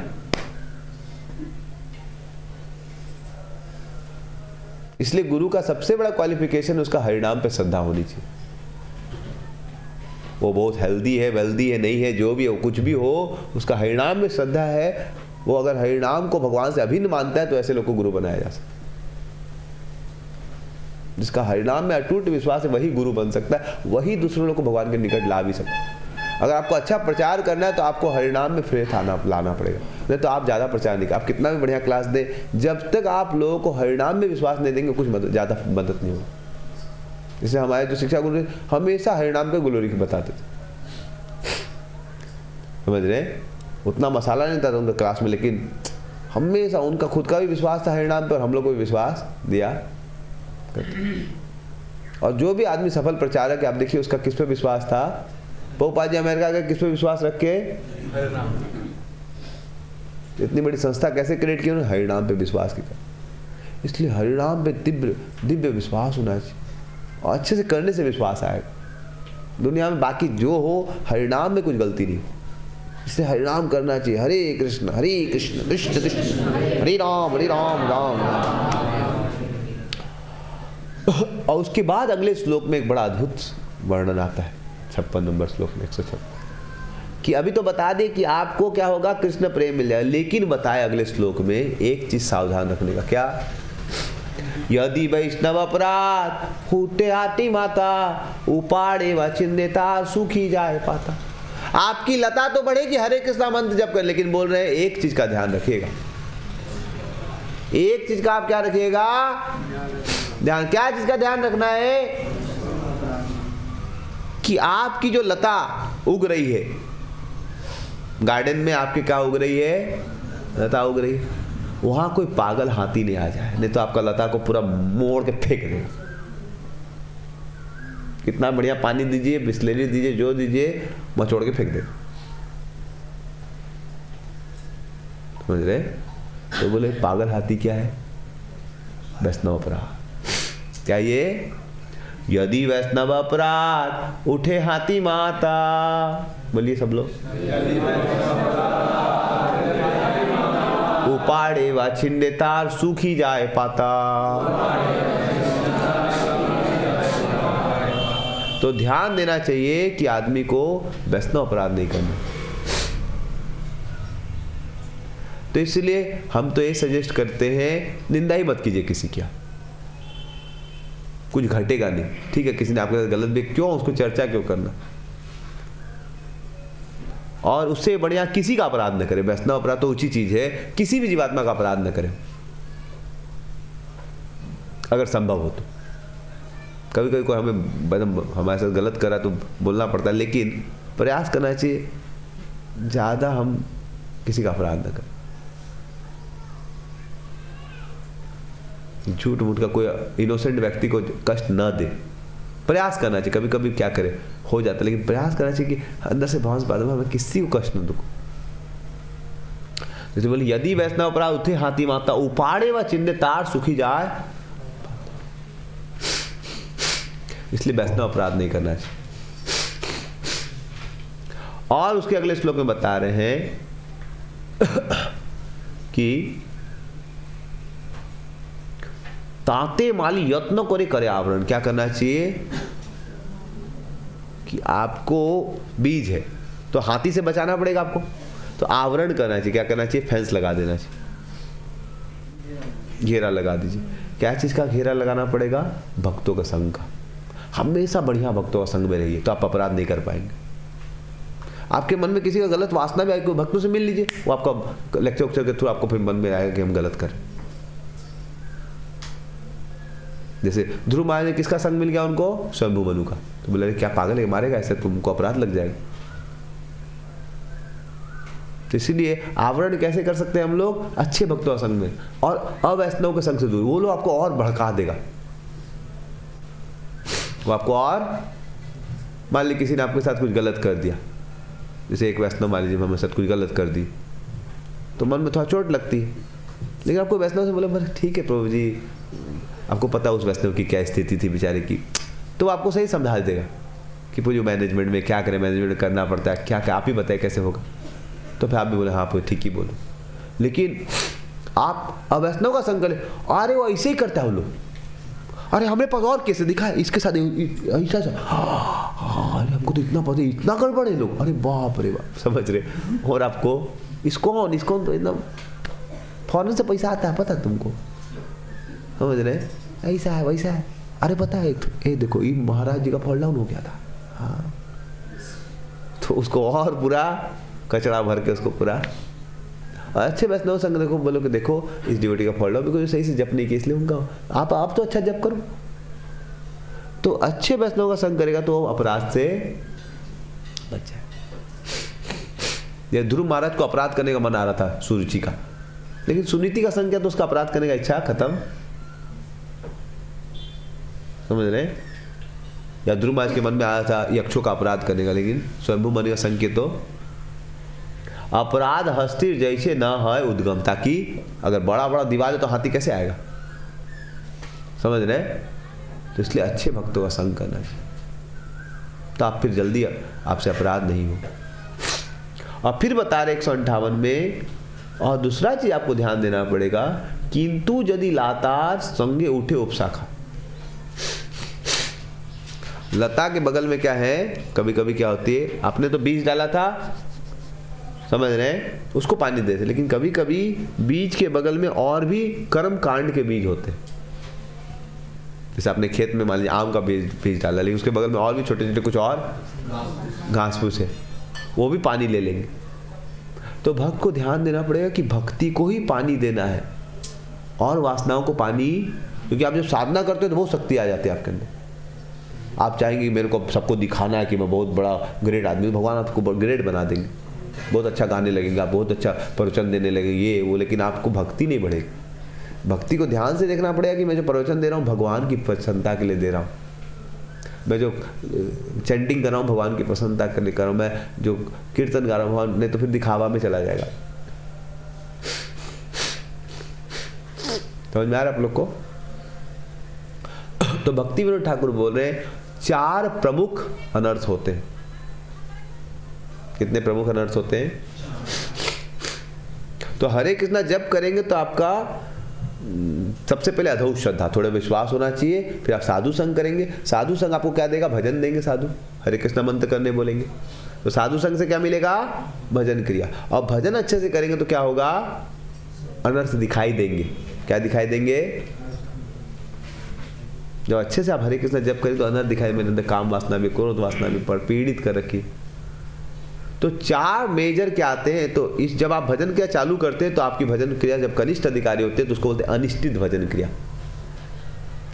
इसलिए गुरु का सबसे बड़ा क्वालिफिकेशन उसका हरिनाम पे श्रद्धा होनी चाहिए। वो बहुत हेल्दी है, वेल्दी है, नहीं है, जो भी हो, कुछ भी हो, उसका हरिनाम में श्रद्धा है। वो अगर हरिनाम को भगवान से अभिन्न मानता है तो ऐसे लोग को गुरु बनाया जा सकता है। जिसका हरिनाम में अटूट विश्वास है वही गुरु बन सकता है, वही दूसरों लोग को भगवान के निकट ला भी सकता है। अगर आपको अच्छा प्रचार करना है तो आपको हरिनाम में फेथ लाना पड़ेगा, नहीं तो आप ज़्यादा प्रचार नहीं, आप कितना भी बढ़िया क्लास दें, जब तक आप लोगों को हरिनाम में विश्वास नहीं देंगे कुछ ज़्यादा मदद नहीं होगी। जैसे हमारे जो शिक्षा गुरु हमेशा हरिनाम के ग्लोरी बताते थे, समझ रहे, उतना मसाला नहीं था उनका क्लास में, लेकिन हमेशा उनका खुद का भी विश्वास था हरिनाम पर, हम लोग को भी विश्वास दिया करते। और जो भी आदमी सफल प्रचारक है आप देखिए उसका किस पे विश्वास था, प्रभुपाद जी अमेरिका के किस पे विश्वास रख के, इतनी बड़ी संस्था कैसे क्रिएट की उन्होंने, हरिनाम पे विश्वास किया। इसलिए हरिनाम पे दिव्य विश्वास होना चाहिए और अच्छे से करने से विश्वास आएगा। दुनिया में बाकी जो हो, हरिनाम में कुछ गलती नहीं, इसलिए हरिनाम करना चाहिए। हरे कृष्ण कृष्ण कृष्ण हरे राम राम राम। और उसके बाद अगले श्लोक में एक बड़ा अद्भुत वर्णन आता है 56 नंबर श्लोक में, 156, कि अभी तो बता दे कि आपको क्या होगा, कृष्ण प्रेम मिल जाएगा, लेकिन बताए अगले श्लोक में एक चीज सावधान रखने का, क्या, यदि वैष्णव अपराध फूटे आती माता उपाड़े व चिन्हता सुखी जाए पाता। आपकी लता तो बढ़ेगी हरे कृष्णा मंत्र जप कर, लेकिन बोल रहे हैं एक चीज का ध्यान रखिएगा, एक चीज का आप क्या रखिएगा ध्यान, क्या चीज का ध्यान रखना है कि आपकी जो लता उग रही है गार्डन में, आपके क्या उग रही है, लता उग रही है, वहां कोई पागल हाथी नहीं आ जाए, नहीं तो आपका लता को पूरा मोड़ के फेंक देगा। कितना बढ़िया पानी दीजिए, बिस्लेरी दीजिए, जो दीजिए, मचोड़ के फेंक देगा, समझ रहे? तो बोले पागल हाथी क्या है, वैष्णव अपराध। क्या ये, यदि वैष्णव अपराध उठे हाथी माता बोलिए सब लोग। उपाड़े व छिंडे तार सूखी जाए पाता। तो ध्यान देना चाहिए कि आदमी को वैष्णव अपराध नहीं करना। तो इसलिए हम तो ये सजेस्ट करते हैं, निंदा ही मत कीजिए किसी की, कुछ घटेगा नहीं। ठीक है, किसी ने आपके साथ गलत भी, क्यों उसको चर्चा क्यों करना। और उससे बढ़िया किसी का अपराध न करें। वैष्णव अपराध तो ऊंची चीज है, किसी भी जीवात्मा का अपराध न करें अगर संभव हो तो। कभी कभी कोई हमें हमारे साथ गलत करा तो बोलना पड़ता है, लेकिन प्रयास करना चाहिए ज्यादा हम किसी का अपराध न करें। झूठ मूठ का कोई इनोसेंट व्यक्ति को कष्ट न दे, प्रयास करना चाहिए। कभी कभी क्या करे, हो जाता है, लेकिन प्रयास करना चाहिए कि अंदर से भाव बाद में हमें किसी को कष्ट न दो। जैसे बोले, यदि वैष्णव अपराध उठे हाथी माता, उपाड़े व चिन्ह तार सुखी जाए। इसलिए वैष्णव अपराध नहीं करना चाहिए। और उसके अगले श्लोक में बता रहे हैं कि ताते माली यत्न करे आवरण। क्या करना चाहिए कि आपको बीज है तो हाथी से बचाना पड़ेगा आपको, तो आवरण करना चाहिए। क्या करना चाहिए, फेंस लगा देना चाहिए, घेरा लगा दीजिए। क्या चीज का घेरा लगाना पड़ेगा, भक्तों का संग का। हमेशा बढ़िया भक्तों का संग में रहिए तो आप अपराध नहीं कर पाएंगे। आपके मन में किसी का गलत वासना भी आए, कोई भक्तों से मिल लीजिए, वो आपका लेक्चर उक्चर के थ्रू आपको फिर मन में आएगा कि हम गलत करें। जैसे ध्रुव महाराज ने किसका संग मिल गया उनको, स्वयंभू मनु का। तो बोले, क्या पागल है, मारेगा ऐसे, तुमको अपराध लग जाएगा। तो इसीलिए आवरण कैसे कर सकते हैं हम लोग, अच्छे भक्तों का संग में, और अवैष्णव के संग से दूर। वो लोग आपको और भड़का देगा, वो आपको और, मान लीजिए किसी ने आपके साथ कुछ गलत कर दिया, जैसे एक वैष्णव मान लीजिए हमारे साथ कुछ गलत कर दी, तो मन में थोड़ा चोट लगती है। लेकिन आपको वैष्णव से बोले, ठीक है प्रभु जी, आपको पता उस वैष्णव की क्या स्थिति थी बेचारे की, तो आपको सही समझा देगा कि पूरी मैनेजमेंट में क्या करें, मैनेजमेंट करना पड़ता है, क्या क्या आप ही बताए कैसे होगा। तो फिर आप भी बोले, हाँ ठीक ही बोलो। लेकिन आप अवैष्णव का संग करें, अरे वो ऐसे ही करता है वो लोग, अरे हमें पास और कैसे दिखा है, इसके साथ ऐसा अरे हमको तो इतना पता, इतना गड़बड़ है लोग, अरे बाप रे बाप, समझ रहे। और आपको इसको तो एकदम फौरन से पैसा आता है, पता तुमको, समझ रहे, ऐसा है वैसा है। अरे पता है, ये देखो ये महाराज जी का फॉल डाउन हो गया था, हाँ, तो उसको और पूरा कचरा भर के उसको पूरा। अच्छे वैष्णव संग देखो, बोलो कि देखो इस डिवोटी का फॉल डाउन, बिकॉज सही से जप नहीं किया, इसलिए उनका आप तो अच्छा जप करो। तो अच्छे वैष्णव का संग करेगा तो अपराध से बच जाए। ध्रुव महाराज को अपराध करने का मन आ रहा था सुरुचि का, लेकिन सुनीति का संग किया तो उसका अपराध करने का इच्छा खत्म, समझ रहे। या ध्रुव महाराज के मन में आया था यक्षों का अपराध करने का, लेकिन स्वयंभू मनु का संग किया तो अपराध हस्तिर जैसे न है उद्गम, ताकि अगर बड़ा बड़ा दीवार है तो हाथी कैसे आएगा, समझ रहे। तो इसलिए अच्छे भक्तों का संग करना चाहिए, तो आप फिर जल्दी आपसे अपराध नहीं हो। और फिर बता रहे 158 में, और दूसरा चीज आपको ध्यान देना पड़ेगा, किंतु यदि लातार संगे उठे उपशाखा। लता के बगल में क्या है, कभी कभी क्या होती है, आपने तो बीज डाला था, समझ रहे हैं, उसको पानी देते, लेकिन कभी कभी बीज के बगल में और भी कर्म कांड के बीज होते हैं। जैसे आपने खेत में मान लीजिए आम का बीज डाला, लेकिन उसके बगल में और भी छोटे छोटे कुछ और घास फूस है, वो भी पानी ले लेंगे। तो भक्त को ध्यान देना पड़ेगा कि भक्ति को ही पानी देना है और वासनाओं को पानी, क्योंकि आप जब साधना करते हो तो बहुत शक्ति आ जाती है आपके अंदर। आप चाहेंगे मेरे को सबको दिखाना है कि मैं बहुत बड़ा ग्रेट आदमी, भगवान आपको ग्रेट बना देंगे, बहुत अच्छा गाने लगेंगे, आप बहुत अच्छा प्रवचन देने लगेंगे, ये वो, लेकिन आपको भक्ति नहीं बढ़ेगी। भक्ति को ध्यान से देखना पड़ेगा कि मैं जो प्रवचन दे रहा हूँ भगवान की प्रसन्नता के लिए दे रहा हूँ, मैं जो चैंटिंग कर रहा हूँ भगवान की प्रसन्नता के लिए कर रहा हूँ, मैं जो कीर्तन गा रहा हूँ भगवान, नहीं तो फिर दिखावा में चला जाएगा। समझ में आ रहा है आप लोग को। तो भक्ति विनोद ठाकुर बोल रहे हैं 4 प्रमुख अनर्थ होते हैं। कितने प्रमुख अनर्थ होते हैं? तो हरे कृष्णा जप करेंगे तो आपका सबसे पहले अधो श्रद्धा, थोड़ा विश्वास होना चाहिए। फिर आप साधु संग करेंगे, साधु संग आपको क्या देगा? भजन देंगे। साधु हरे कृष्णा मंत्र करने बोलेंगे तो साधु संग से क्या मिलेगा? भजन क्रिया। और भजन अच्छे से करेंगे तो क्या होगा? अनर्थ दिखाई देंगे। क्या दिखाई देंगे? जब अच्छे से आप हरे कृष्णा जप करें तो अनर्थ दिखाई, मेरे अंदर काम वासना भी, क्रोध वासना भी पीड़ित कर रखी। तो 4 मेजर क्या आते हैं? तो इस जब आप भजन क्रिया चालू करते हैं तो आपकी भजन क्रिया जब कनिष्ठ अधिकारी होते हैं तो उसको बोलते हैं अनिष्ठित भजन क्रिया।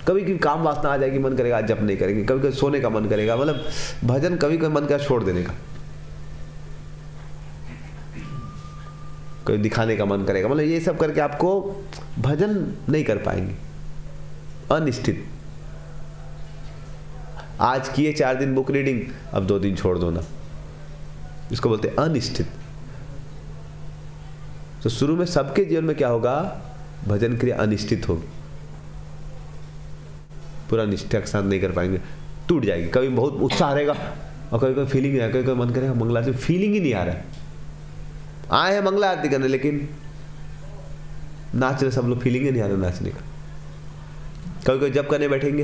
कभी कभी काम वासना आ जाएगी, मन करेगा आज जप नहीं करेंगे, कभी कभी सोने का मन करेगा, मतलब भजन कभी कभी मन करेगा छोड़ देने का, कभी दिखाने का मन करेगा, मतलब ये सब करके आपको भजन नहीं कर पाएंगे। अनिष्ठित, आज किए 4 दिन बुक रीडिंग, अब 2 दिन छोड़ दो ना, इसको बोलते हैं अनिष्ठित। तो शुरू में सबके जीवन में क्या होगा? भजन क्रिया अनिश्चित होगी, पूरा निष्ठा के साथ नहीं कर पाएंगे, टूट जाएगी। कभी बहुत उत्साह रहेगा और कभी कभी फीलिंग नहीं, कभी कभी मन करेगा मंगला आरती, फीलिंग ही नहीं आ रहा है। आए हैं मंगला आरती करने लेकिन नाच रहे सब लोग, फीलिंग ही नहीं आ रहा नाचने का। कभी कभी जब करने बैठेंगे,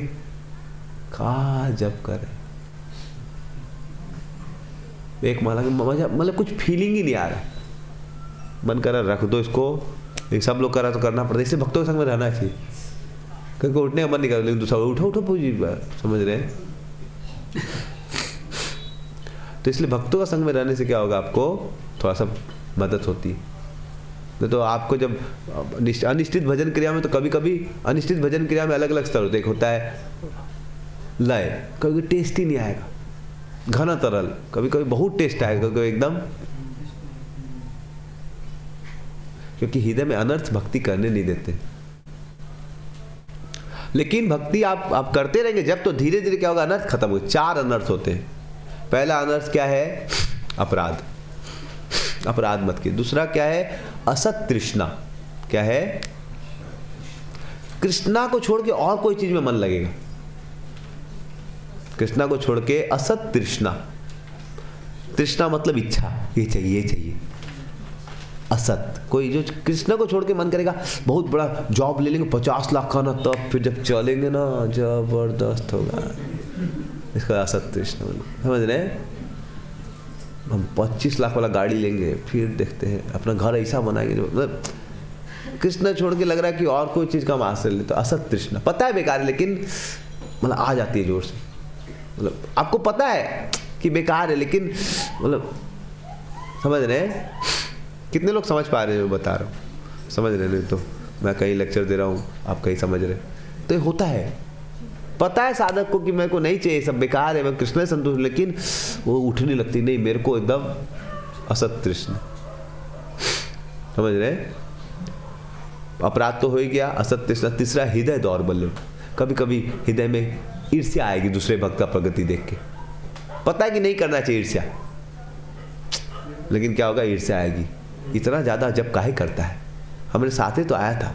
कहा जब करें, एक माला की मजा, मतलब कुछ फीलिंग ही नहीं आ रहा, मन कर रहा रख दो इसको, लेकिन सब लोग कर रहा तो करना पड़ता है। इससे भक्तों के संग में रहना चाहिए। क्योंकि उठने का मन नहीं कर, लेकिन दूसरा उठो उठो पूजी, समझ रहे हैं? तो इसलिए भक्तों का संग में रहने से क्या होगा? आपको थोड़ा सा मदद होती है। तो आपको जब अनिश्चित भजन क्रिया में, तो कभी कभी अनिश्चित भजन क्रिया में अलग अलग स्तर होते हैं। एक होता है लय, कभी टेस्ट ही नहीं आएगा, घना तरल, कभी कभी बहुत टेस्ट आएगा, कभी एकदम, क्योंकि हृदय में अनर्थ भक्ति करने नहीं देते। लेकिन भक्ति आप करते रहेंगे जब, तो धीरे धीरे क्या होगा? अनर्थ खत्म हो। 4 अनर्थ होते हैं। पहला अनर्थ क्या है? अपराध, अपराध मत कीजिए। दूसरा क्या है? असत तृष्णा। क्या है? कृष्णा को छोड़ के और कोई चीज में मन लगेगा। कृष्णा को छोड़ के असत तृष्णा, तृष्णा मतलब इच्छा, ये चाहिए ये चाहिए। असत, कोई जो कृष्णा को छोड़ के मन करेगा बहुत बड़ा जॉब ले लेंगे 50 लाख का ना, तब फिर जब चलेंगे ना जबरदस्त होगा, इसका असत तृष्णा। समझ रहे हैं? हम 25 लाख वाला गाड़ी लेंगे, फिर देखते हैं अपना घर ऐसा बनाएंगे जो, मतलब कृष्णा छोड़ के लग रहा है कि और कोई चीज का हम आश्रय ले। तो असत तृष्णा पता है बेकार है, लेकिन मतलब आ जाती है जोर से। मतलब आपको पता है कि बेकार है, लेकिन मतलब समझ रहे हैं? कितने लोग समझ पा रहे हैं? बता रहा हूँ, समझ रहे नहीं तो मैं कहीं लेक्चर दे रहा हूँ, आप कहीं समझ रहे। तो ये होता है, पता है साधक को कि मेरे को नहीं चाहिए, सब बेकार है, मैं कृष्ण से संतुष्ट, लेकिन वो उठने लगती नहीं, मेरे को एकदम असत तृष्णा। समझ रहे? अपराध तो हो ही गया, असत तृष्णा। तीसरा हृदय दौर्बल्य। कभी कभी हृदय में ईर्ष्या आएगी दूसरे भक्त का प्रगति देख के, पता है कि नहीं करना चाहिए ईर्ष्या, लेकिन क्या होगा? ईर्ष्या आएगी। इतना ज्यादा जब काहे करता है? हमारे साथ ही तो आया था,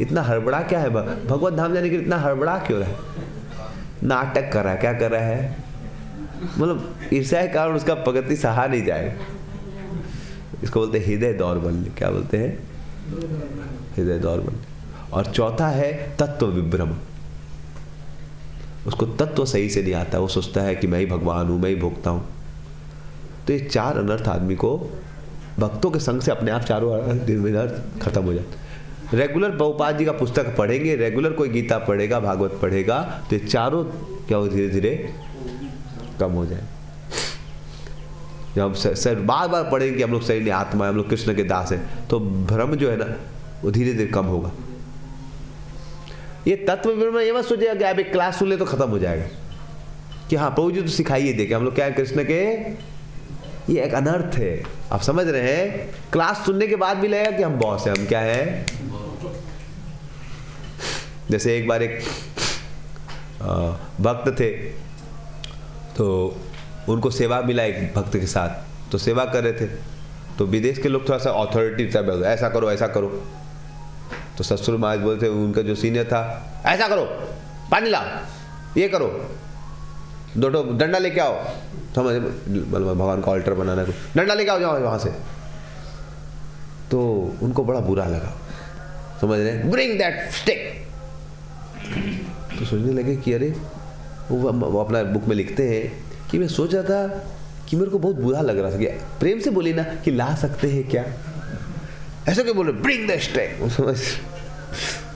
इतना हड़बड़ा क्या है? भगवत धाम जाने के लिए इतना हड़बड़ा क्यों रहा है? नाटक कर रहा है, क्या कर रहा है? मतलब ईर्ष्या के कारण उसका प्रगति सहा नहीं जाएगा। इसको बोलते हैं हृदय दौर्बल्य। क्या बोलते हैं? हृदय दौर्बल्य। और चौथा है तत्व विभ्रम। उसको तत्व सही से नहीं आता, वो सोचता है कि मैं ही भगवान हूं, मैं ही भोगता हूं। तो ये 4 अनर्थ आदमी को भक्तों के संग से अपने आप चारों अनर्थ खत्म हो जाते। रेगुलर प्रभुपाद जी का पुस्तक पढ़ेंगे, रेगुलर कोई गीता पढ़ेगा, भागवत पढ़ेगा, तो ये चारों क्या हो धीरे धीरे कम हो जाए। जब हम सर बार बार पढ़ेंगे हम लोग शरीर नहीं आत्मा है, हम लोग कृष्ण के दास है, तो भ्रम जो है ना वो धीरे धीरे कम होगा। ये तत्व विवरण ये मत सोचिएगा कि आप एक क्लास सुन ले तो खत्म हो जाएगा कि हाँ प्रभु जी तो सिखाइए देखे, हम लोग क्या है कृष्ण के, ये एक अनर्थ है। आप समझ रहे हैं? क्लास सुनने के बाद भी लगेगा कि हम बॉस हैं, हम क्या है। जैसे एक बार एक भक्त थे, तो उनको सेवा मिला एक भक्त के साथ, तो सेवा कर रहे थे, तो विदेश के लोग थोड़ा सा अथॉरिटी टाइप, ऐसा करो ऐसा करो। तो ससुर महाराज बोलते, उनका जो सीनियर था, ऐसा करो, पानी लाओ, ये करो। दो डंडा लेके आओ, समझ भगवान का ऑल्टर बनाना है, डंडा लेके आओ जाओ वहां से। तो उनको बड़ा बुरा लगा, समझ रहे, ब्रिंग दैट स्टिक। तो सोचने लगे कि अरे वो अपना बुक में लिखते हैं कि मैं सोच रहा था कि मेरे को बहुत बुरा लग रहा था कि प्रेम से बोली ना कि ला सकते हैं क्या, ऐसा क्यों बोल रहे, ब्रिंग द स्टिक, समझ।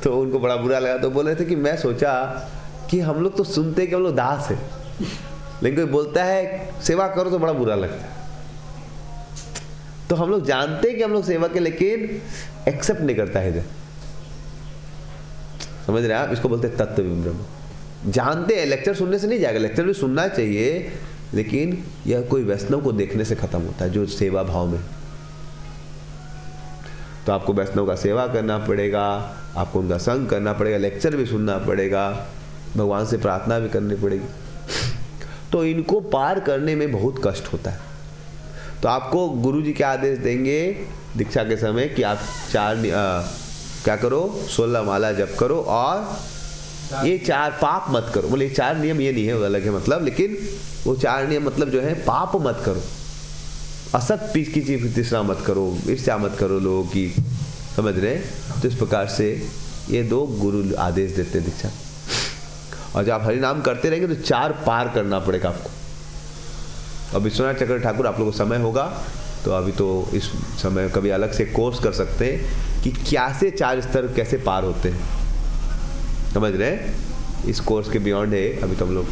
तो उनको बड़ा बुरा लगा, तो बोल रहे थे कि मैं सोचा कि हम लोग तो सुनते हैं कि हम लोग दास है, लेकिन कोई बोलता है सेवा करो तो बड़ा बुरा लगता है। तो हम लोग जानते हैं कि हम लोग सेवा के, लेकिन एक्सेप्ट नहीं करता है। समझ रहे हैं आप, इसको बोलते हैं तत्व विभ्रम। जानते हैं, लेक्चर सुनने से नहीं जाएगा, लेक्चर भी सुनना चाहिए, लेकिन यह कोई वैष्णव को देखने से खत्म होता है जो सेवा भाव में। तो आपको वैष्णव का सेवा करना पड़ेगा, आपको उनका संग करना पड़ेगा, लेक्चर भी सुनना पड़ेगा, भगवान से प्रार्थना भी करनी पड़ेगी। तो इनको पार करने में बहुत कष्ट होता है। तो आपको गुरुजी क्या आदेश देंगे दीक्षा के समय कि आप क्या करो, 16 माला जप करो और ये 4 पाप मत करो। बोले 4 नियम ये नहीं है, वो अलग है मतलब, लेकिन वो 4 नियम मतलब जो है पाप मत करो, असत पीस की चीज तीसरा मत करो, ईर्ष्या मत करो लोगों की, समझ रहे। तो इस प्रकार से ये 2 गुरु आदेश देते हैं दीक्षा। और जब आप हरि नाम करते रहेंगे तो 4 पार करना पड़ेगा आपको। अब विश्वनाथ चक्र ठाकुर आप लोगों को समय होगा तो अभी तो इस समय कभी अलग से कोर्स कर सकते हैं कि कैसे 4 स्तर कैसे पार होते हैं, समझ रहे हैं। इस कोर्स के बियॉन्ड है, अभी तो हम लोग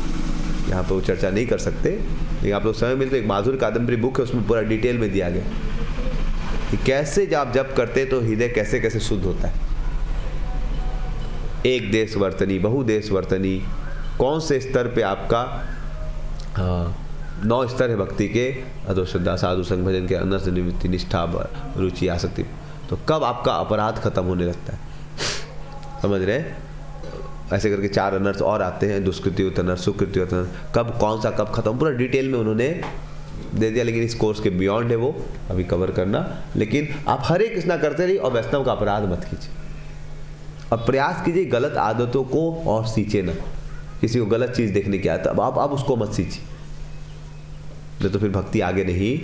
यहाँ पे वो चर्चा नहीं कर सकते, लेकिन आप लोग समय मिलते एक माधुर्य कादम्बरी बुक है, उसमें पूरा डिटेल में दिया गया कि कैसे जब आप जप करते हैं तो हृदय कैसे कैसे शुद्ध होता है। एक देश वर्तनी, बहुदेश वर्तनी, कौन से स्तर पे आपका 9 स्तर है भक्ति के, अतो श्रद्धा, साधु संग, भजन के, अंदर से निवृत्ति, निष्ठा, रुचि, आसक्ति। तो कब आपका अपराध खत्म होने लगता है, समझ रहे हैं। ऐसे करके 4 अनर्थ और आते हैं, दुष्कृति अनर्थ, सुकृति अनर्थ, कब कौन सा कब खत्म, पूरा डिटेल में उन्होंने दे दिया। लेकिन इस कोर्स के बियॉन्ड है, वो अभी कवर करना। लेकिन आप हरे कृष्णा करते रहिए और वैष्णव का अपराध मत कीजिए। अब प्रयास कीजिए गलत आदतों को और सींचे ना, किसी को गलत चीज देखने की आदत, अब आप उसको मत सींचिए, नहीं तो फिर भक्ति आगे नहीं।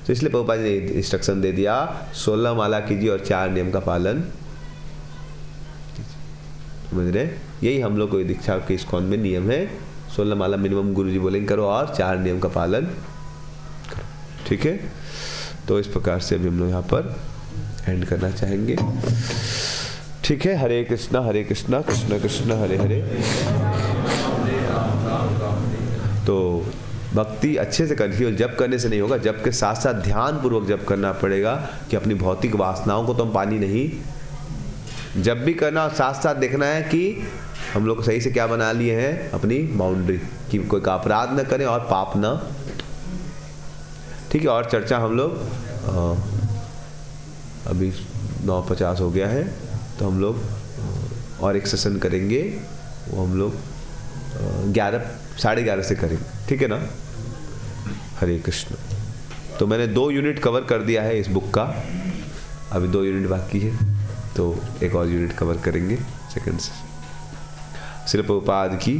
तो इसलिए प्रभुपाद ने इंस्ट्रक्शन दे दिया 16 माला कीजिए और 4 नियम का पालन, समझ रहे। यही हम लोग को दीक्षा के इस्कॉन में नियम है, 16 माला मिनिमम गुरुजी बोलेंगे करो और 4 नियम का पालन करो, ठीक है। तो इस प्रकार से अभी हम लोग यहाँ पर एंड करना चाहेंगे, ठीक है। हरे कृष्णा कृष्ण कृष्ण हरे हरे। तो भक्ति अच्छे से करनी है, जप करने से नहीं होगा, जप के साथ साथ ध्यान पूर्वक जप करना पड़ेगा कि अपनी भौतिक वासनाओं को तो हम पानी नहीं, जब भी करना और साथ साथ देखना है कि हम लोग सही से क्या बना लिए हैं अपनी बाउंड्री, कि कोई का अपराध न करें और पाप न, ठीक है। और चर्चा हम लोग अभी 9:50 हो गया है, तो हम लोग और एक सेशन करेंगे, वो हम लोग 11 से करेंगे, ठीक है ना। हरे कृष्ण। तो मैंने 2 यूनिट कवर कर दिया है इस बुक का, अभी 2 यूनिट बाकी है, तो एक और यूनिट कवर करेंगे सेकंड से। श्री प्रभुपाद की